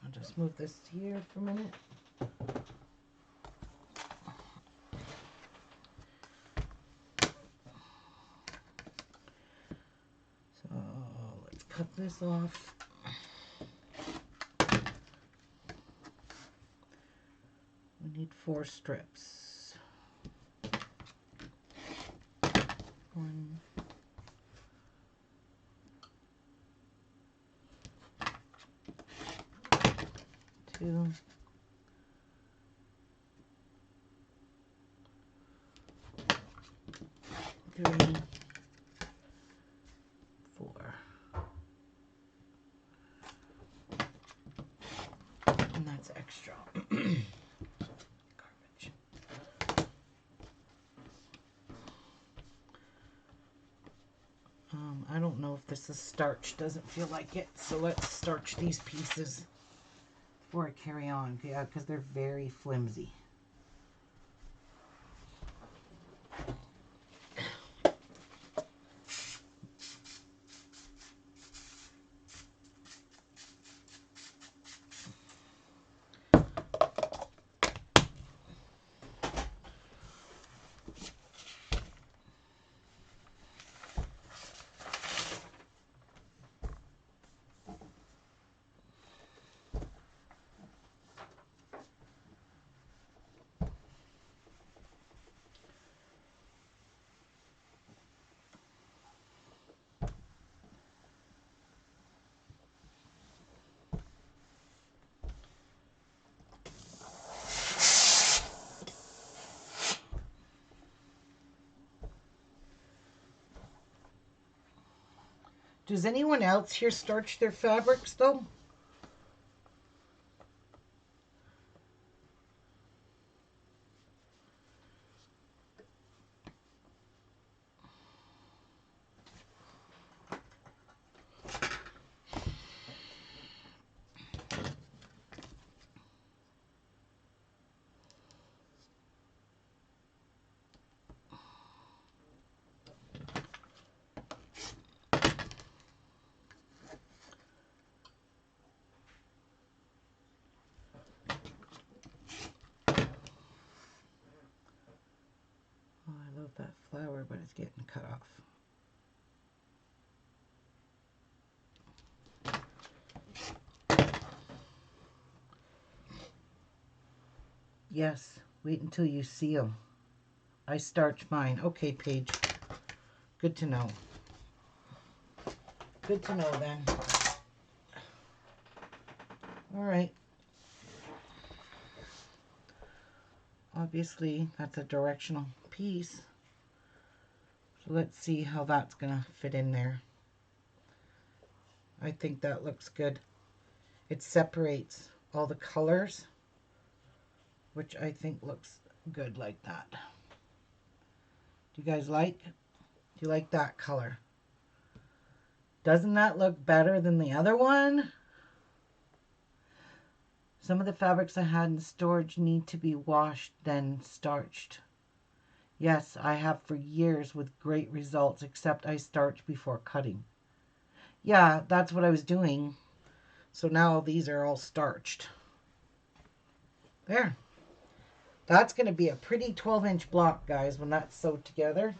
I'll just move this here for a minute. So let's cut this off. We need 4 strips. 1, 2, 2, 3, 4. And that's extra. Garbage. I don't know if this is starch. Doesn't feel like it. So let's starch these pieces before I carry on. Yeah, because they're very flimsy. Does anyone else here starch their fabrics though? Oh, I love that flower, but it's getting cut off. Yes, wait until you see them. I starch mine. Okay, Paige. Good to know. Good to know then. All right. Obviously, that's a directional piece. So let's see how that's going to fit in there. I think that looks good. It separates all the colors, which I think looks good like that. Do you guys like? Do you like that color? Doesn't that look better than the other one? Some of the fabrics I had in storage need to be washed, then starched. Yes, I have for years with great results, except I starch before cutting. Yeah, that's what I was doing. So now these are all starched. There. That's going to be a pretty 12-inch block, guys, when that's sewed together.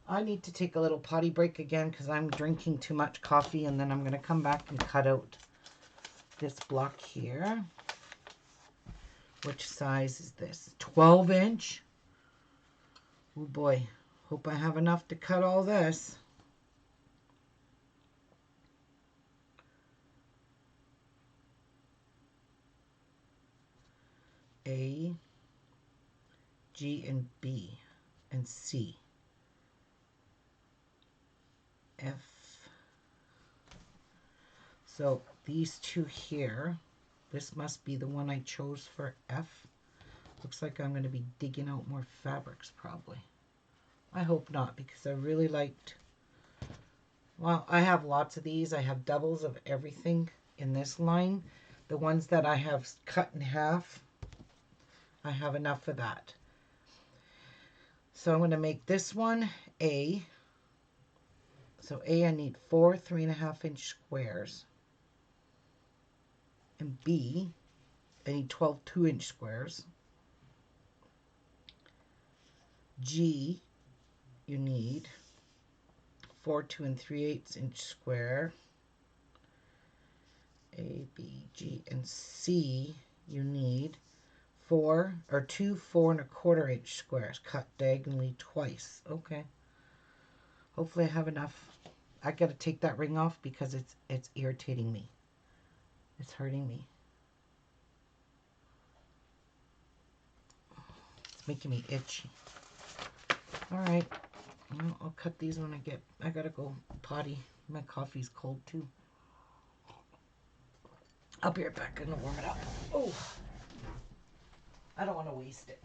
I need to take a little potty break again because I'm drinking too much coffee, and then I'm going to come back and cut out this block here. Which size is this? 12-inch? Oh boy. Hope I have enough to cut all this. A, G, and B, and C. F. So these two here, this must be the one I chose for F. Looks like I'm going to be digging out more fabrics probably. I hope not, because I really liked, well, I have lots of these. I have doubles of everything in this line. The ones that I have cut in half, I have enough of that. So I'm going to make this one A. So A, I need 4 3.5-inch squares. And B, I need 12 2-inch squares. G, you need 4 2 3/8-inch square. A, B, G, and C, you need 2 4 1/4-inch squares cut diagonally twice. Okay. Hopefully I have enough. I gotta take that ring off because it's irritating me. It's hurting me. making me itchy. All right. Well, I'll cut these when I gotta go potty. My coffee's cold too. I'll be right back. I'm gonna warm it up. Oh, I don't want to waste it.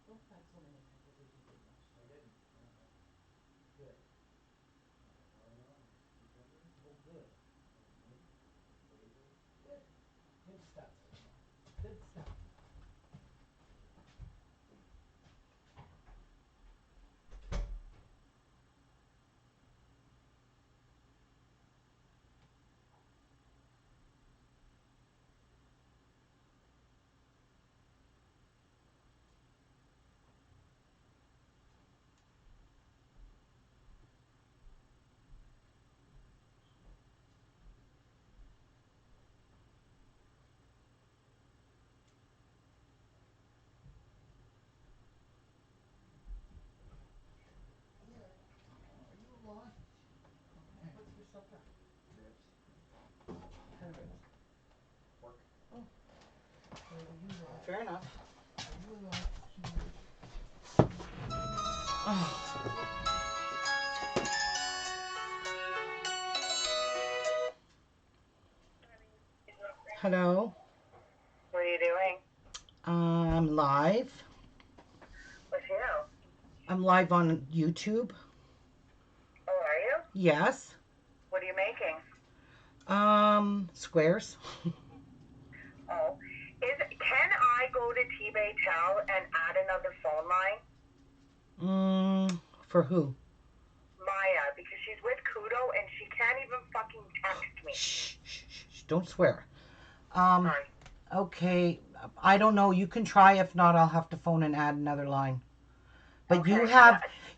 Don't plant so many peppers as you did last year. I didn't. No. Good. Watermelon and cucumbers. Oh, good. And mint and basil. Good. Good stuff. Good stuff. Are you alive? What's for supper? Ribs. What kind of ribs? Pork. Oh, Are you alive? fair enough. Are you alive? Hello. What are you doing? I'm live. With who? I'm live on YouTube. Oh, are you? Yes. What are you making? Squares. Oh, can I go to T-Bay Tel and add another phone line? For who? Maya, because she's with Kudo and she can't even fucking text me. Shh, shh, shh, shh, don't swear. Um, Sorry. okay. I don't know. You can try. If not, I'll have to phone and add another line. But Okay.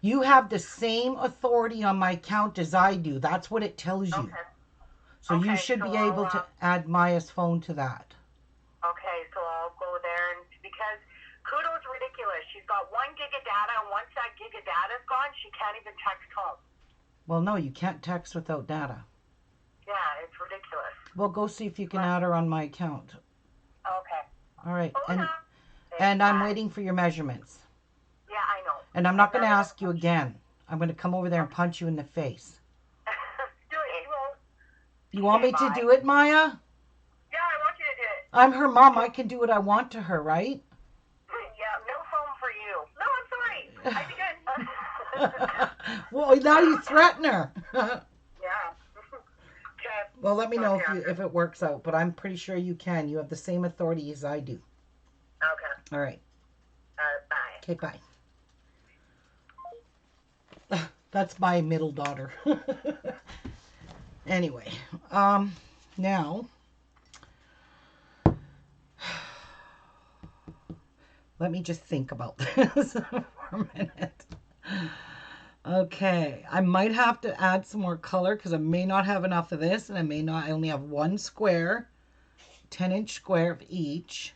you have the same authority on my account as I do. That's what it tells you. Okay. So you Okay. should So be able to add Maya's phone to that. I'll go there and because Kudo's ridiculous. she's got 1 gig of data, and once that gig of data is gone, she can't even text home. Well, no, you can't text without data. Yeah, it's ridiculous. Well, go see if you can add her on my account. Okay. All right. Oh, no. And I'm waiting for your measurements. Yeah, I know. And I'm not going to ask you again. I'm going to come over there and punch you in the face. Do it. You want me to do it, Maya? Yeah, I want you to do it. I'm her mom. I can do what I want to her, right? Yeah, no phone for you. No, I'm sorry. I'd be good. Well, now you threaten her. Yeah. Okay. Well, let me know if it works out, but I'm pretty sure you can. You have the same authority as I do. Okay. All right. Bye. Okay, bye. That's my middle daughter. Anyway, now let me just think about this for a minute. Okay, I might have to add some more color because I may not have enough of this, and I only have one square, 10-inch square of each.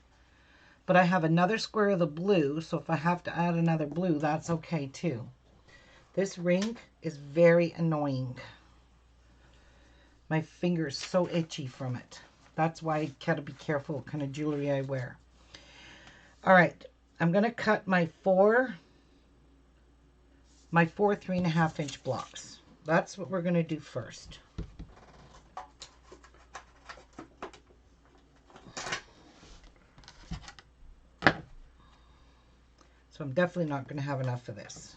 But I have another square of the blue, so if I have to add another blue, that's okay too. This ring is very annoying. My finger is so itchy from it. That's why I gotta be careful what kind of jewelry I wear. All right, I'm gonna cut my four 3.5-inch blocks. That's what we're gonna do first. So I'm definitely not gonna have enough of this.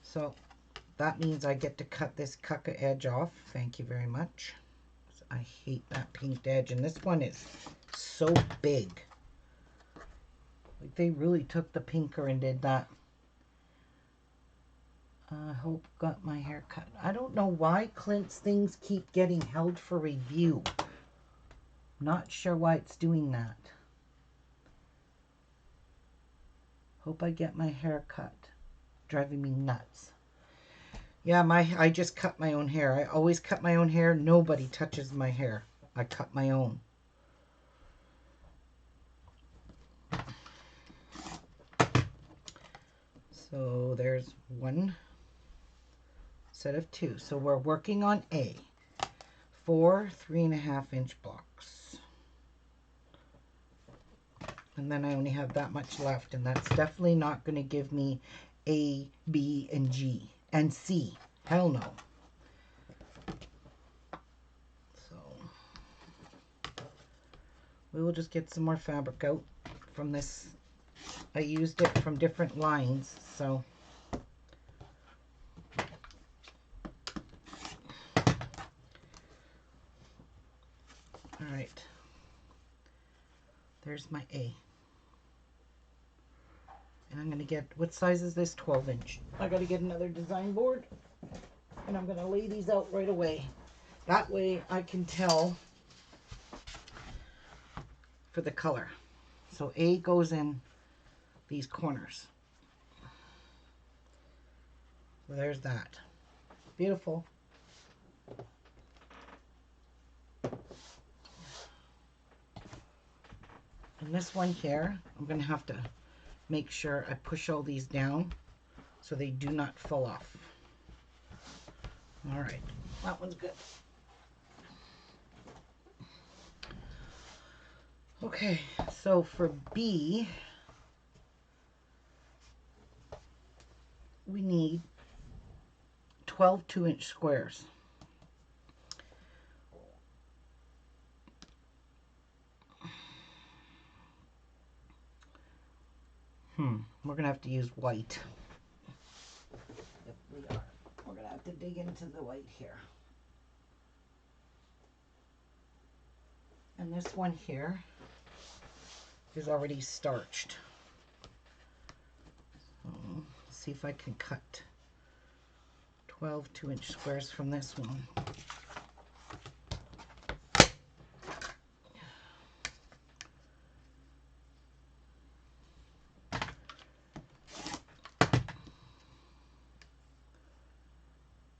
So that means I get to cut this cucka edge off. Thank you very much. I hate that pinked edge, and this one is so big. Like they really took the pinker and did that. I hope got my hair cut. I don't know why Clint's things keep getting held for review. Not sure why it's doing that. Hope I get my hair cut. Driving me nuts. Yeah, I just cut my own hair. I always cut my own hair. Nobody touches my hair. I cut my own. So there's one set of two. So we're working on A. 4 3.5-inch blocks. And then I only have that much left, and that's definitely not going to give me A, B, and G. And C. Hell no. So we will just get some more fabric out from this. I used it from different lines, so all right. There's my A. And I'm going to get, what size is this? 12-inch. I got to get another design board, and I'm going to lay these out right away. That way I can tell for the color. So A goes in these corners. So there's that. Beautiful. And this one here, I'm going to have to make sure I push all these down so they do not fall off. All right, that one's good. Okay, so for B, we need 12 2-inch squares. We're gonna have to use white. Yep, we are. We're gonna have to dig into the white here. And this one here is already starched. So, let's see if I can cut 12 2-inch squares from this one.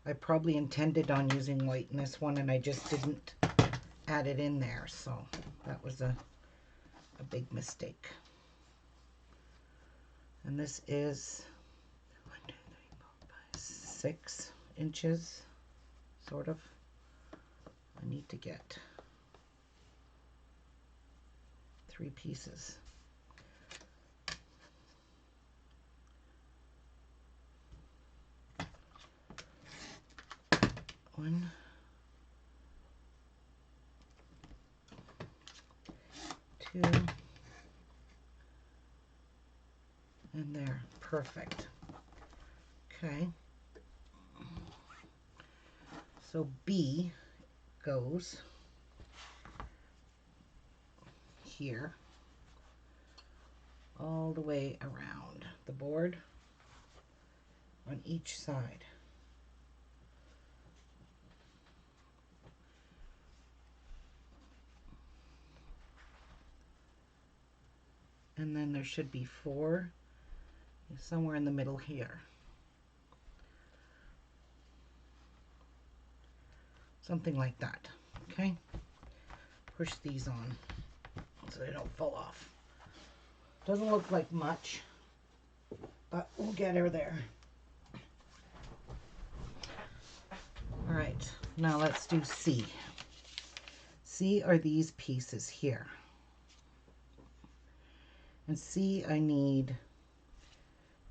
I probably intended on using white in this one, and I just didn't add it in there, so that was a a big mistake. And this is 1, 2, 3, 4, 5, 6 inches, sort of. I need to get 3 pieces. One, two, and there. Perfect. Okay. So B goes here all the way around the board on each side. And then there should be 4 somewhere in the middle here. Something like that. Okay? Push these on so they don't fall off. Doesn't look like much, but we'll get her there. All right, now let's do C. C are these pieces here. And C, I need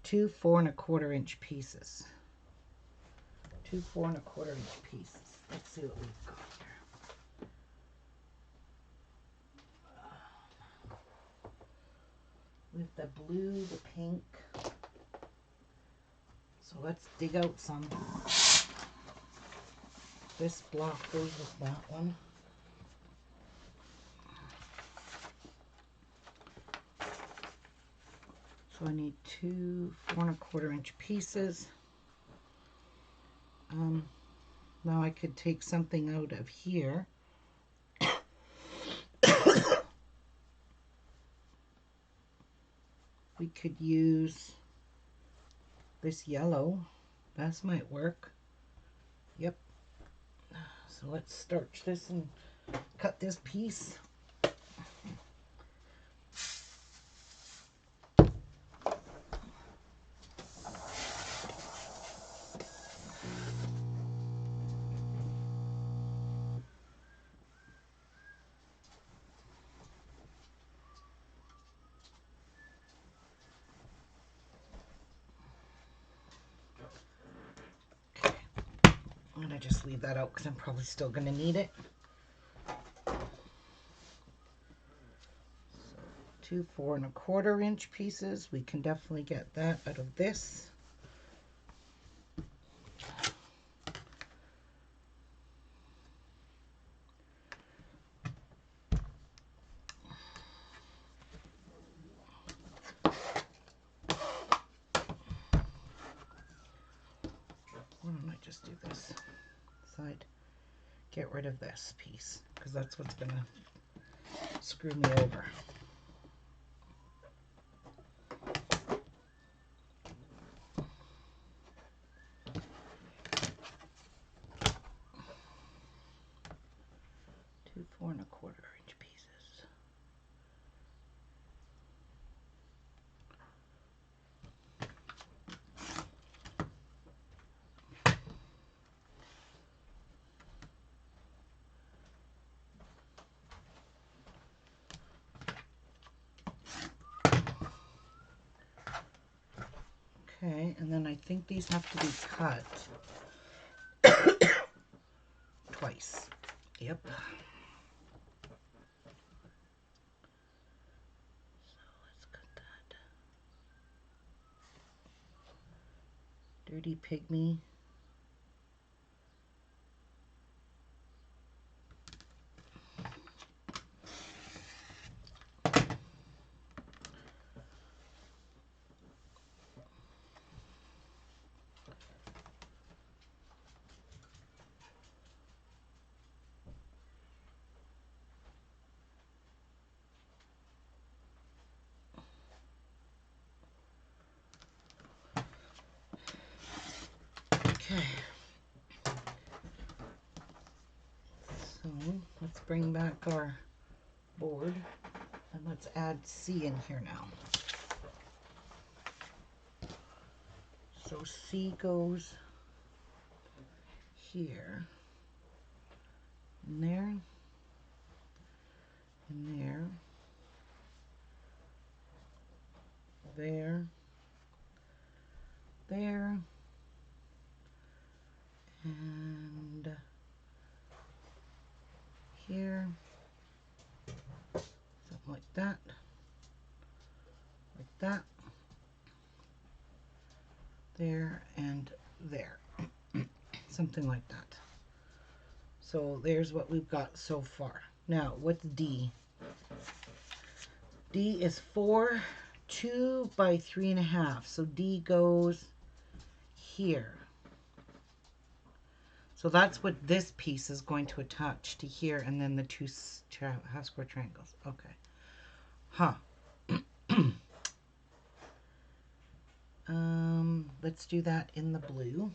2 4 1/4 inch pieces. 2 4 1/4 inch pieces. Let's see what we've got here. With the blue, the pink. So let's dig out some. This block goes with that one. So I need 2 4 1/4 inch pieces. Now I could take something out of here. We could use this yellow. That might work. Yep. So let's starch this and cut this piece. I'm going to just leave that out because I'm probably still going to need it. So 2 4 1/4 inch pieces. We can definitely get that out of this. Why don't I just do this side? Get rid of this piece because that's what's going to screw me over. Two 4 1/4 inch pieces. Okay, and then I think these have to be cut twice. Yep. So let's cut that. Dirty pygmy. Okay. So let's bring back our board. And let's add C in here now. So C goes here, and there, and there, there, there, and here, something like that, there, and there, something like that. So there's what we've got so far. Now, what's D? D is 2 by 3.5. So D goes here. So that's what this piece is going to attach to here, and then the two half square triangles. Okay. Huh. Let's do that in the blue.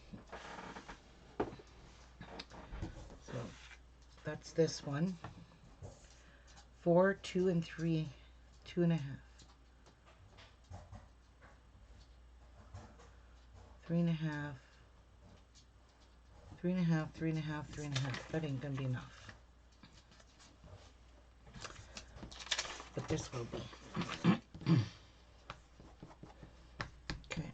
So that's this one. 4, 2, and 3, 2.5. 3.5. 3.5, 3.5, 3.5. That ain't gonna be enough. But this will be. Okay.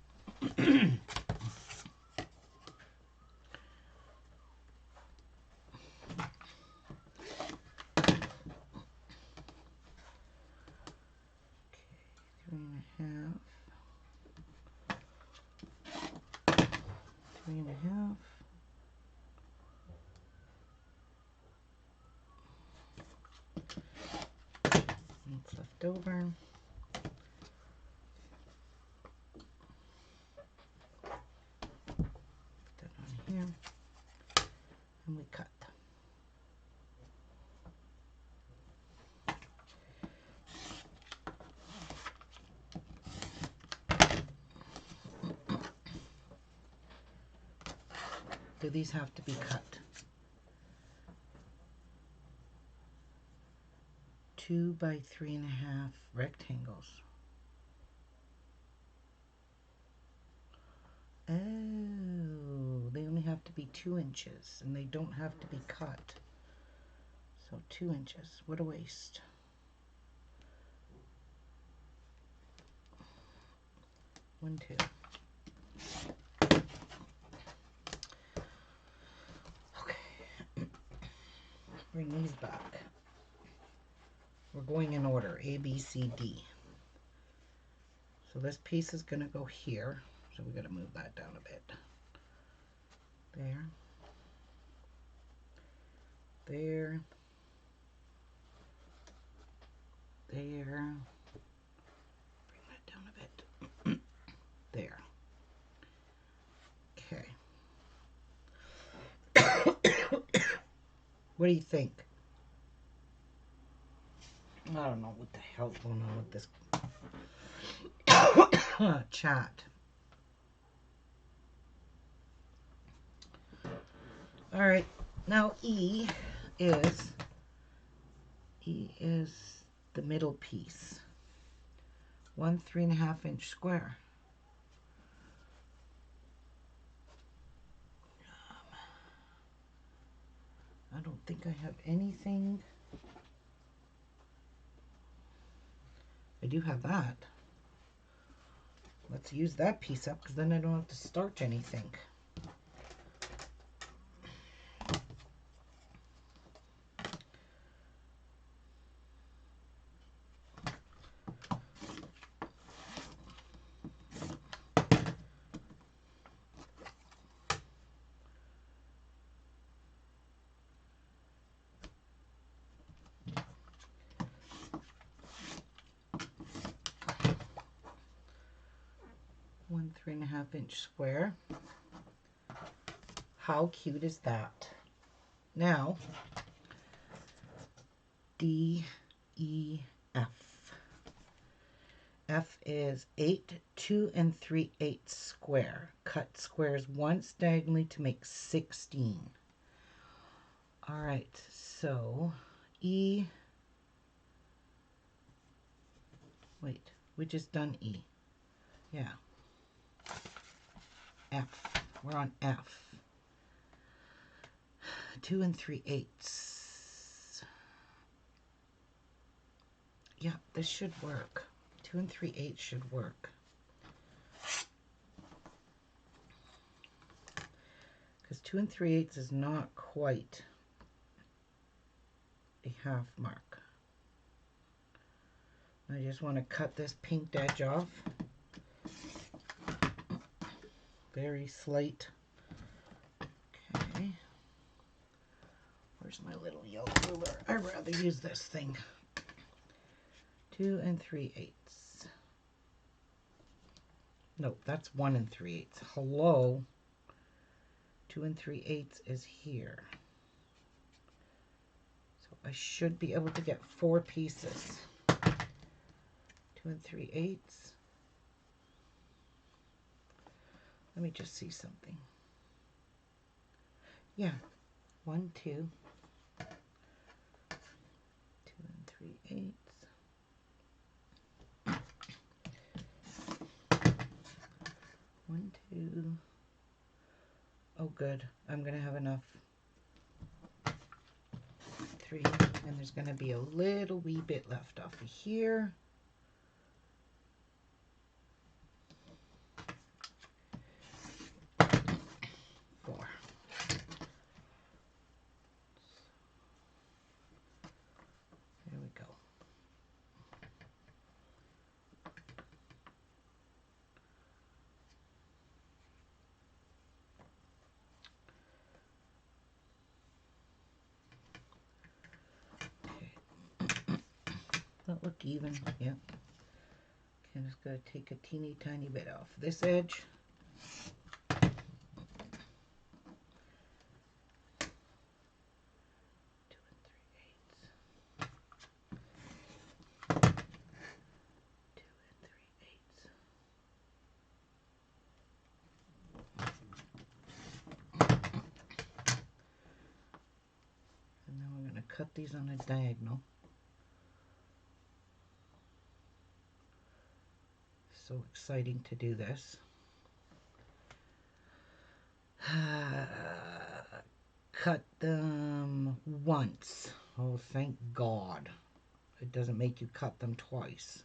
Three and a half. What's left over? Put that on here, and we cut. Do these have to be cut? 2 by 3.5 rectangles. Oh, they only have to be 2 inches, and they don't have to be cut. So 2 inches. What a waste. One, two. Okay. Bring these back. We're going in order, A, B, C, D. So this piece is going to go here. So we got to move that down a bit. There. There. There. Bring that down a bit. There. Okay. What do you think? I don't know what the hell's going on with this chat. All right, now E is the middle piece. 1 3.5 inch square. I don't think I have anything. I do have that. Let's use that piece up, because then I don't have to starch anything. One 3.5 inch square. How cute is that? Now, D, E, F. F is 8, 2 and 3/8 square. Cut squares once diagonally to make 16. All right, so E Wait, we just done E. Yeah. F. We're on F. 2 3/8. Yeah, this should work. 2 3/8 should work. Because 2 3/8 is not quite a half mark. I just want to cut this pinked edge off. Very slight. Okay. Where's my little yellow ruler? I'd rather use this thing. 2 3/8. No, that's 1 3/8. Hello. 2 3/8 is here. So I should be able to get 4 pieces. 2 3/8. Let me just see something. Yeah, 1 2. 2 3/8. 1 2. Oh, good. I'm gonna have enough. 3, and there's gonna be a little wee bit left off of here. 4. There we go. Okay. That look even? Yep. Okay, I'm just gonna take a teeny tiny bit off this edge. 2 3/8. 2 3/8. And then we're gonna cut these on a diagonal. So exciting to do this. Cut them once. Oh, thank God. It doesn't make you cut them twice.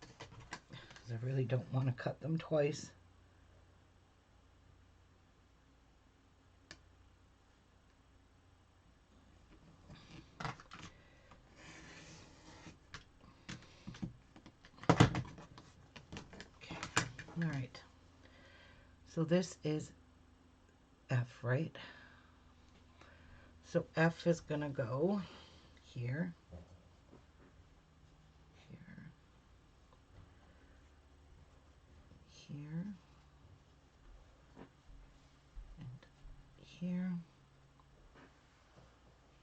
Because I really don't want to cut them twice. Okay, all right. So this is F, right? So F is going to go here, here, here, and here,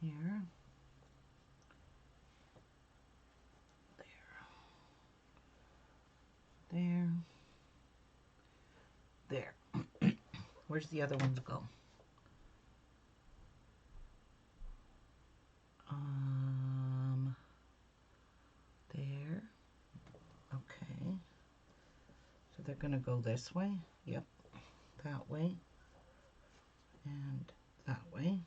here, there, there, there. Where's the other ones go? There. Okay. So they're going to go this way. Yep. That way. And that way.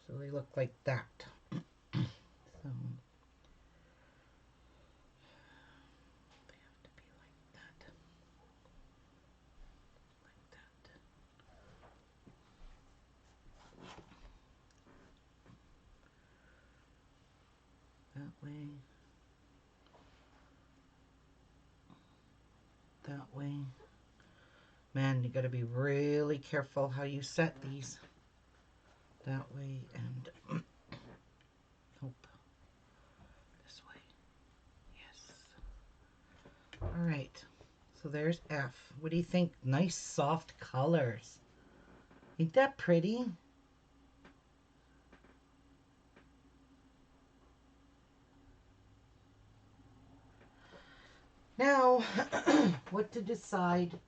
So they look like that. So they have to be like that. Like that. That way. That way. Man, you got to be really careful how you set these. That way and nope. This way. Yes. All right. So there's F. What do you think? Nice soft colors. Ain't that pretty? Now, what to decide?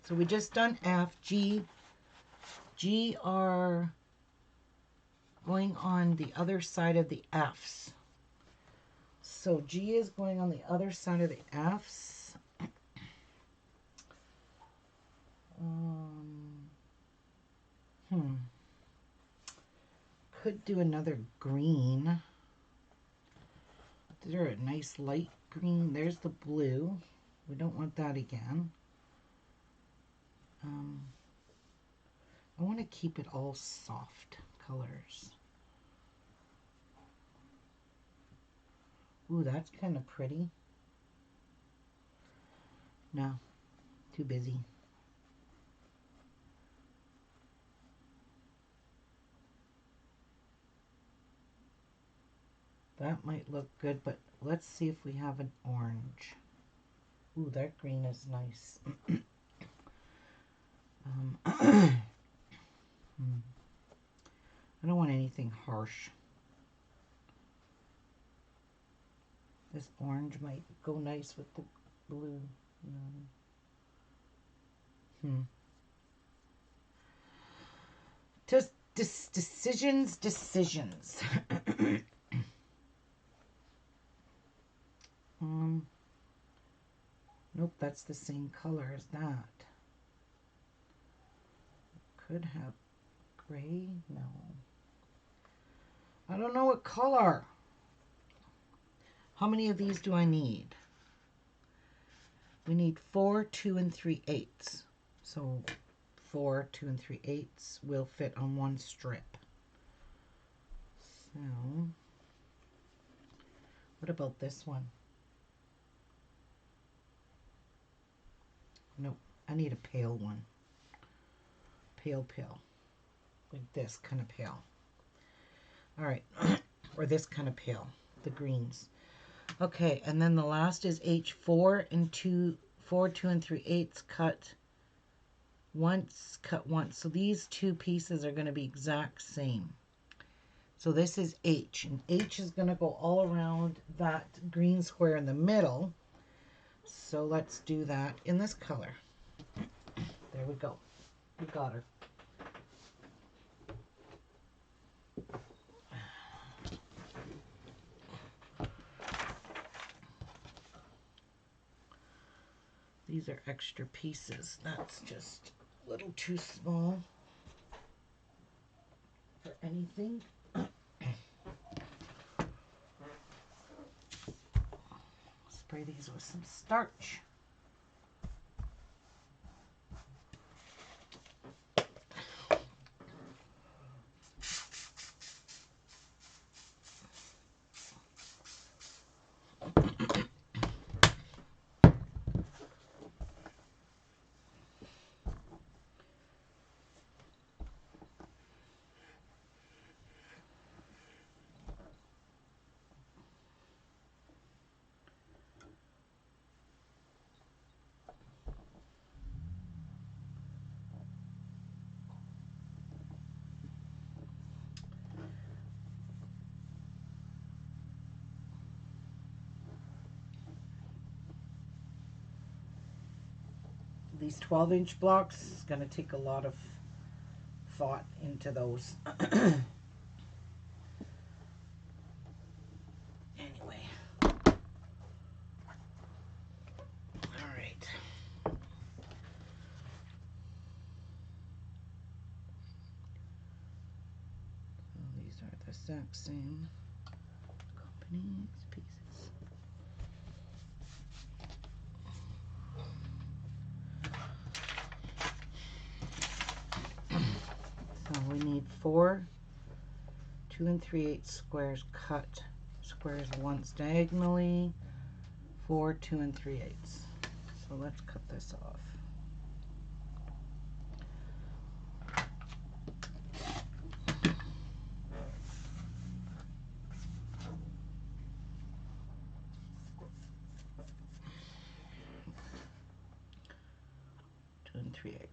So we just done F, G. G are going on the other side of the F's. So G is going on the other side of the F's. Hmm. Could do another green. They're a nice light green. There's the blue. We don't want that again. I want to keep it all soft colors. Ooh, that's kind of pretty. No, too busy. That might look good, but let's see if we have an orange. Ooh, that green is nice. I don't want anything harsh. This orange might go nice with the blue. No. Just decisions. Nope, that's the same color as that. Could have gray. No. I don't know what color. How many of these do I need? We need 4, 2, and 3/8. So 4, 2, and 3/8 will fit on one strip. So what about this one? Nope, I need a pale one. Pale. Like this kind of pale. All right, or this kind of pale, the greens. Okay, and then the last is H4 and 2, 4, 2, and 3/8 cut once. So these two pieces are going to be exact same. So this is H, and H is going to go all around that green square in the middle. So let's do that in this color. There we go. We got her. These are extra pieces. That's just a little too small for anything. Spray these with some starch. These 12-inch blocks is going to take a lot of thought into those. Anyway. All right. So these are the exact same company's pieces. So we need 4, 2 and 3/8 squares cut. Squares once diagonally. 4, 2 and 3/8. So let's cut this off. Two and 3/8.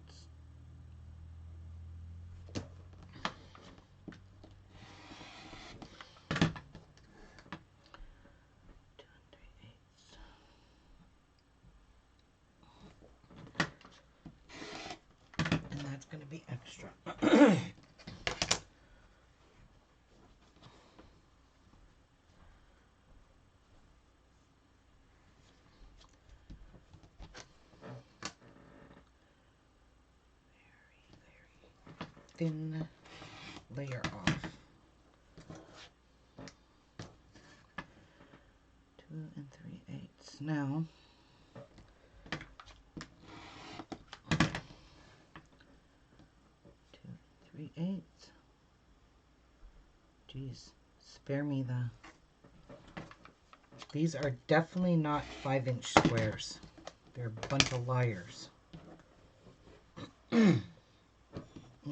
And that's going to be extra. thin layer off. 2 3/8. Now, 2 3/8. Geez, spare me the... These are definitely not 5-inch squares. They're a bunch of liars.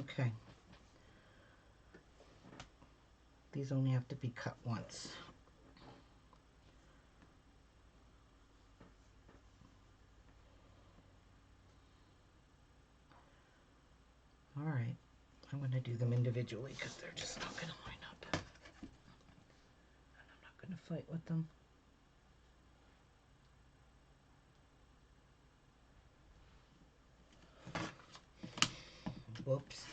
Okay. These only have to be cut once. All right. I'm going to do them individually because they're just not going to line up. And I'm not going to fight with them. Whoops.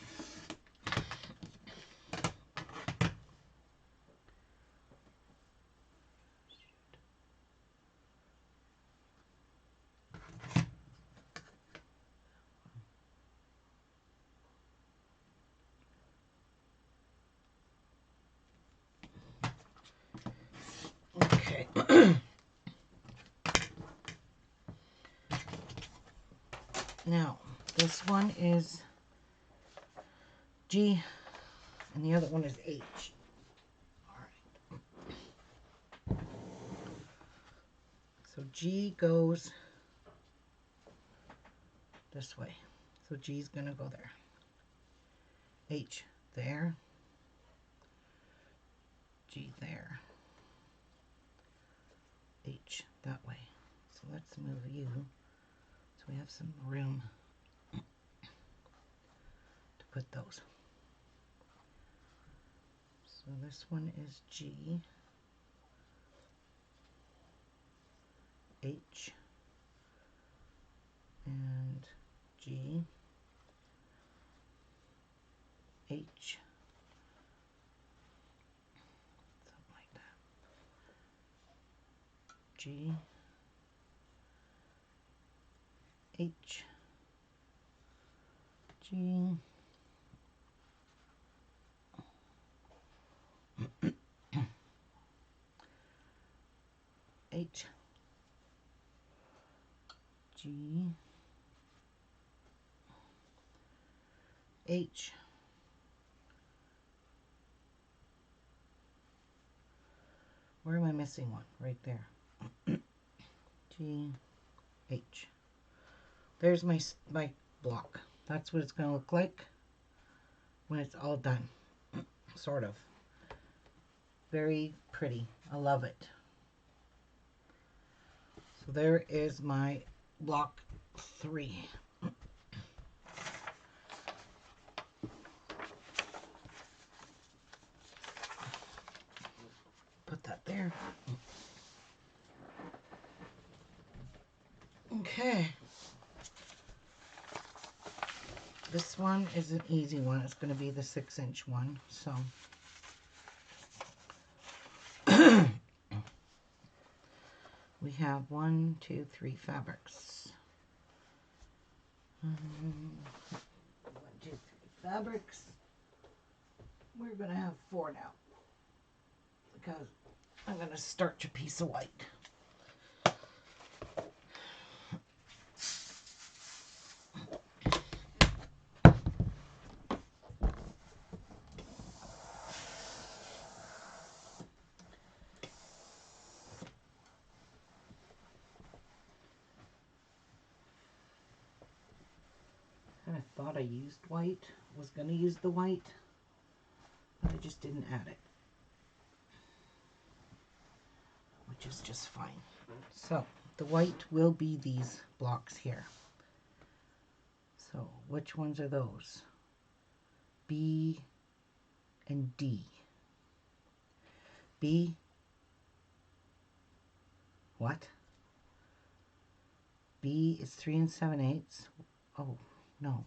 Okay. Now, this one is G and the other one is H. All right. So G goes this way. So G is going to go there. H there. G there. H that way. So let's move you so we have some room to put those. So this one is G, H, and G, H, something like that. G, H, G, H, G, H, where am I missing one? Right there. G, H. There's my block. That's what it's going to look like when it's all done. Sort of. Very pretty. I love it. So there is my block 3. Put that there. Okay. This one is an easy one. It's going to be the 6-inch one. So we have 1, 2, 3 fabrics. 1, 2, 3 fabrics. We're going to have 4 now because I'm going to starch a piece of white. I thought I used white, was going to use the white, but I just didn't add it, which is just fine. So the white will be these blocks here. So which ones are those? B and D. B, what? B is 3 7/8. Oh, no.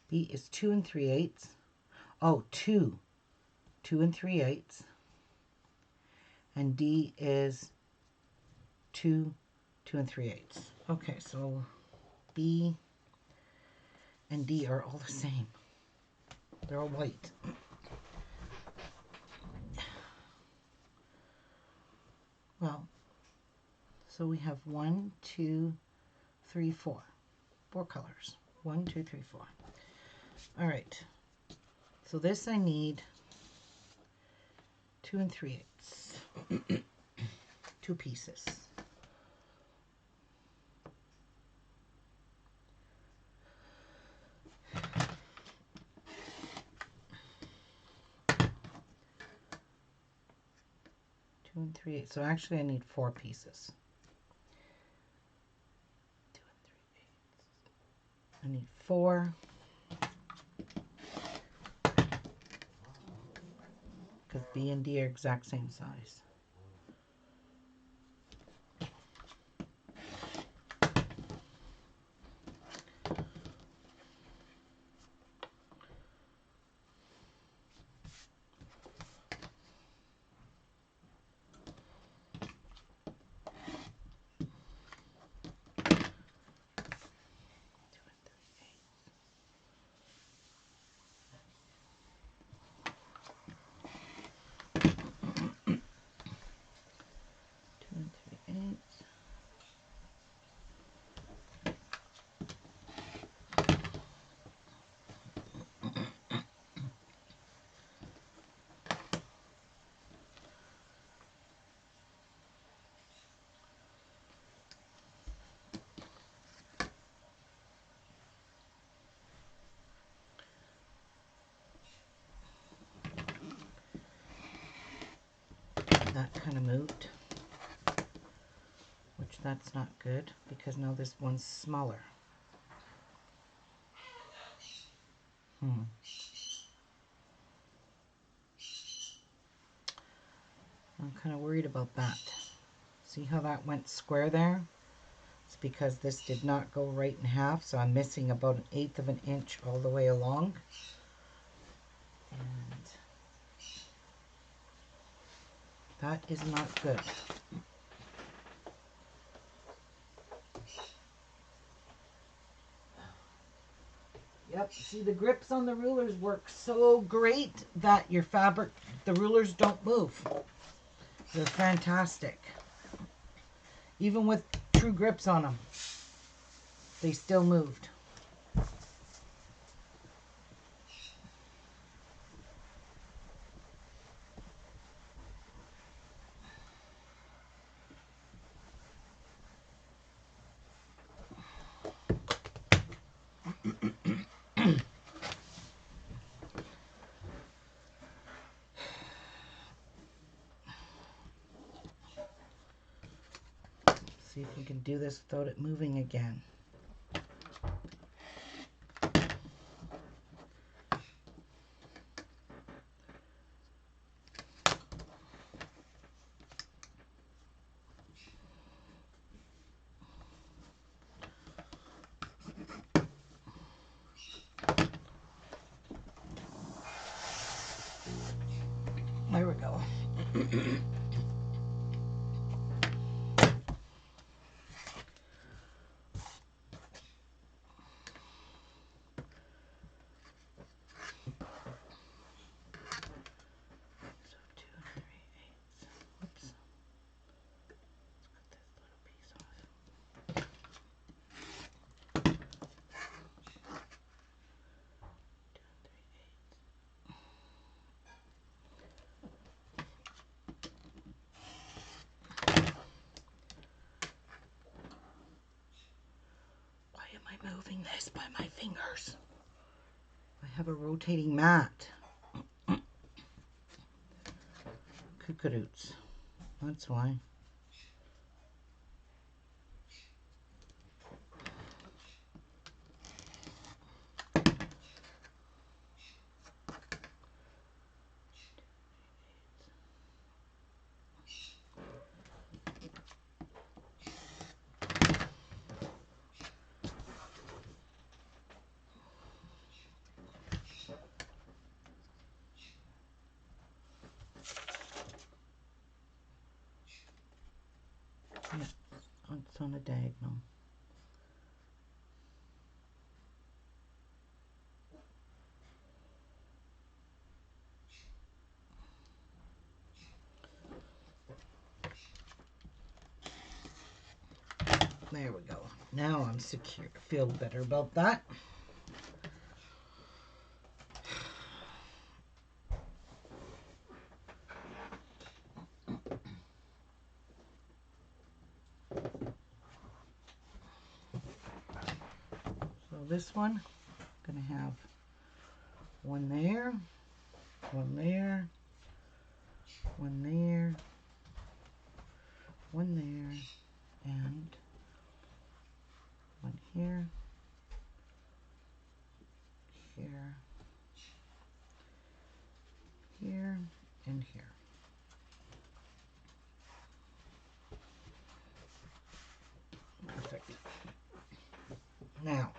B is 2 3/8. Oh, 2 3/8. And D is 2 3/8. Okay, so B and D are all the same. They're all white. Well, so we have 1, 2, 3, 4. 4 colors. 1, 2, 3, 4. All right. So this I need 2 3/8. 2 pieces. Two and 3/8. So actually I need 4 pieces. 2 and 3/8. I need 4. Because B and D are exact same size. That kind of moved, which that's not good because now this one's smaller. I'm kind of worried about that. See how that went square there? It's because this did not go right in half, so I'm missing about 1/8 of an inch all the way along. And that is not good. Yep, see the grips on the rulers work so great that your fabric, the rulers don't move. They're fantastic. Even with true grips on them, they still moved. See if we can do this without it moving again. There we go. So 2 3/8. Whoops. Let's cut this little piece off. 2 3/8. Why am I moving this by my fingers? I have a rotating mat. Cucuroots. That's why. Yeah, it's on a diagonal. There we go. Now I'm secure. Feel better about that. So this one, I'm gonna have one there, one there, one there, one there, and one here, here, here, and here. Perfect. Now,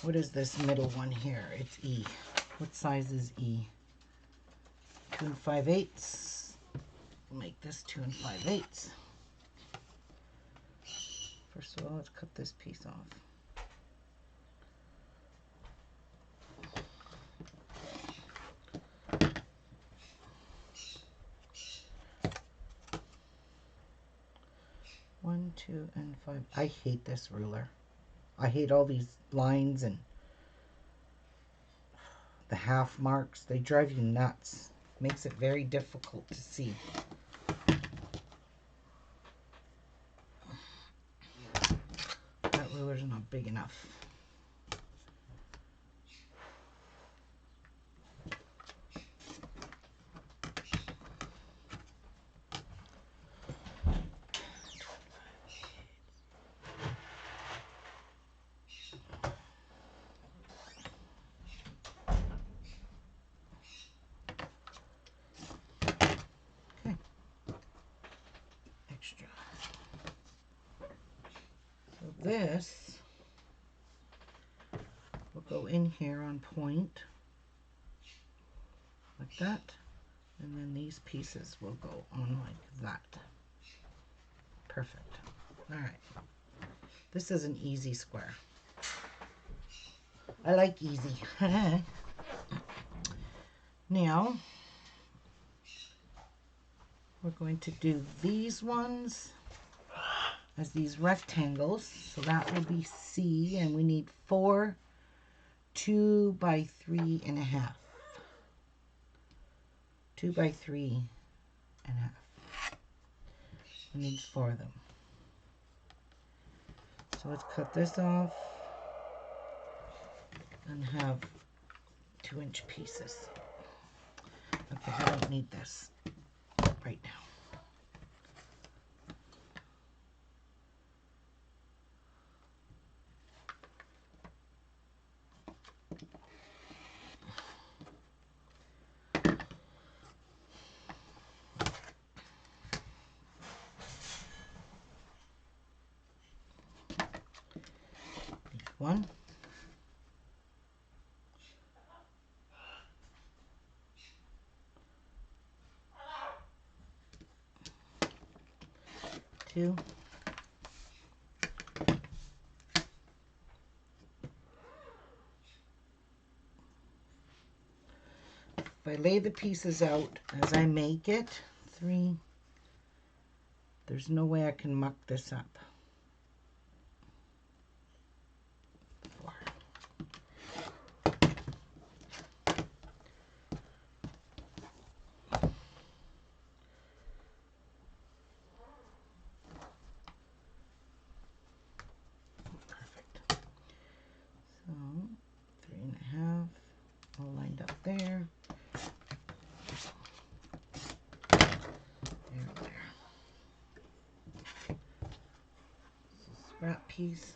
what is this middle one here? It's E. What size is E? 2 5/8. We'll make this 2 5/8. First of all, let's cut this piece off. One, 2, and 5. I hate this ruler. I hate all these lines and the half marks. They drive you nuts. Makes it very difficult to see. That ruler's not big enough. Extra. So this will go in here on point, like that, and then these pieces will go on like that. Perfect. All right. This is an easy square. I like easy. Now, we're going to do these ones as these rectangles. So that will be C, and we need 4 2 by 3.5. 2 by 3.5. We need 4 of them. So let's cut this off and have 2-inch pieces. Okay, I don't need this right now. One. Two. If I lay the pieces out as I make it, 3. There's no way I can muck this up. 4. Perfect. So 3.5 all lined up there. There. Scrap piece.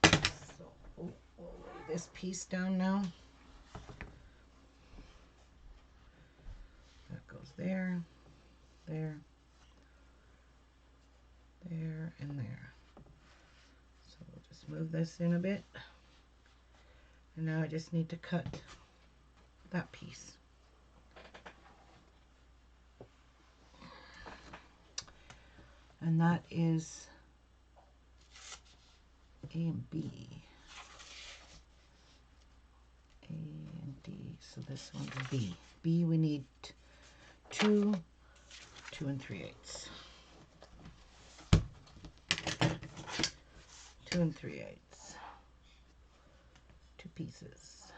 So we'll lay this piece down now. That goes there, there, there, and there. So we'll just move this in a bit. And now I just need to cut that piece. And that is A and B. A and D. So this one's B. B we need 2 2 3/8. 2 3/8. 2 pieces.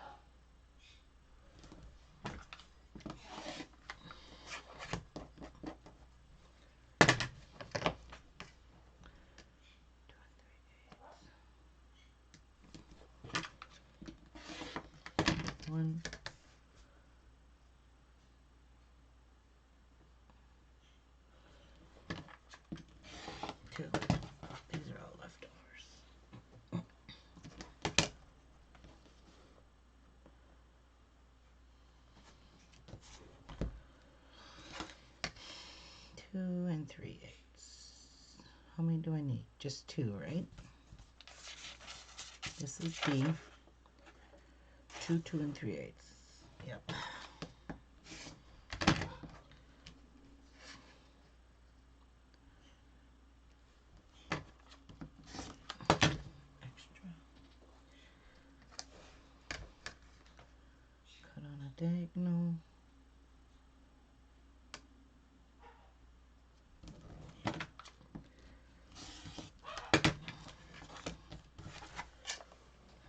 One, two. These are all leftovers. 2 3/8. How many do I need? Just 2, right? This is B. 2 3/8. Yep. Extra. Cut on a diagonal.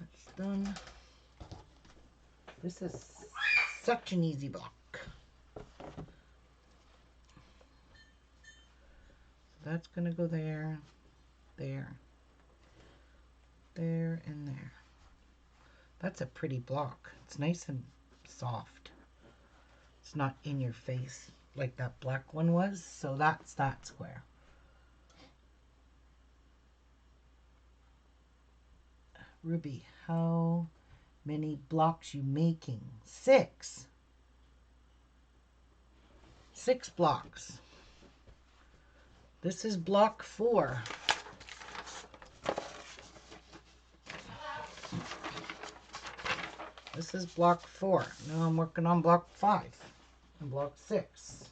That's done. This is such an easy block. So that's going to go there, there, there, and there. That's a pretty block. It's nice and soft. It's not in your face like that black one was. So that's that square. Ruby, how many blocks you making? 6. 6 blocks. This is block 4. This is block 4. Now I'm working on block 5 and block 6.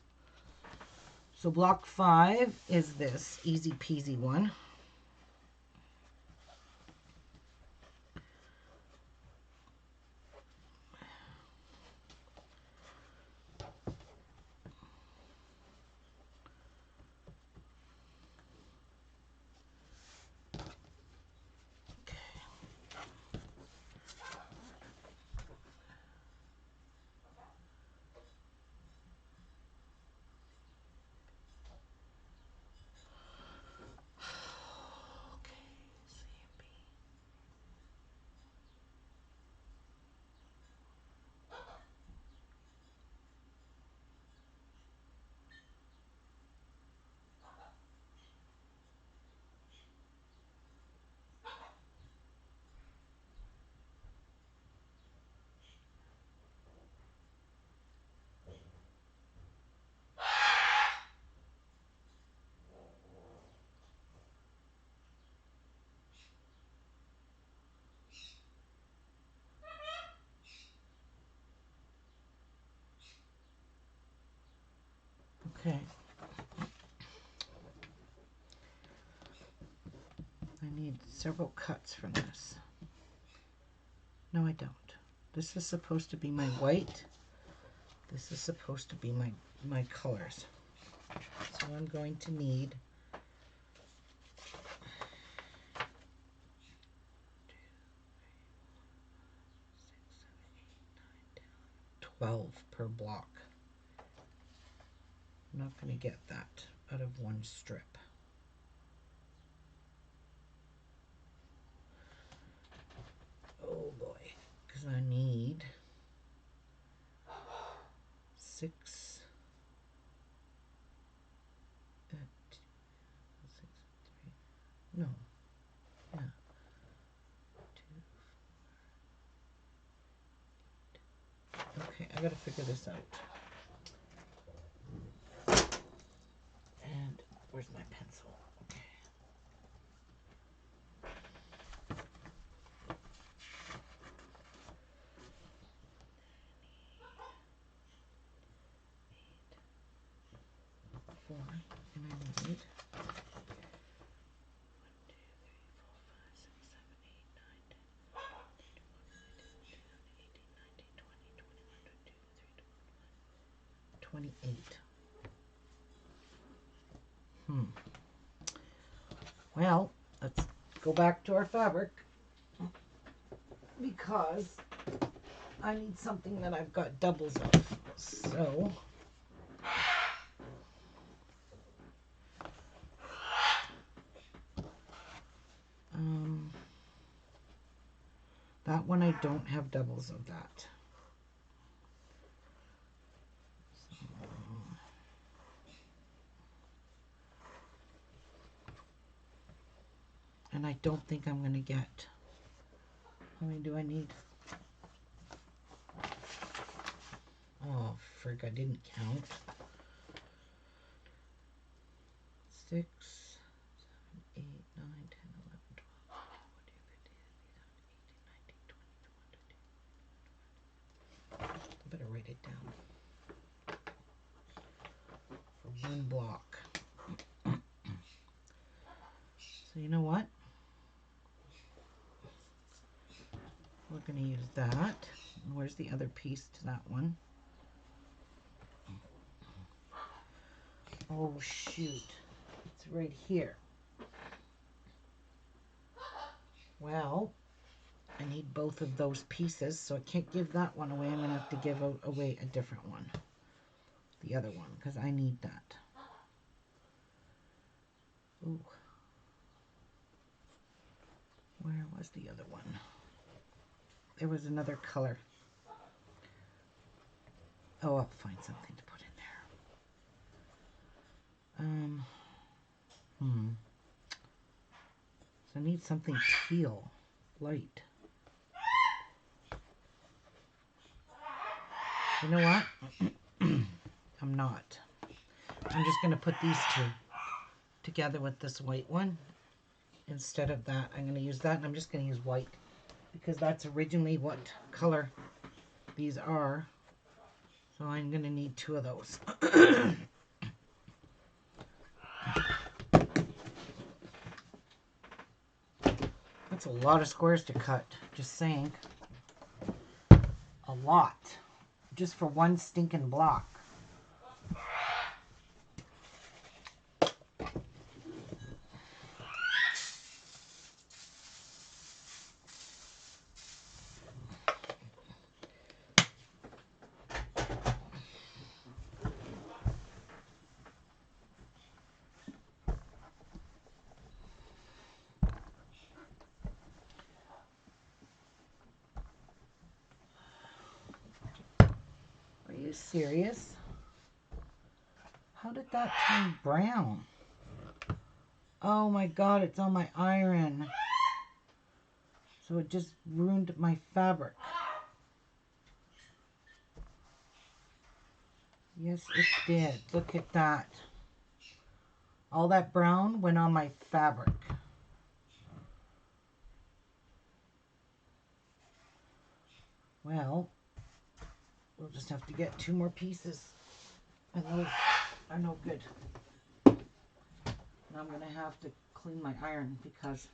So block 5 is this easy peasy one. Okay. I need several cuts from this. No, I don't. This is supposed to be my white. This is supposed to be my colors. So I'm going to need 12 per block. I'm not going to get that out of one strip. Oh boy, because I need 6. No. Yeah. 2. Okay, I gotta figure this out. And where's my pencil? Okay. Four, and I need 28. Well, let's go back to our fabric because I need something that I've got doubles of. So that one I don't have doubles of that. And I don't think I'm going to get, how many do I need? Oh, frick, I didn't count. 6, 7, 8, 9, 10, 11, 12, 14, 15, 16, 17, 18, 19, 20, 21, 22. I better write it down. For one block. So you know what? We're going to use that. Where's the other piece to that one? Oh shoot, it's right here. Well, I need both of those pieces, so I can't give that one away. I'm going to have to give away a different one. The other one, because I need that. Ooh. Where was the other one? There was another color. Oh, I'll find something to put in there. So I need something teal, light. You know what? I'm not. I'm just going to put these two together with this white one. Instead of that, I'm going to use that, and I'm just going to use white because that's originally what color these are. So I'm going to need 2 of those. That's a lot of squares to cut, just saying. A lot. Just for one stinking block. Are you serious? How did that turn brown? Oh my god, it's on my iron. So it just ruined my fabric. Yes, it did. Look at that. All that brown went on my fabric. Well, we'll just have to get 2 more pieces. And those are no good. And I'm going to have to clean my iron because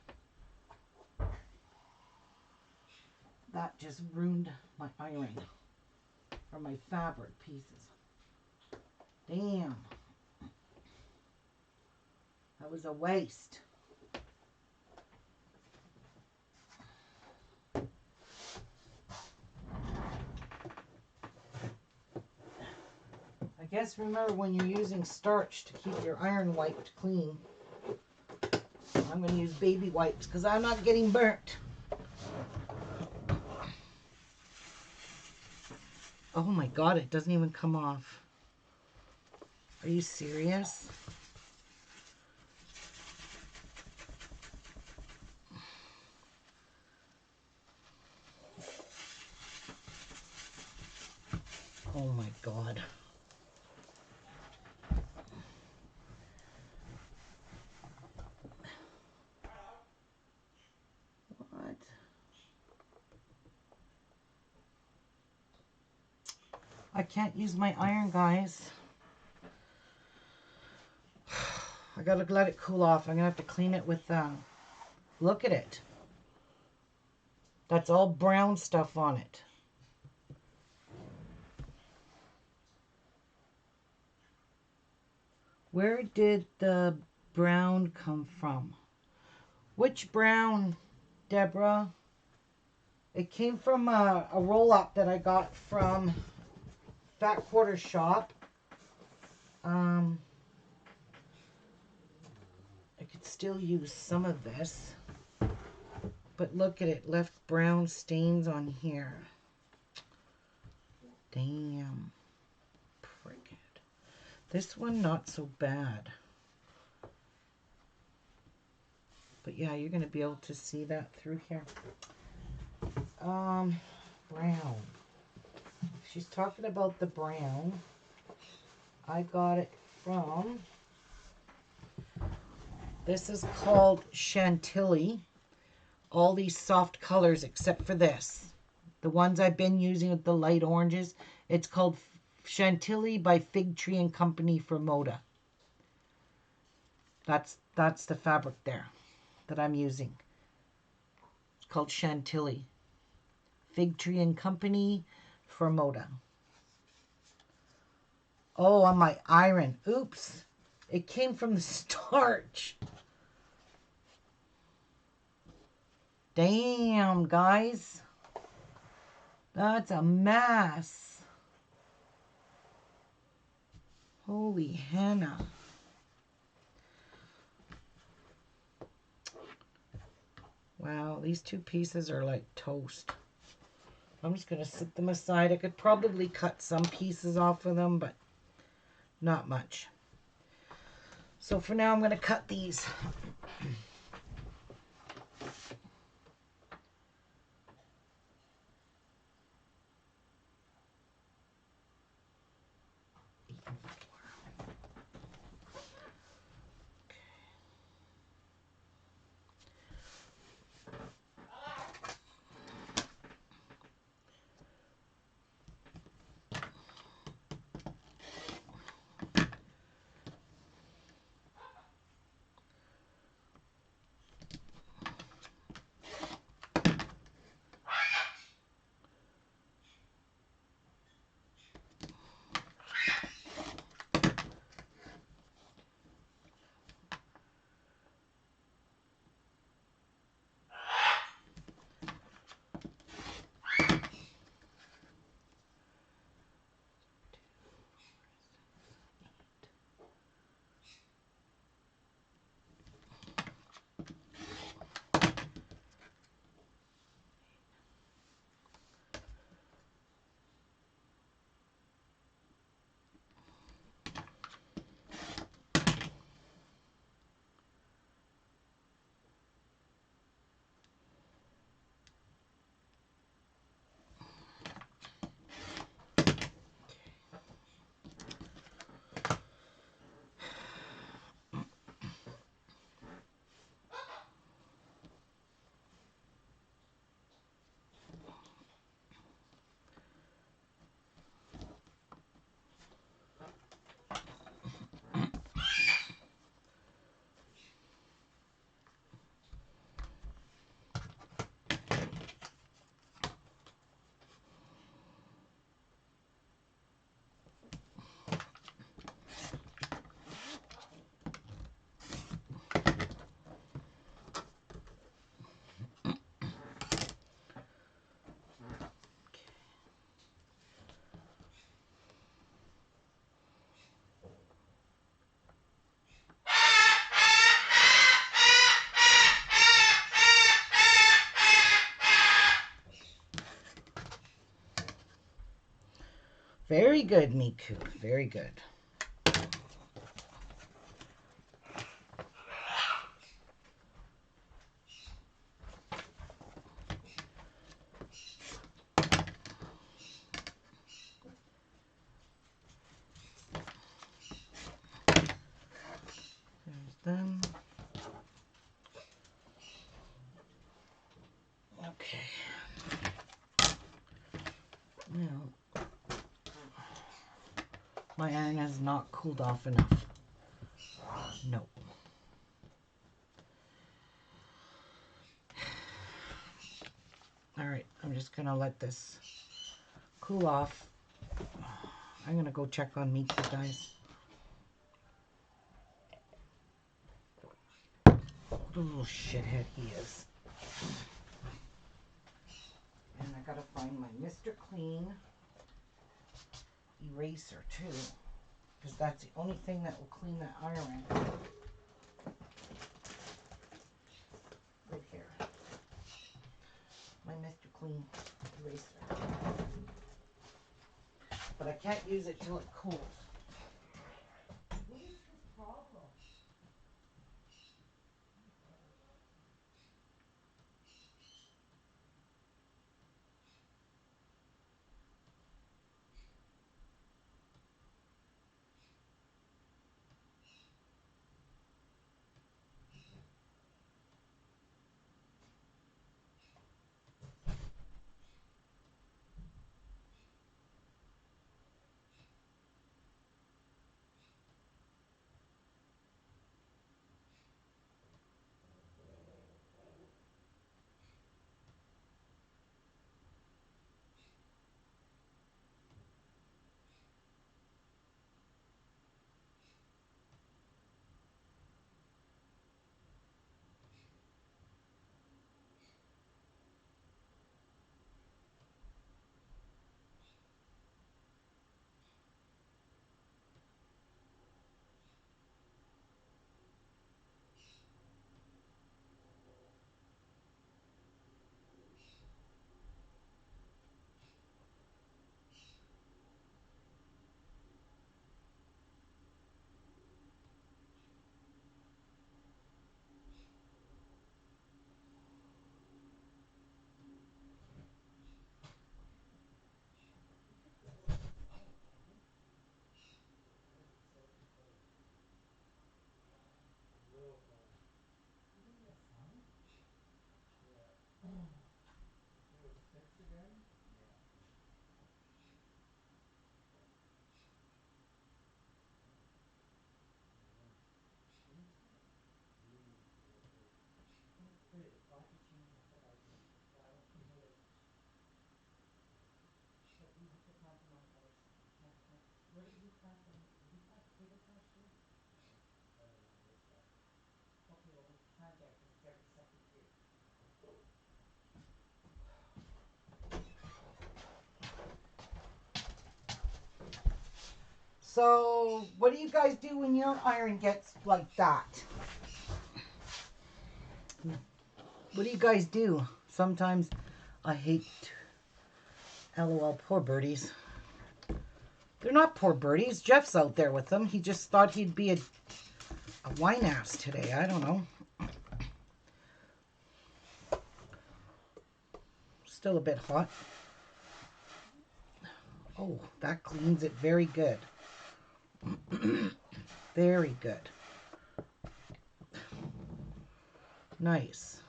that just ruined my iron or my fabric pieces. Damn. That was a waste. I guess remember when you're using starch to keep your iron wiped clean. I'm going to use baby wipes because I'm not getting burnt. Oh my god, it doesn't even come off. Are you serious? Oh my god. What? I can't use my iron, guys. I gotta let it cool off. I'm gonna have to clean it with, look at it. That's all brown stuff on it. Where did the brown come from? Which brown, Deborah? It came from a roll-up that I got from Fat Quarter Shop. I could still use some of this. But look at it, left brown stains on here. Damn. Prick it. This one, not so bad. But yeah, you're going to be able to see that through here. Brown. She's talking about the brown. I got it from, this is called Chantilly. All these soft colors except for this. The ones I've been using with the light oranges. It's called Chantilly by Fig Tree and Company for Moda. That's the fabric there that I'm using. It's called Chantilly. Fig Tree and Company for Moda. Oh, on my iron. Oops. It came from the starch. Damn, guys. That's a mess. Holy henna. Wow, these two pieces are like toast. I'm just going to set them aside. I could probably cut some pieces off of them, but not much. So for now, I'm going to cut these. Very good, Miku. Very good. There's them. Okay. Now, my iron has not cooled off enough. No. All right, I'm just gonna let this cool off. I'm gonna go check on Miku, guys. What a little shithead he is. And I gotta find my Mr. Clean eraser too, because that's the only thing that will clean that iron. Right here. My Mr. Clean eraser. But I can't use it till it cools. What is his problem? Real fine. Give me a sign. Yeah. It was 6 again? Yeah. Mm-hmm. What do you say? Real good. Good. I'll have to change that. I gotta change the file. But you have to plant them on the other side. You can't plant. Where did you plant them? Did you plant potato sash here? No, planted on this side. Okay, well we plant there because it's every second year. So, what do you guys do when your iron gets like that? What do you guys do? Sometimes I hate. LOL, poor birdies. They're not poor birdies. Jeff's out there with them. He just thought he'd be a wine ass today. I don't know. Still a bit hot. Oh, that cleans it very good. Very good. Nice.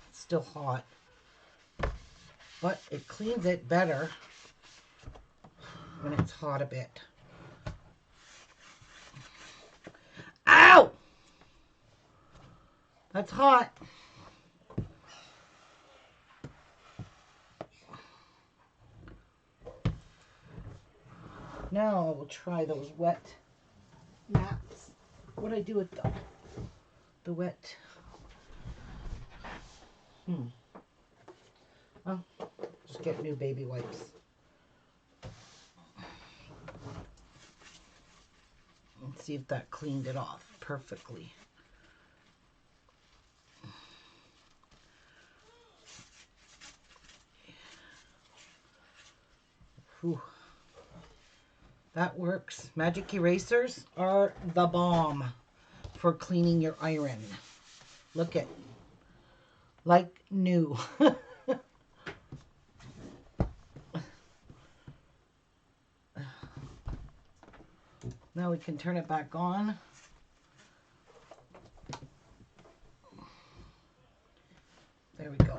It's still hot. But it cleans it better when it's hot a bit. Ow! That's hot. Now I will try those wet mats. What do I do with the wet? Oh, just get new baby wipes. Let's see if that cleaned it off perfectly. Whew. That works. Magic erasers are the bomb for cleaning your iron. Look at, like new. Now we can turn it back on. There we go.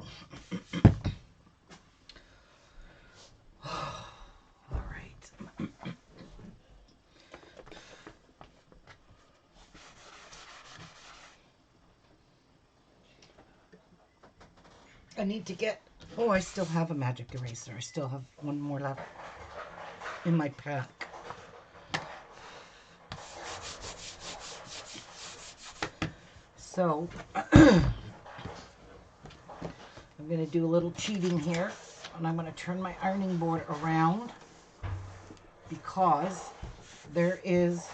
All right. I need to get, oh, I still have a magic eraser. I still have one more left in my pack. So I'm going to do a little cheating here, and I'm going to turn my ironing board around because there is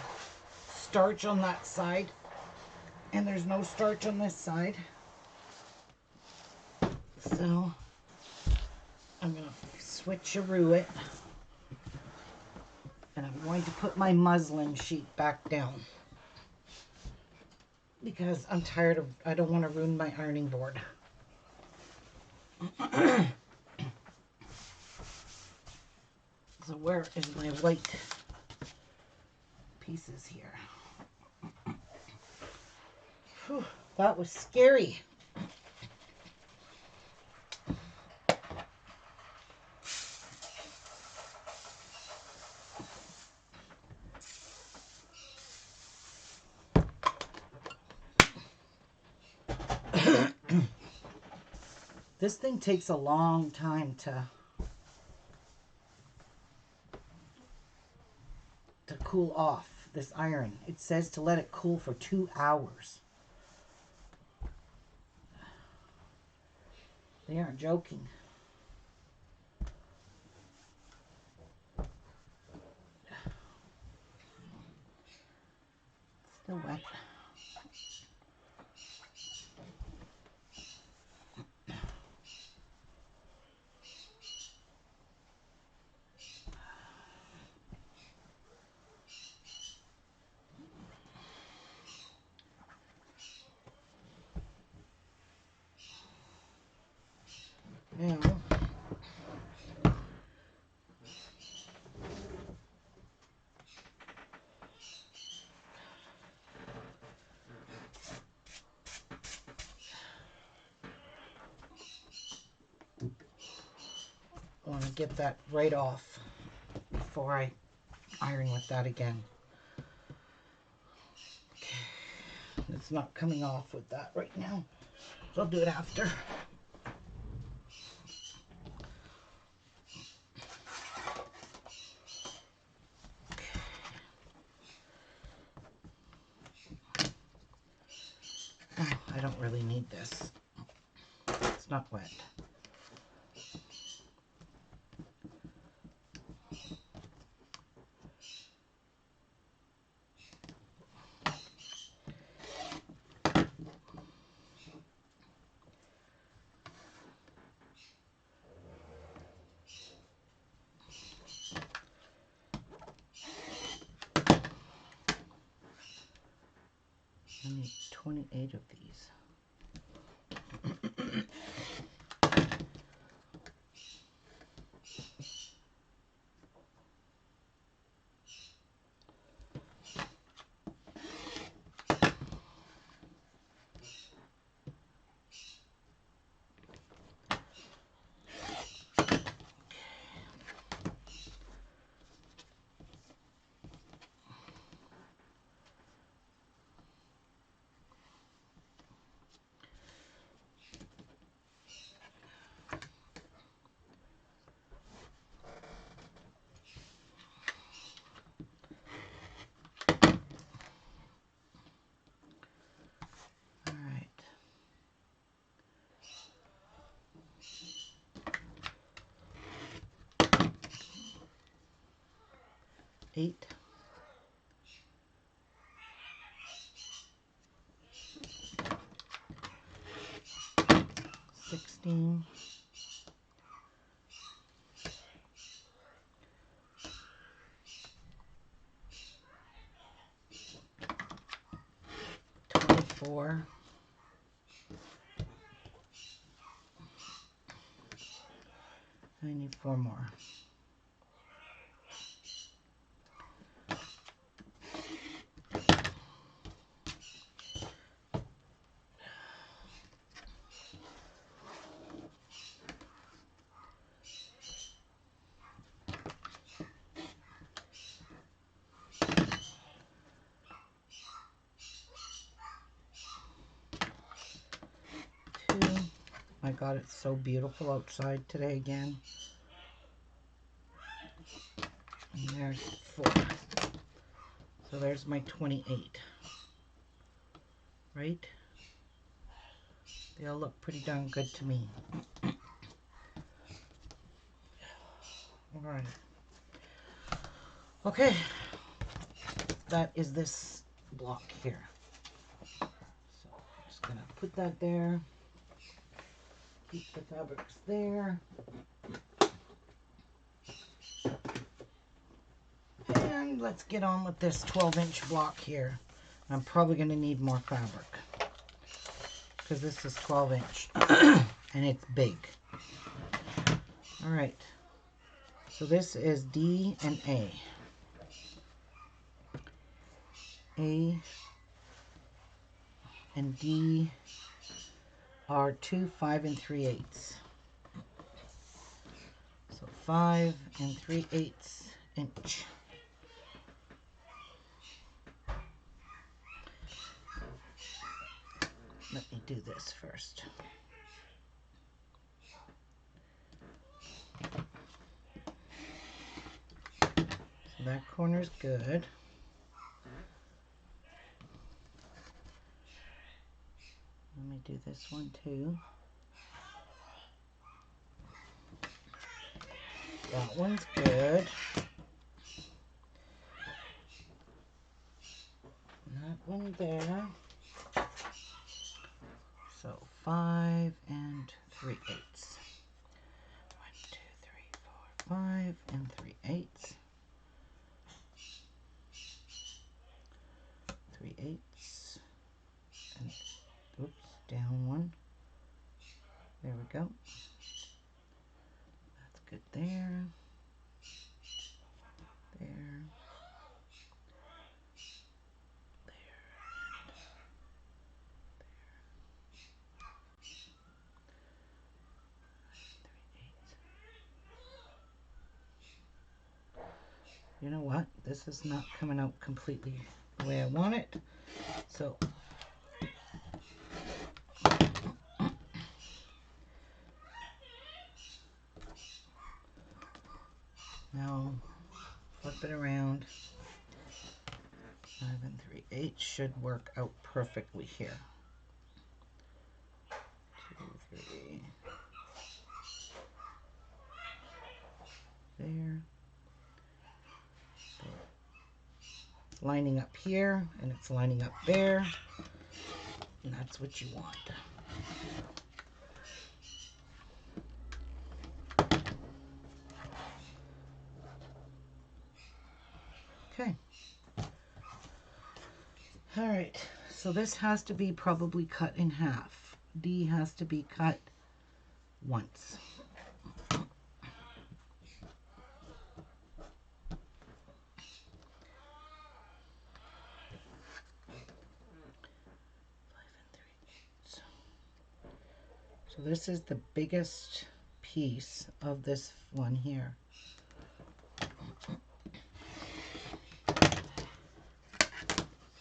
starch on that side and there's no starch on this side. So I'm going to switcheroo it, and I'm going to put my muslin sheet back down because I'm tired of, I don't want to ruin my ironing board. So where is my white pieces here? Whew, that was scary. This thing takes a long time to cool off, this iron. It says to let it cool for 2 hours. They aren't joking. Still wet. Now, I want to get that right off before I iron with that again. Okay. It's not coming off with that right now, so I'll do it after. Oh, I don't really need this. It's not wet. I need 28 of these. All right. 8. 16. 24. I need 4 more. My God, it's so beautiful outside today again. And there's 4. So there's my 28. Right? They all look pretty darn good to me. All right. Okay, that is this block here. So I'm just gonna put that there. Keep the fabrics there. And let's get on with this 12-inch block here. I'm probably gonna need more fabric because this is 12-inch and it's big. All right, so this is D and A. A and D are 2 5 3/8. So 5 3/8 inch. Let me do this first. So that corner's good. Let me do this one too. That one's good. That one there. So 5 3/8. 1 2 3 4 5 3/8. 3/8. And oops, down one. There we go. That's good there. There. You know what? This is not coming out completely the way I want it. So now flip it around. 5 3/8 should work out perfectly here. 2 3 there. Lining up here and it's lining up there, and that's what you want. Okay. All right, so this has to be probably cut in half. D has to be cut once. So this is the biggest piece of this one here.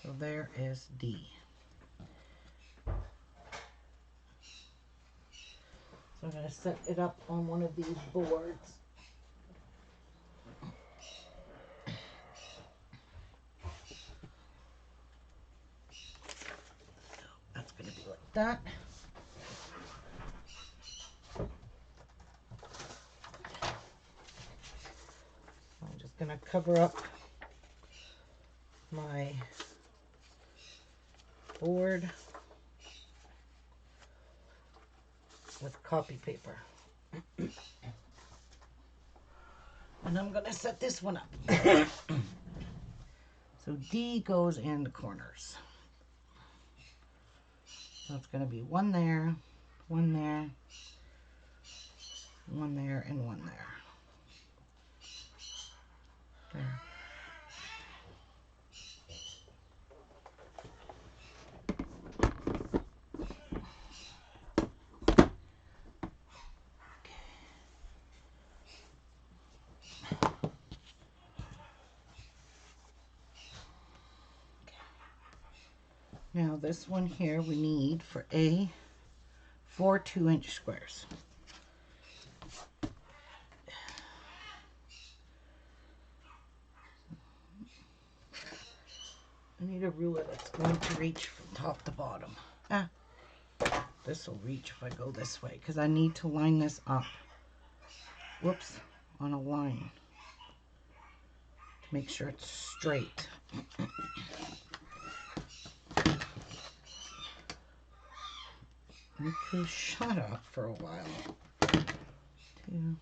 So there is D. So I'm going to set it up on one of these boards. That's going to be like that. I'm just going to cover up my board with copy paper. And I'm going to set this one up. So D goes in the corners. So it's going to be one there, one there, one there, and one there. There. Now this one here we need for A 4 2-inch squares. I need a ruler that's going to reach from top to bottom. Ah. This will reach if I go this way because I need to line this up. Whoops, on a line. Make sure it's straight. Okay, shut up for a while. 2, 4.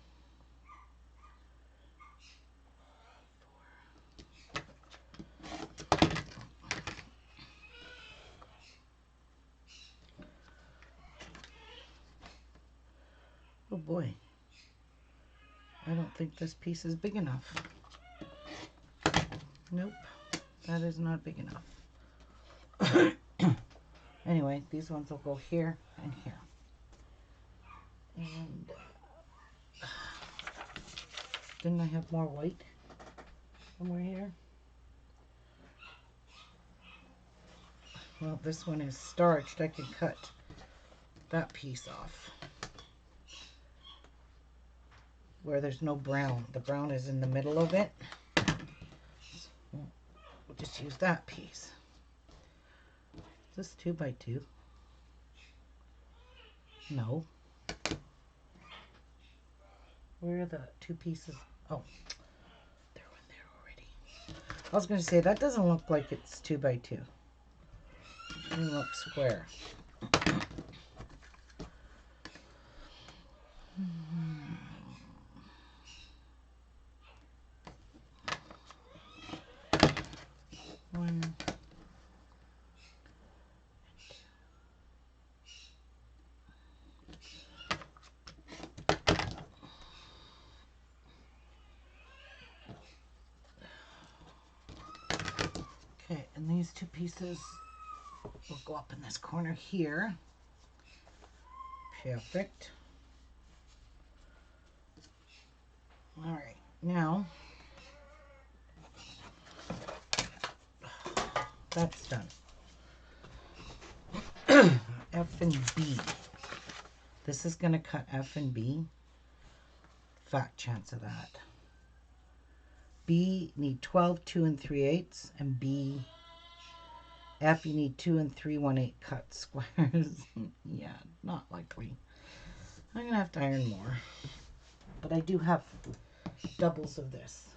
Oh boy. I don't think this piece is big enough. Nope, that is not big enough. Anyway, these ones will go here and here. And didn't I have more white somewhere here? Well, this one is starched. I can cut that piece off where there's no brown. The brown is in the middle of it. We'll just use that piece. Is this 2 by 2? No. Where are the 2 pieces? Oh, they're in there already. I was going to say, that doesn't look like it's 2 by 2. It doesn't look square. One. Okay, and these 2 pieces will go up in this corner here. Perfect. All right, now that's done. F and B. This is going to cut F and B. Fat chance of that. B need 12 2 3/8, and B F you need 2 3/1/8 cut squares. Yeah, not likely. I'm gonna have to iron more, but I do have doubles of this,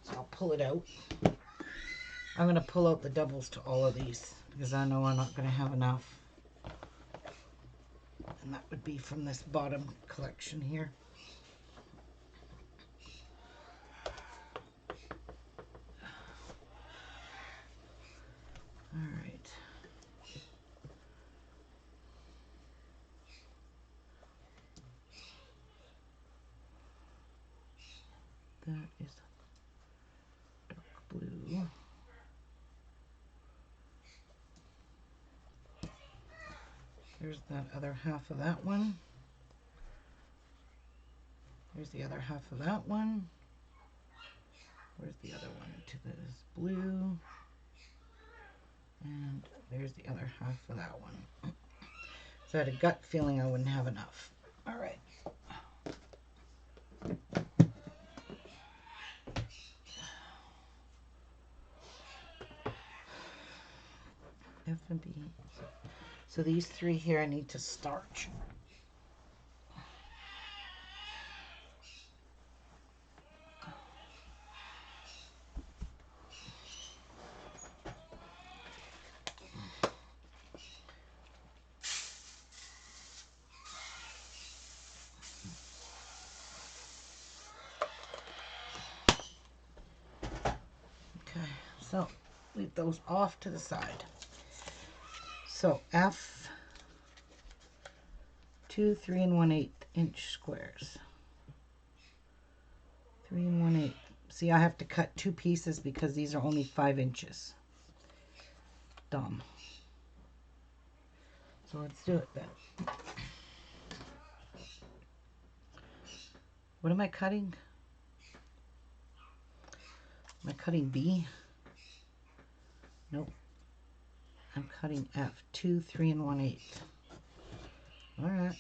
so I'll pull it out. I'm gonna pull out the doubles to all of these because I know I'm not gonna have enough, and that would be from this bottom collection here. All right. That is dark blue. There's that other half of that one. There's the other half of that one. Where's the other one? To this blue. And there's the other half of that one. So I had a gut feeling I wouldn't have enough. All right. F and B. So these 3 here I need to starch. Okay, so leave those off to the side. So F 2 3 1/8 inch squares. 3 1/8. See, I have to cut 2 pieces because these are only 5 inches. Dumb. So let's do it then. What am I cutting? Am I cutting B? Nope. I'm cutting F 2 3 1/8. All right.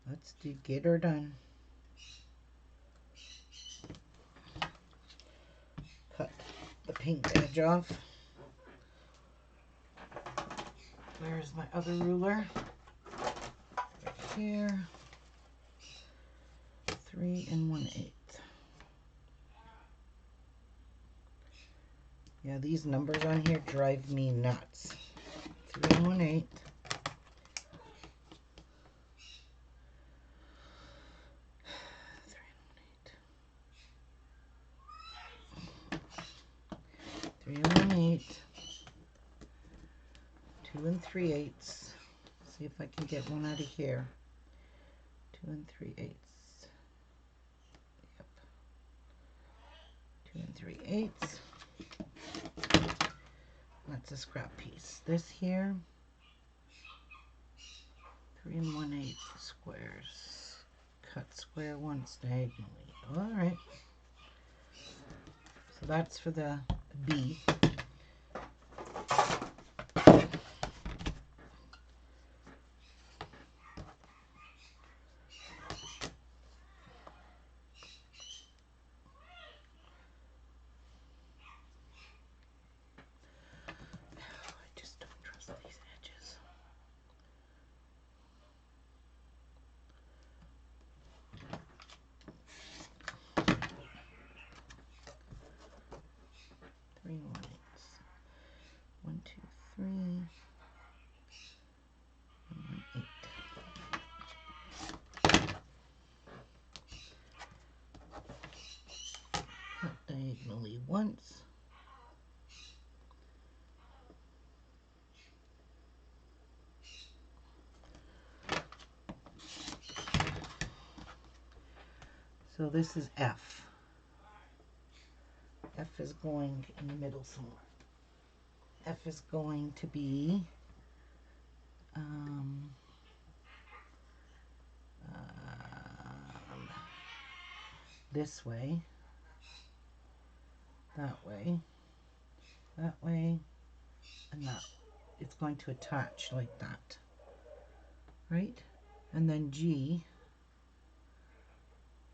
Let's get her done. Cut the pink edge off. Where's my other ruler? Right here. 3 1/8. Yeah, these numbers on here drive me nuts. 3 1/8. 3 1/8. 2 3/8. See if I can get one out of here. 2 3/8. Yep. 2 3/8. That's a scrap piece. This here, 3 1/8 squares. Cut square once diagonally. All right. So that's for the B. I just don't trust these edges. Three 1/8. 1 2 3 1/8. Cut diagonally once. So this is F. F is going in the middle somewhere. F is going to be um, this way, that way, that way, and that. It's going to attach like that, right? And then G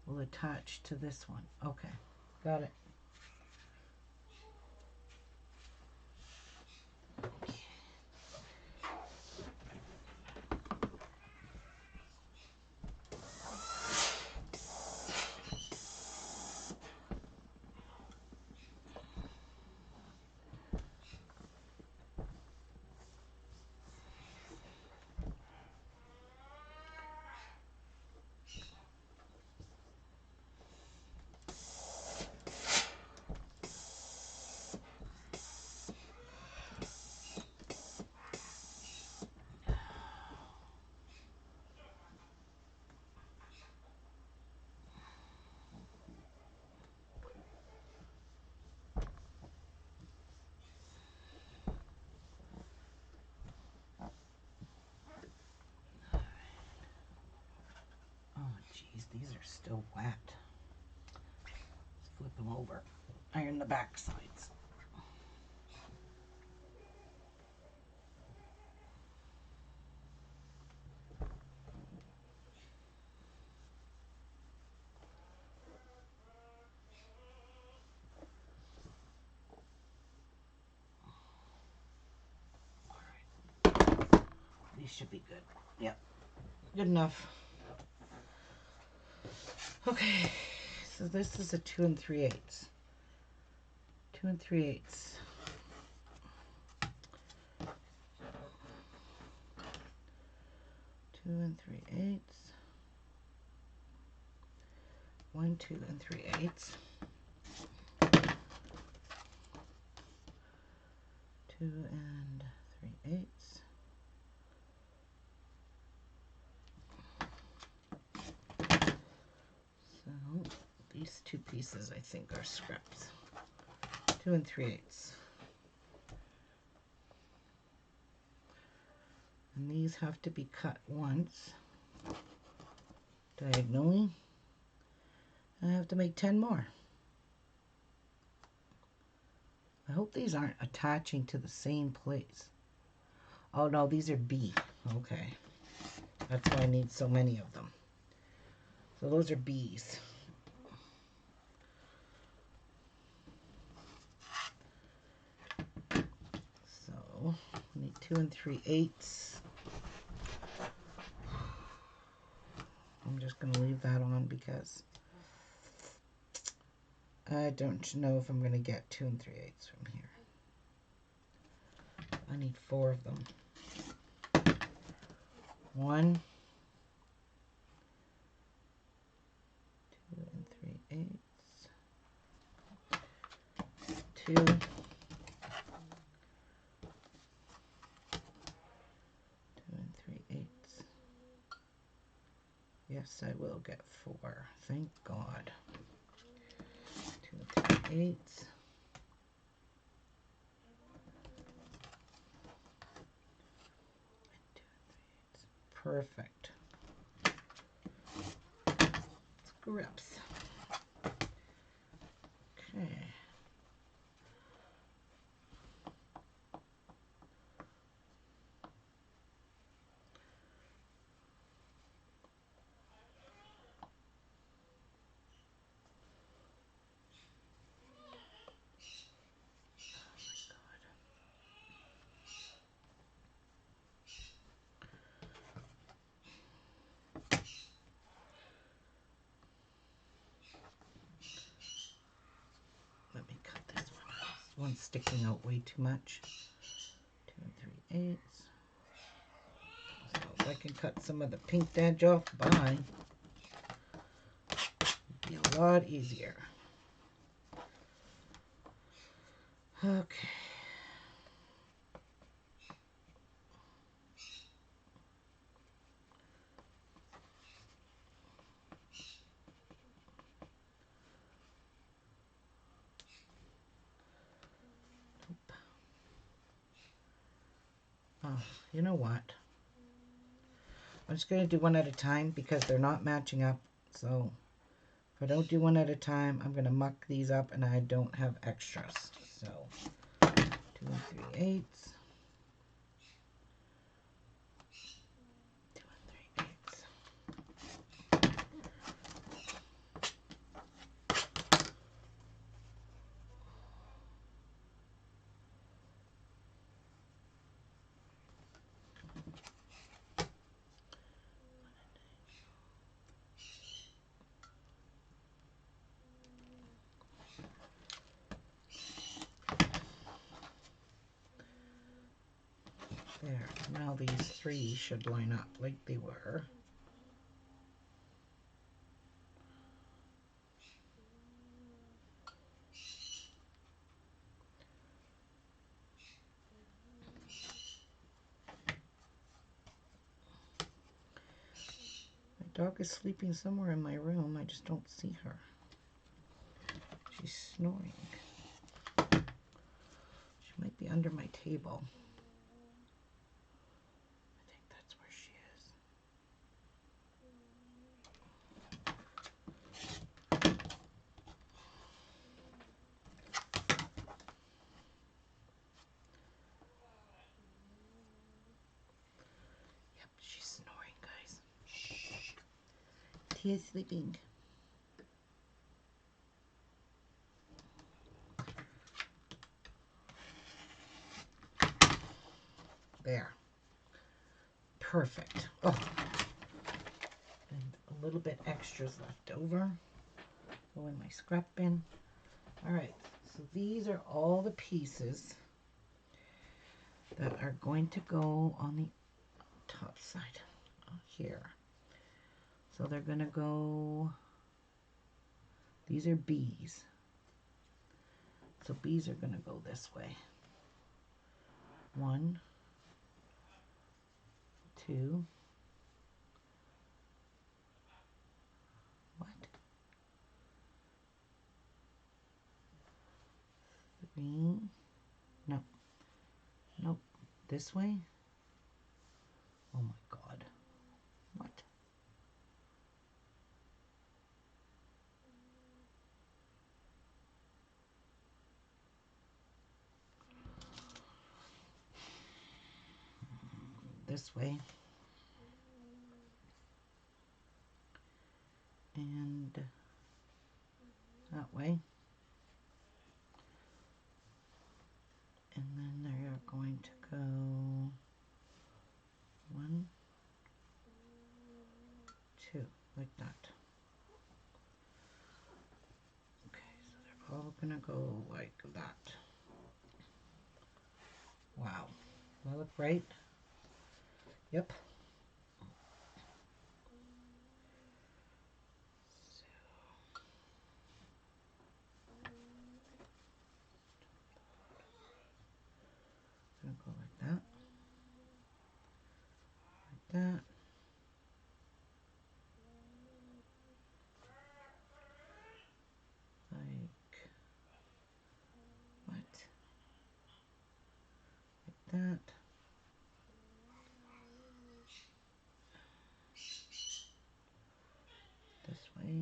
will attach to this one. Okay, got it. Oh, geez, these are still wet. Let's flip them over. Iron the back sides. These should be good. Yep, good enough. Okay, so this is a 2 3/8. 2 3/8. 2 3/8. 1 2 3/8. 2 3/8. So these two pieces I think are scraps. 2 3/8. And these have to be cut once diagonally. I have to make 10 more. I hope these aren't attaching to the same place. Oh no, these are B. Okay. That's why I need so many of them. So those are B's. So I need 2 3/8. I'm just going to leave that on because I don't know if I'm going to get 2 3/8 from here. I need 4 of them. 1, 2 3/8, 2, 2 3/8. Yes, I will get 4. Thank God. 2 3/8. Perfect. Scraps. Okay. Let me cut this one. This one's sticking out way too much. 2 3/8. So if I can cut some of the pink edge off, bye. It'd be a lot easier. Okay. Oh, you know what? I'm just going to do one at a time because they're not matching up. So if I don't do one at a time, I'm going to muck these up and I don't have extras. So 2 3/8. 2 3/8. There. Now these 3 should line up like they were. My dog is sleeping somewhere in my room. I just don't see her. She's snoring. She might be under my table. I think that's where she is. Yep, she's snoring, guys. Shh. She is sleeping. There. Perfect. Oh, and a little bit extras left over. Go in my scrap bin. All right, so these are all the pieces that are going to go on the top side here. So they're going to go, these are B's. So B's are going to go this way. 1, 2. What? 3. No. Nope. This way? Oh my God. What? This way. And that way. And then they're going to go like that. Okay, so they're all gonna go like that. Wow. Do I look right? Yep. Gonna go like that. Like that. Like what? Like that. This way.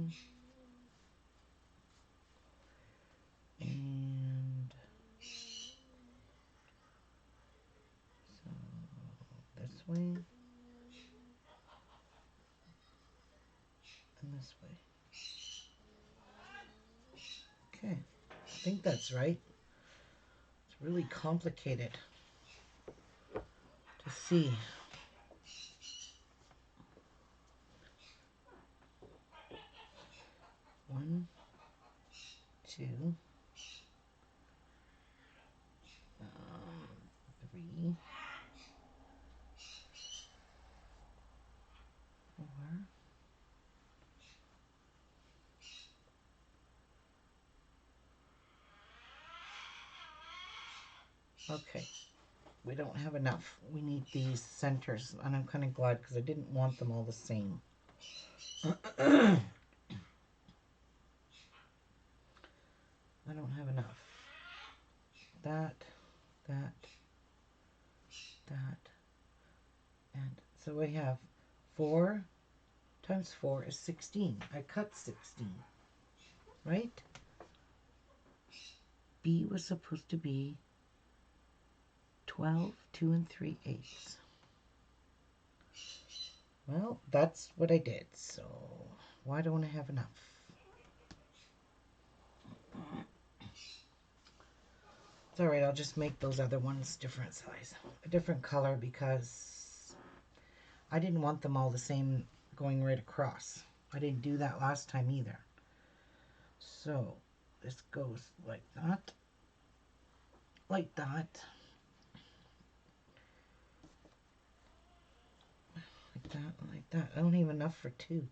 And so this way. And this way. Okay. I think that's right. It's really complicated to see. One, two, three, four. Okay, we don't have enough. We need these centers, and I'm kind of glad because I didn't want them all the same. I don't have enough. That, that, that, and so we have 4 times 4 is 16. I cut 16, right? B was supposed to be 12, 2 and 3/8. Well, that's what I did, so why don't I have enough? It's alright, I'll just make those other ones different size, a different color, because I didn't want them all the same going right across. I didn't do that last time either. So this goes like that, like that, like that, like that. I don't have enough for 2.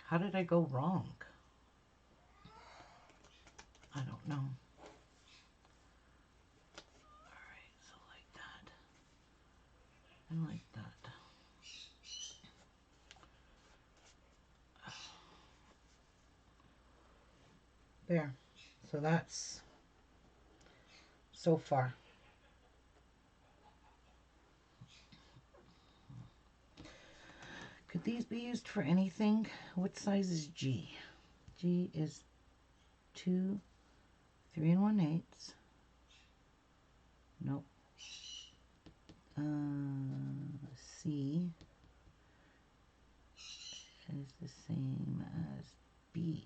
How did I go wrong? I don't know. Alright, so like that, and like that. There. So that's so far. Could these be used for anything? What size is G? G is 2 3 1/8. Nope. C is the same as B.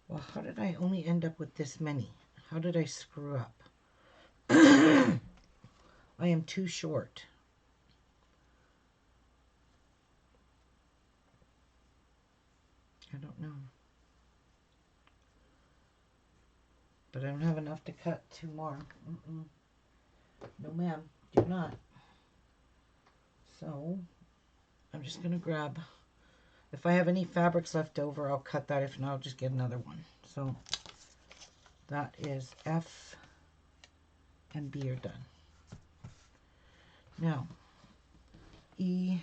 Well, how did I only end up with this many? How did I screw up? I am too short. I don't know. But I don't have enough to cut 2 more. No, ma'am. Do not. So, I'm just going to grab... If I have any fabrics left over, I'll cut that. If not, I'll just get another one. So, that is F and B are done. Now, E,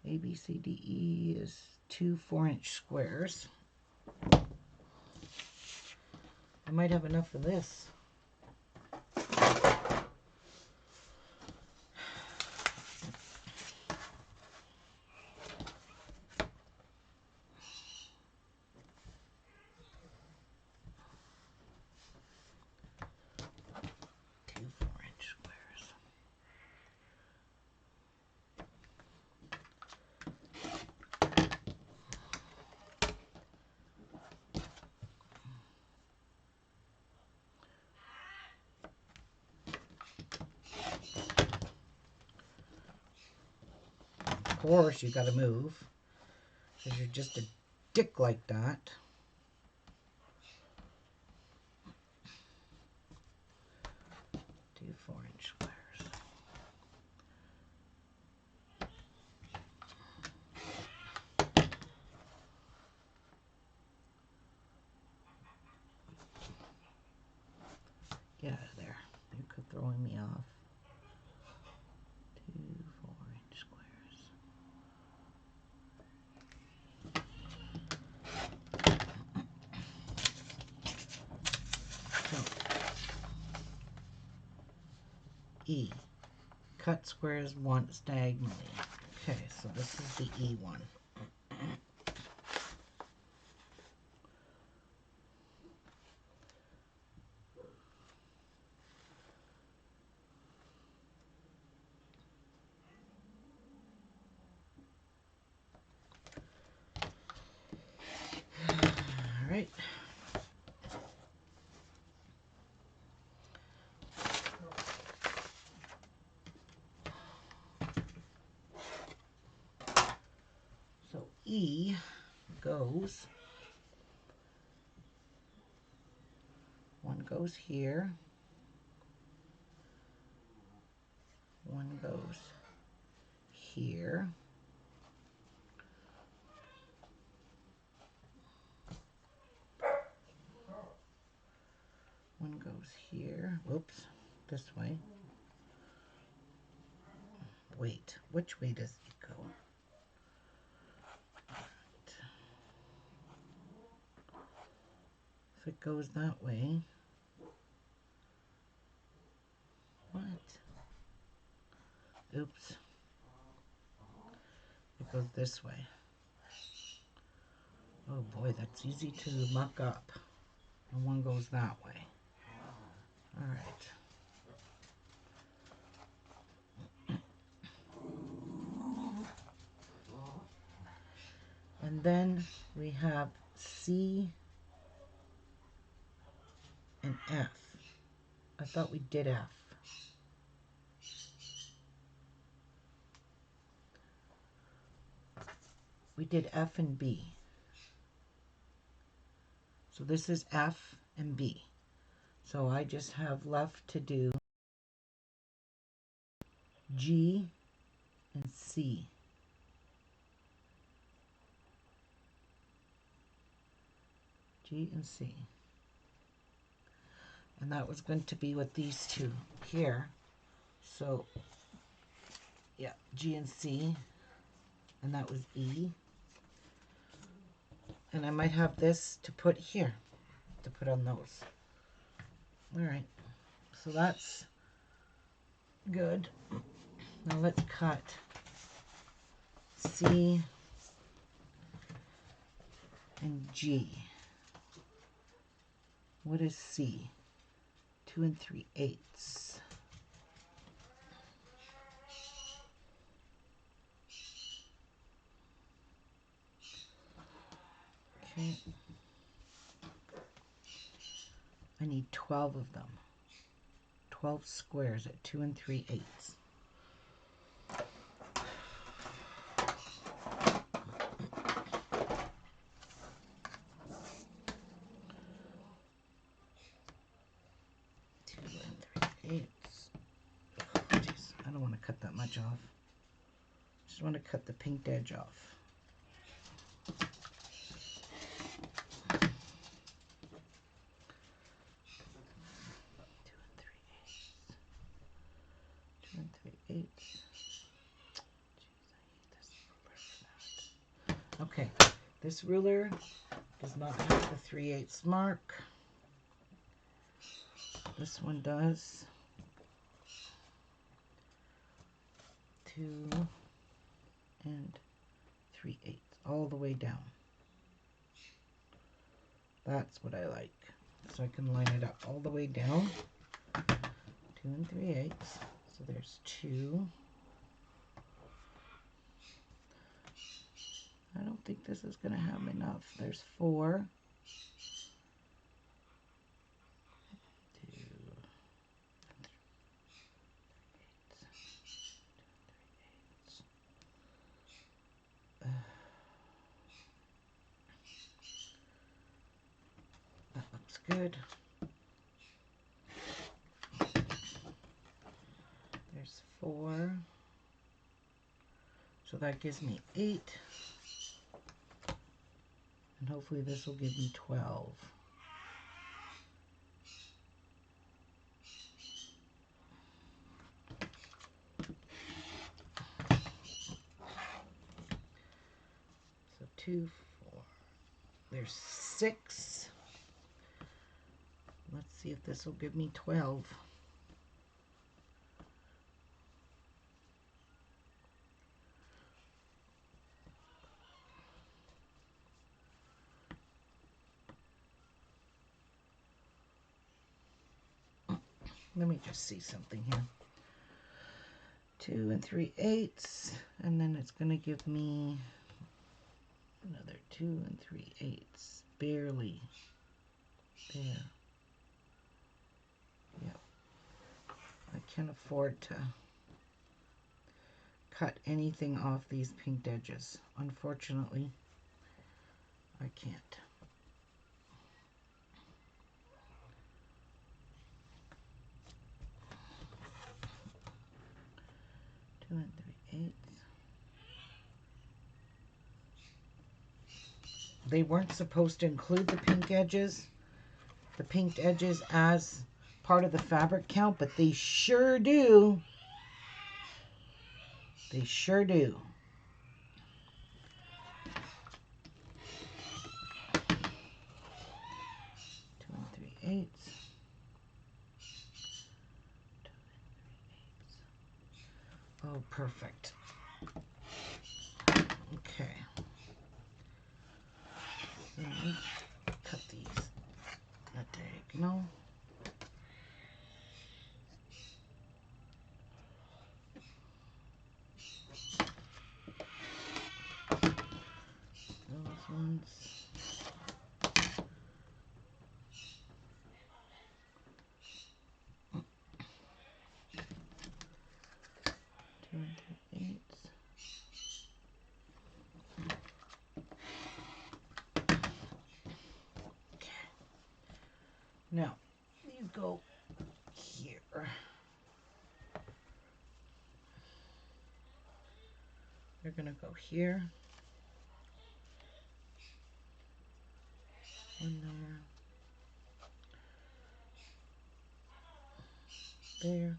A, B, C, D, E is 2 4-inch squares. I might have enough for this. Two 4-inch squares. course you gotta move because you're just a dick like that. Do 4-inch squares. Get out of there. You're throwing me off. 2 4-inch squares. So, E. Cut squares once diagonally. Okay, so this is the E one. All right. So E goes, one goes here, one goes here, one goes here, whoops, this way. Wait, which way does it go? If it goes that way, what? Oops. It goes this way. Oh boy, that's easy to muck up. And one goes that way. All right. And then we have C and F. I thought we did F. We did F and B. So this is F and B. So I just have left to do G and C. G and C. And that was going to be with these two here. So, yeah, G and C. And that was E. And I might have this to put here, to put on those. All right, so that's good. Now let's cut C and G. What is C? 2 3/8. Okay. I need 12 of them. 12 squares at 2 3/8. I don't want to cut that much off. Just want to cut the pinked edge off. Two and three eighths. Okay, this ruler does not have the 3/8 mark. This one does. 2 3/8 all the way down. That's what I like. So I can line it up all the way down. 2 3/8. So there's 2. I don't think this is going to have enough. There's 4. 2 3/8. good. There's 4. So that gives me 8. And hopefully this will give me 12. So 2, 4. There's 6. Let's see if this will give me 12. Let me just see something here. 2 and 3/8, and then it's going to give me another 2 and 3/8. Barely. There. Yep. I can't afford to cut anything off these pinked edges. Unfortunately, I can't. Two and 3/8. They weren't supposed to include the pinked edges as part of the fabric count, but they sure do. They sure do. Two and 3/8. Oh, perfect. Okay. So cut these in a diagonal. Those ones. Two and 3/8. Okay. Now you go here. You're gonna go here. One there. There.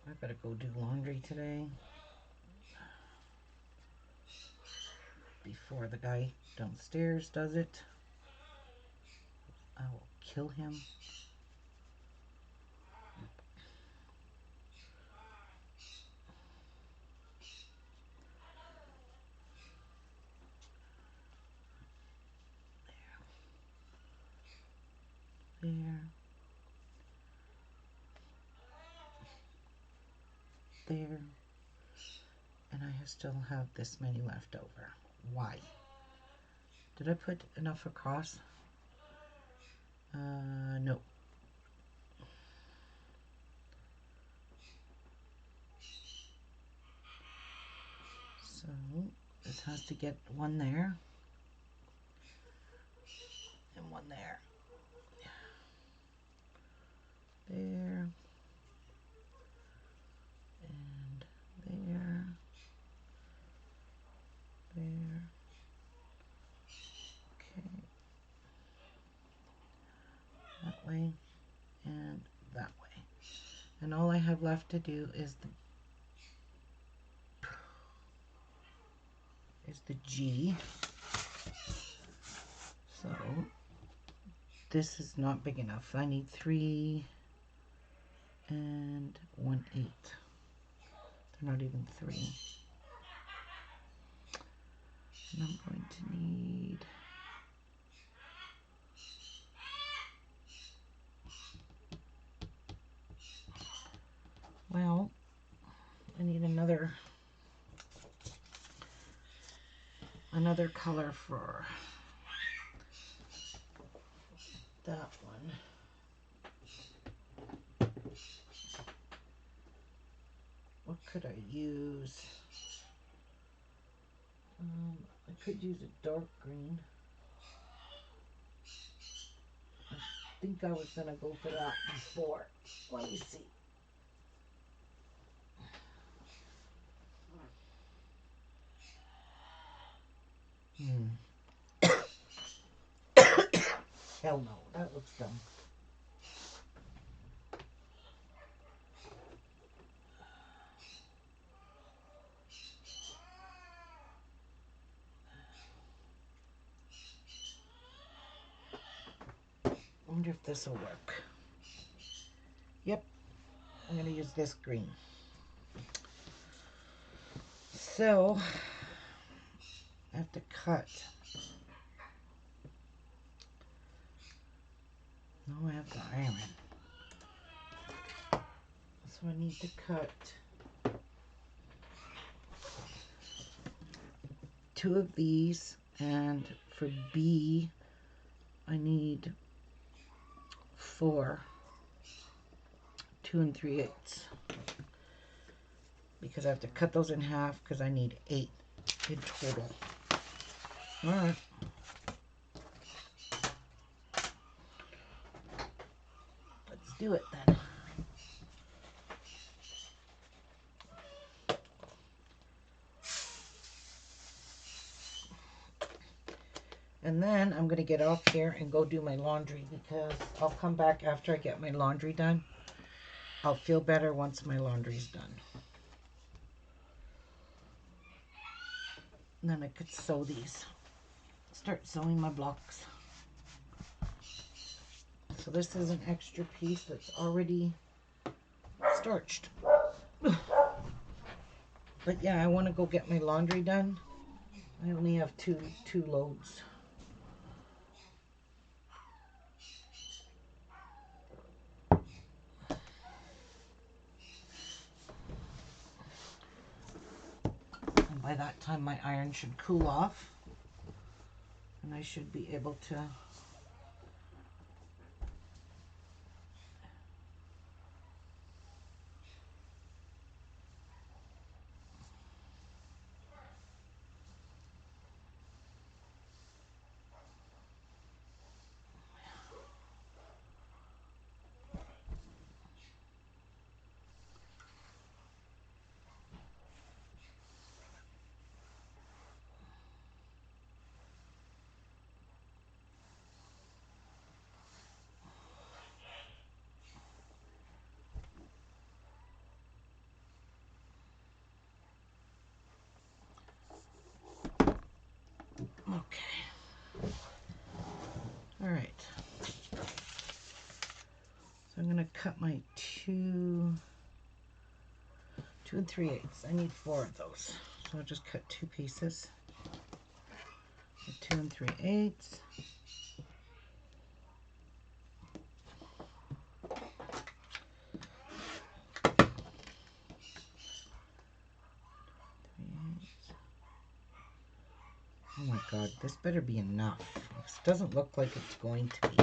I better go do laundry today before the guy downstairs does it. I will kill him. There. There. And I still have this many left over. Why? Did I put enough across? No. So this has to get one there and one there. There and there. There. Okay. That way and that way. And all I have left to do is the G. So this is not big enough. I need 3 and 1/8. They're not even 3. And I'm going to need well, I need another color for that one. could I use? I could use a dark green. I think I was gonna go for that before. Let me see. Hell no, that looks dumb. I wonder if this will work. Yep, I'm gonna use this green. So I have to cut. No, I have the iron. So I need to cut 2 of these, and for B I need 4 2 3/8 because I have to cut those in half because I need 8 in total. All right. Let's do it then. And then I'm going to get off here and go do my laundry because I'll come back after I get my laundry done. I'll feel better once my laundry's done. And then I could sew these. Start sewing my blocks. So this is an extra piece that's already starched. But yeah, I want to go get my laundry done. I only have two loads. And by that time my iron should cool off. And I should be able to okay. All right. So I'm gonna cut my 2 3/8. I need 4 of those. So I'll just cut 2 pieces. 2 3/8. Oh my god, this better be enough. This doesn't look like it's going to be.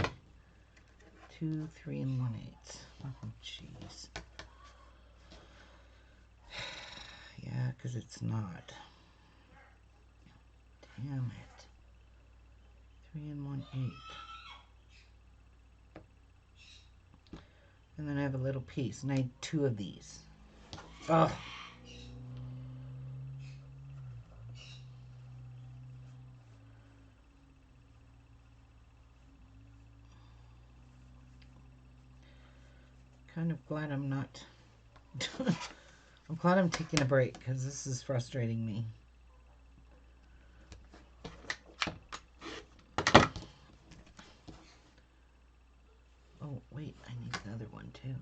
2 3 1/8. Oh jeez. Yeah, because it's not. Damn it. 3 1/8. And then I have a little piece, and I need 2 of these. Ugh. Kind of glad I'm not. I'm glad I'm taking a break because this is frustrating me. Oh, wait, I need another one too.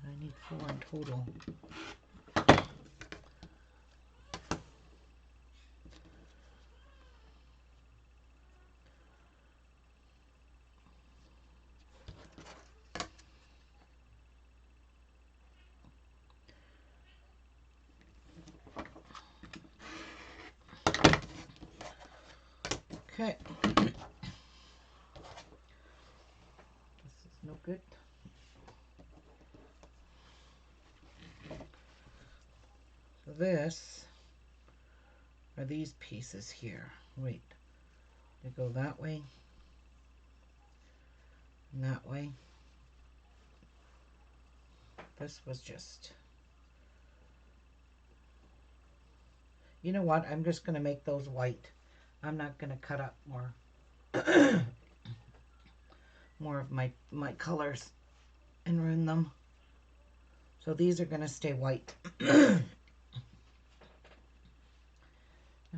I need 4 in total. Okay. This is no good. this are these pieces here. Wait, they go that way and that way. This was just, you know what? I'm just going to make those white. I'm not going to cut up more more of my colors and ruin them. So these are going to stay white. And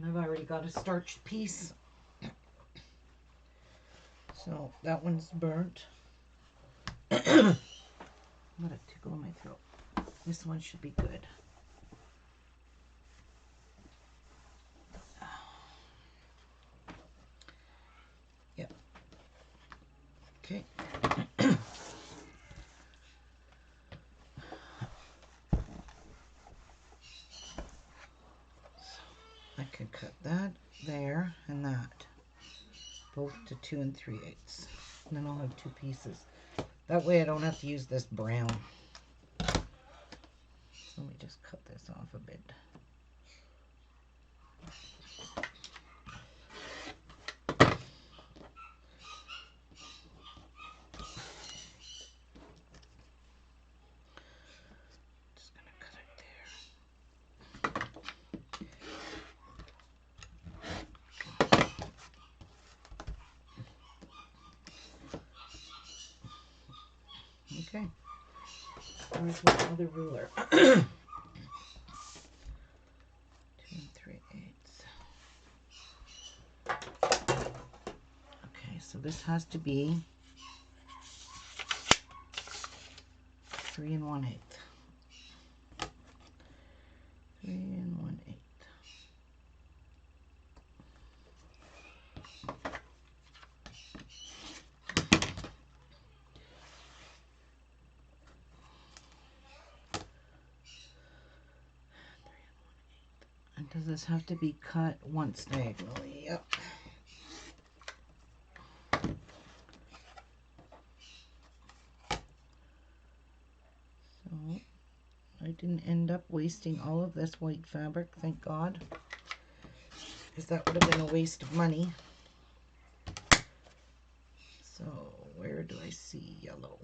I've already got a starched piece. So that one's burnt. I'm going to tickle my throat. This one should be good. Yep. Okay. I can cut that there and that, both to 2 3/8. And then I'll have two pieces. That way I don't have to use this brown. Let me just cut this off a bit. Just gonna cut it there. Okay. Where's my other ruler? 2 3/8. Okay, so this has to be 3 1/8. 3 1/8. And does this have to be cut once diagonally? Yep. So I didn't end up wasting all of this white fabric, thank God, because that would have been a waste of money. So where do I see yellow?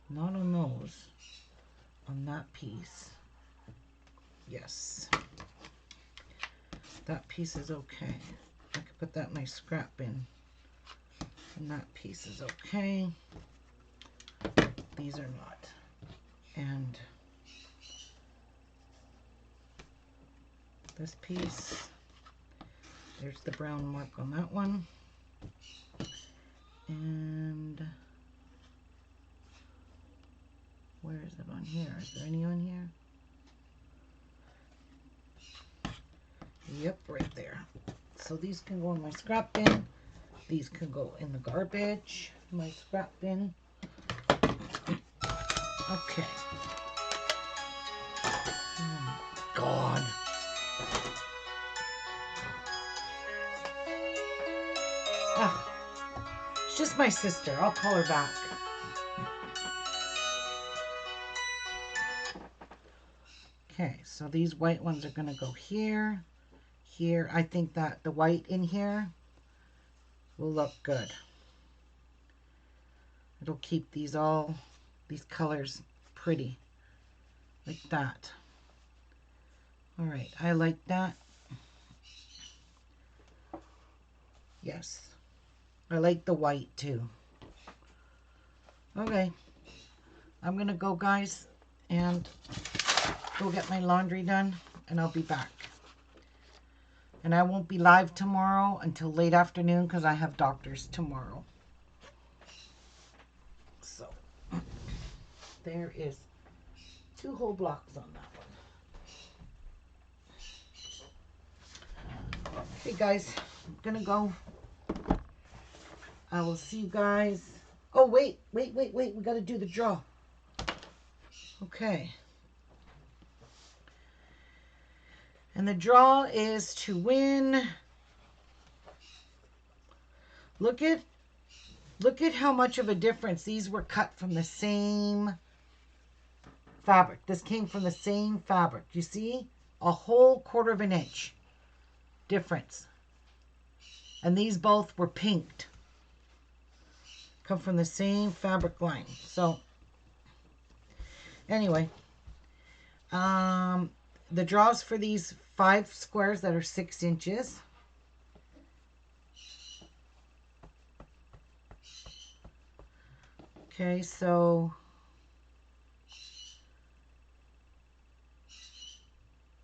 Not on those. On that piece. Yes. That piece is okay. I could put that in my scrap bin. And that piece is okay. These are not. And this piece, there's the brown mark on that one. And where is it on here? Is there any on here? Yep, right there. So these can go in my scrap bin. These can go in the garbage, my scrap bin. Okay. Oh, God. Ah, it's just my sister. I'll call her back. Okay, so these white ones are going to go here, here. I think that the white in here will look good. It'll keep these colors pretty, like that. All right, I like that. Yes, I like the white too. Okay, I'm gonna go, guys, and go get my laundry done, and I'll be back. And I won't be live tomorrow until late afternoon because I have doctors tomorrow. So there is 2 whole blocks on that one. Hey guys, I'm gonna go. I will see you guys. Oh, wait. We gotta do the draw. Okay. And the draw is to win. Look at how much of a difference these were cut from the same fabric. This came from the same fabric. You see? A whole 1/4 of an inch difference. And these both were pinked. Come from the same fabric line. So, anyway. The draws for these 5 squares that are 6 inches. Okay, so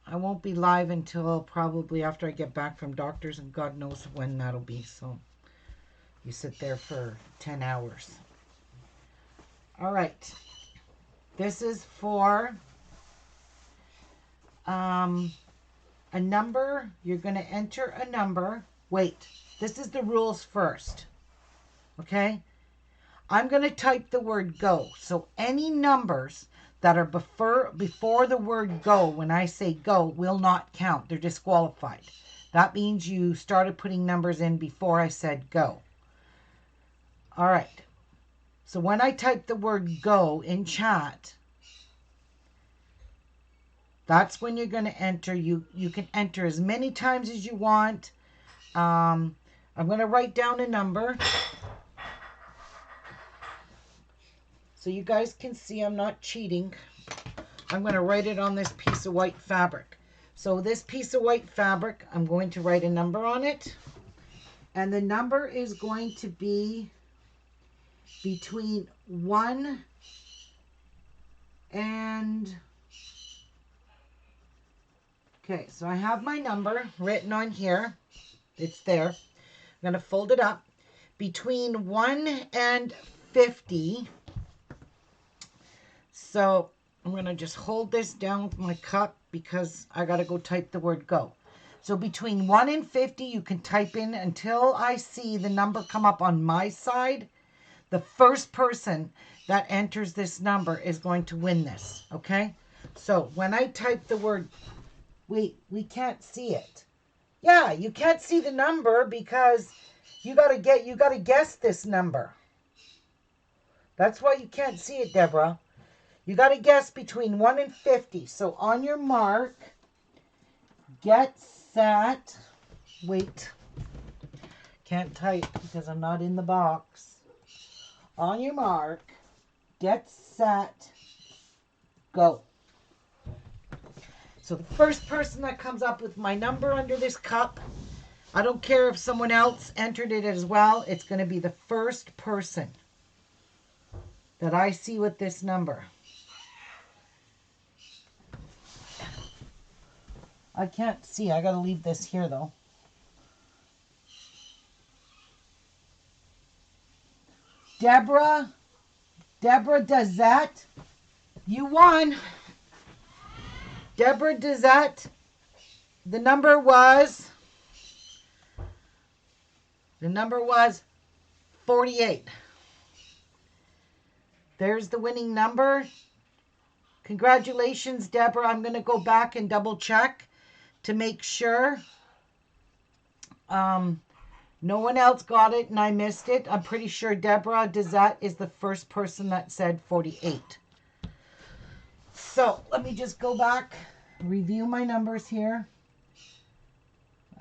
I won't be live until probably after I get back from doctors, and God knows when that'll be. So you sit there for 10 hours. All right. This is for a number. You're going to enter a number. Wait, this is the rules first. Okay? I'm going to type the word go. So any numbers that are before the word go, when I say go, will not count. They're disqualified. That means you started putting numbers in before I said go. All right. So when I type the word go in chat, that's when you're going to enter. You can enter as many times as you want. I'm going to write down a number so you guys can see I'm not cheating. I'm going to write it on this piece of white fabric. So this piece of white fabric, I'm going to write a number on it. And the number is going to be between 1 and... Okay, so I have my number written on here. It's there. I'm going to fold it up. Between 1 and 50. So I'm going to just hold this down with my cup because I got to go type the word go. So between 1 and 50, you can type in until I see the number come up on my side. The first person that enters this number is going to win this, okay? So when I type the word, we can't see it. Yeah, you can't see the number because you got to guess this number. That's why you can't see it, Deborah. You got to guess between 1 and 50. So on your mark, get set. Wait. Can't type because I'm not in the box. On your mark, get set, go. So the first person that comes up with my number under this cup, I don't care if someone else entered it as well, it's going to be the first person that I see with this number. I can't see. I got to leave this here, though. Deborah Dazette, you won. Deborah Dazette, the number was 48. There's the winning number. Congratulations, Deborah. I'm going to go back and double check to make sure no one else got it and I missed it. I'm pretty sure Deborah Dazette is the first person that said 48. So let me just go back, review my numbers here.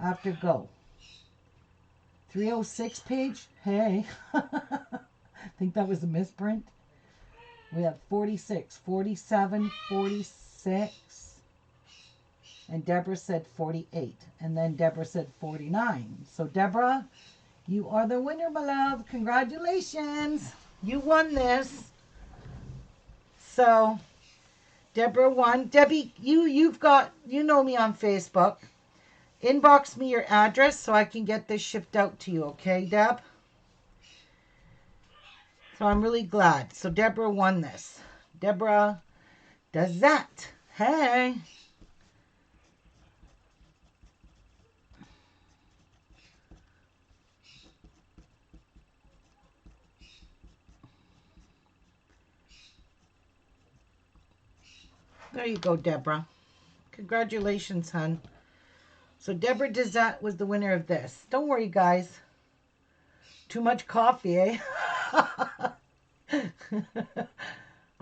After go. 306 page. Hey. I think that was a misprint. We have 46, 47, 46. And Deborah said 48. And then Deborah said 49. So Deborah, you are the winner, my love. Congratulations. You won this. So Deborah won. Debbie, you know me on Facebook. Inbox me your address so I can get this shipped out to you, okay, Deb? So I'm really glad. So Deborah won this. Deborah does that. Hey. There you go, Deborah. Congratulations, hon. So Deborah Dazette was the winner of this. Don't worry, guys. Too much coffee, eh?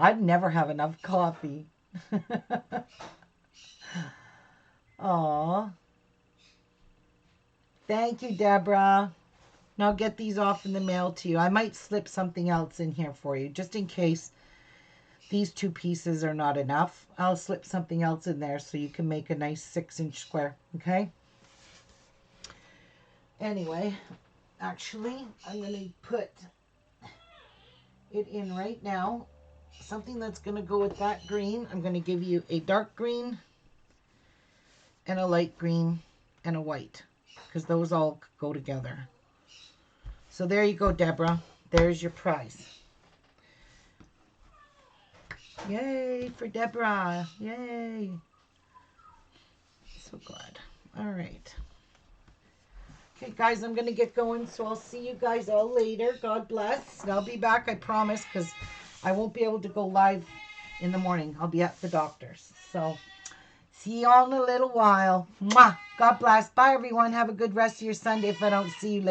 I'd never have enough coffee. Aw. Thank you, Deborah. And I'll get these off in the mail to you. I might slip something else in here for you, just in case these 2 pieces are not enough. I'll slip something else in there so you can make a nice 6-inch square, okay? Anyway, actually, I'm going to put it in right now. Something that's going to go with that green. I'm going to give you a dark green and a light green and a white, because those all go together. So there you go, Deborah. There's your prize. Yay for Deborah. Yay. So glad. All right. Okay, guys, I'm going to get going, so I'll see you guys all later. God bless. And I'll be back, I promise, because I won't be able to go live in the morning. I'll be at the doctor's. So see you all in a little while. Mwah. God bless. Bye, everyone. Have a good rest of your Sunday if I don't see you later.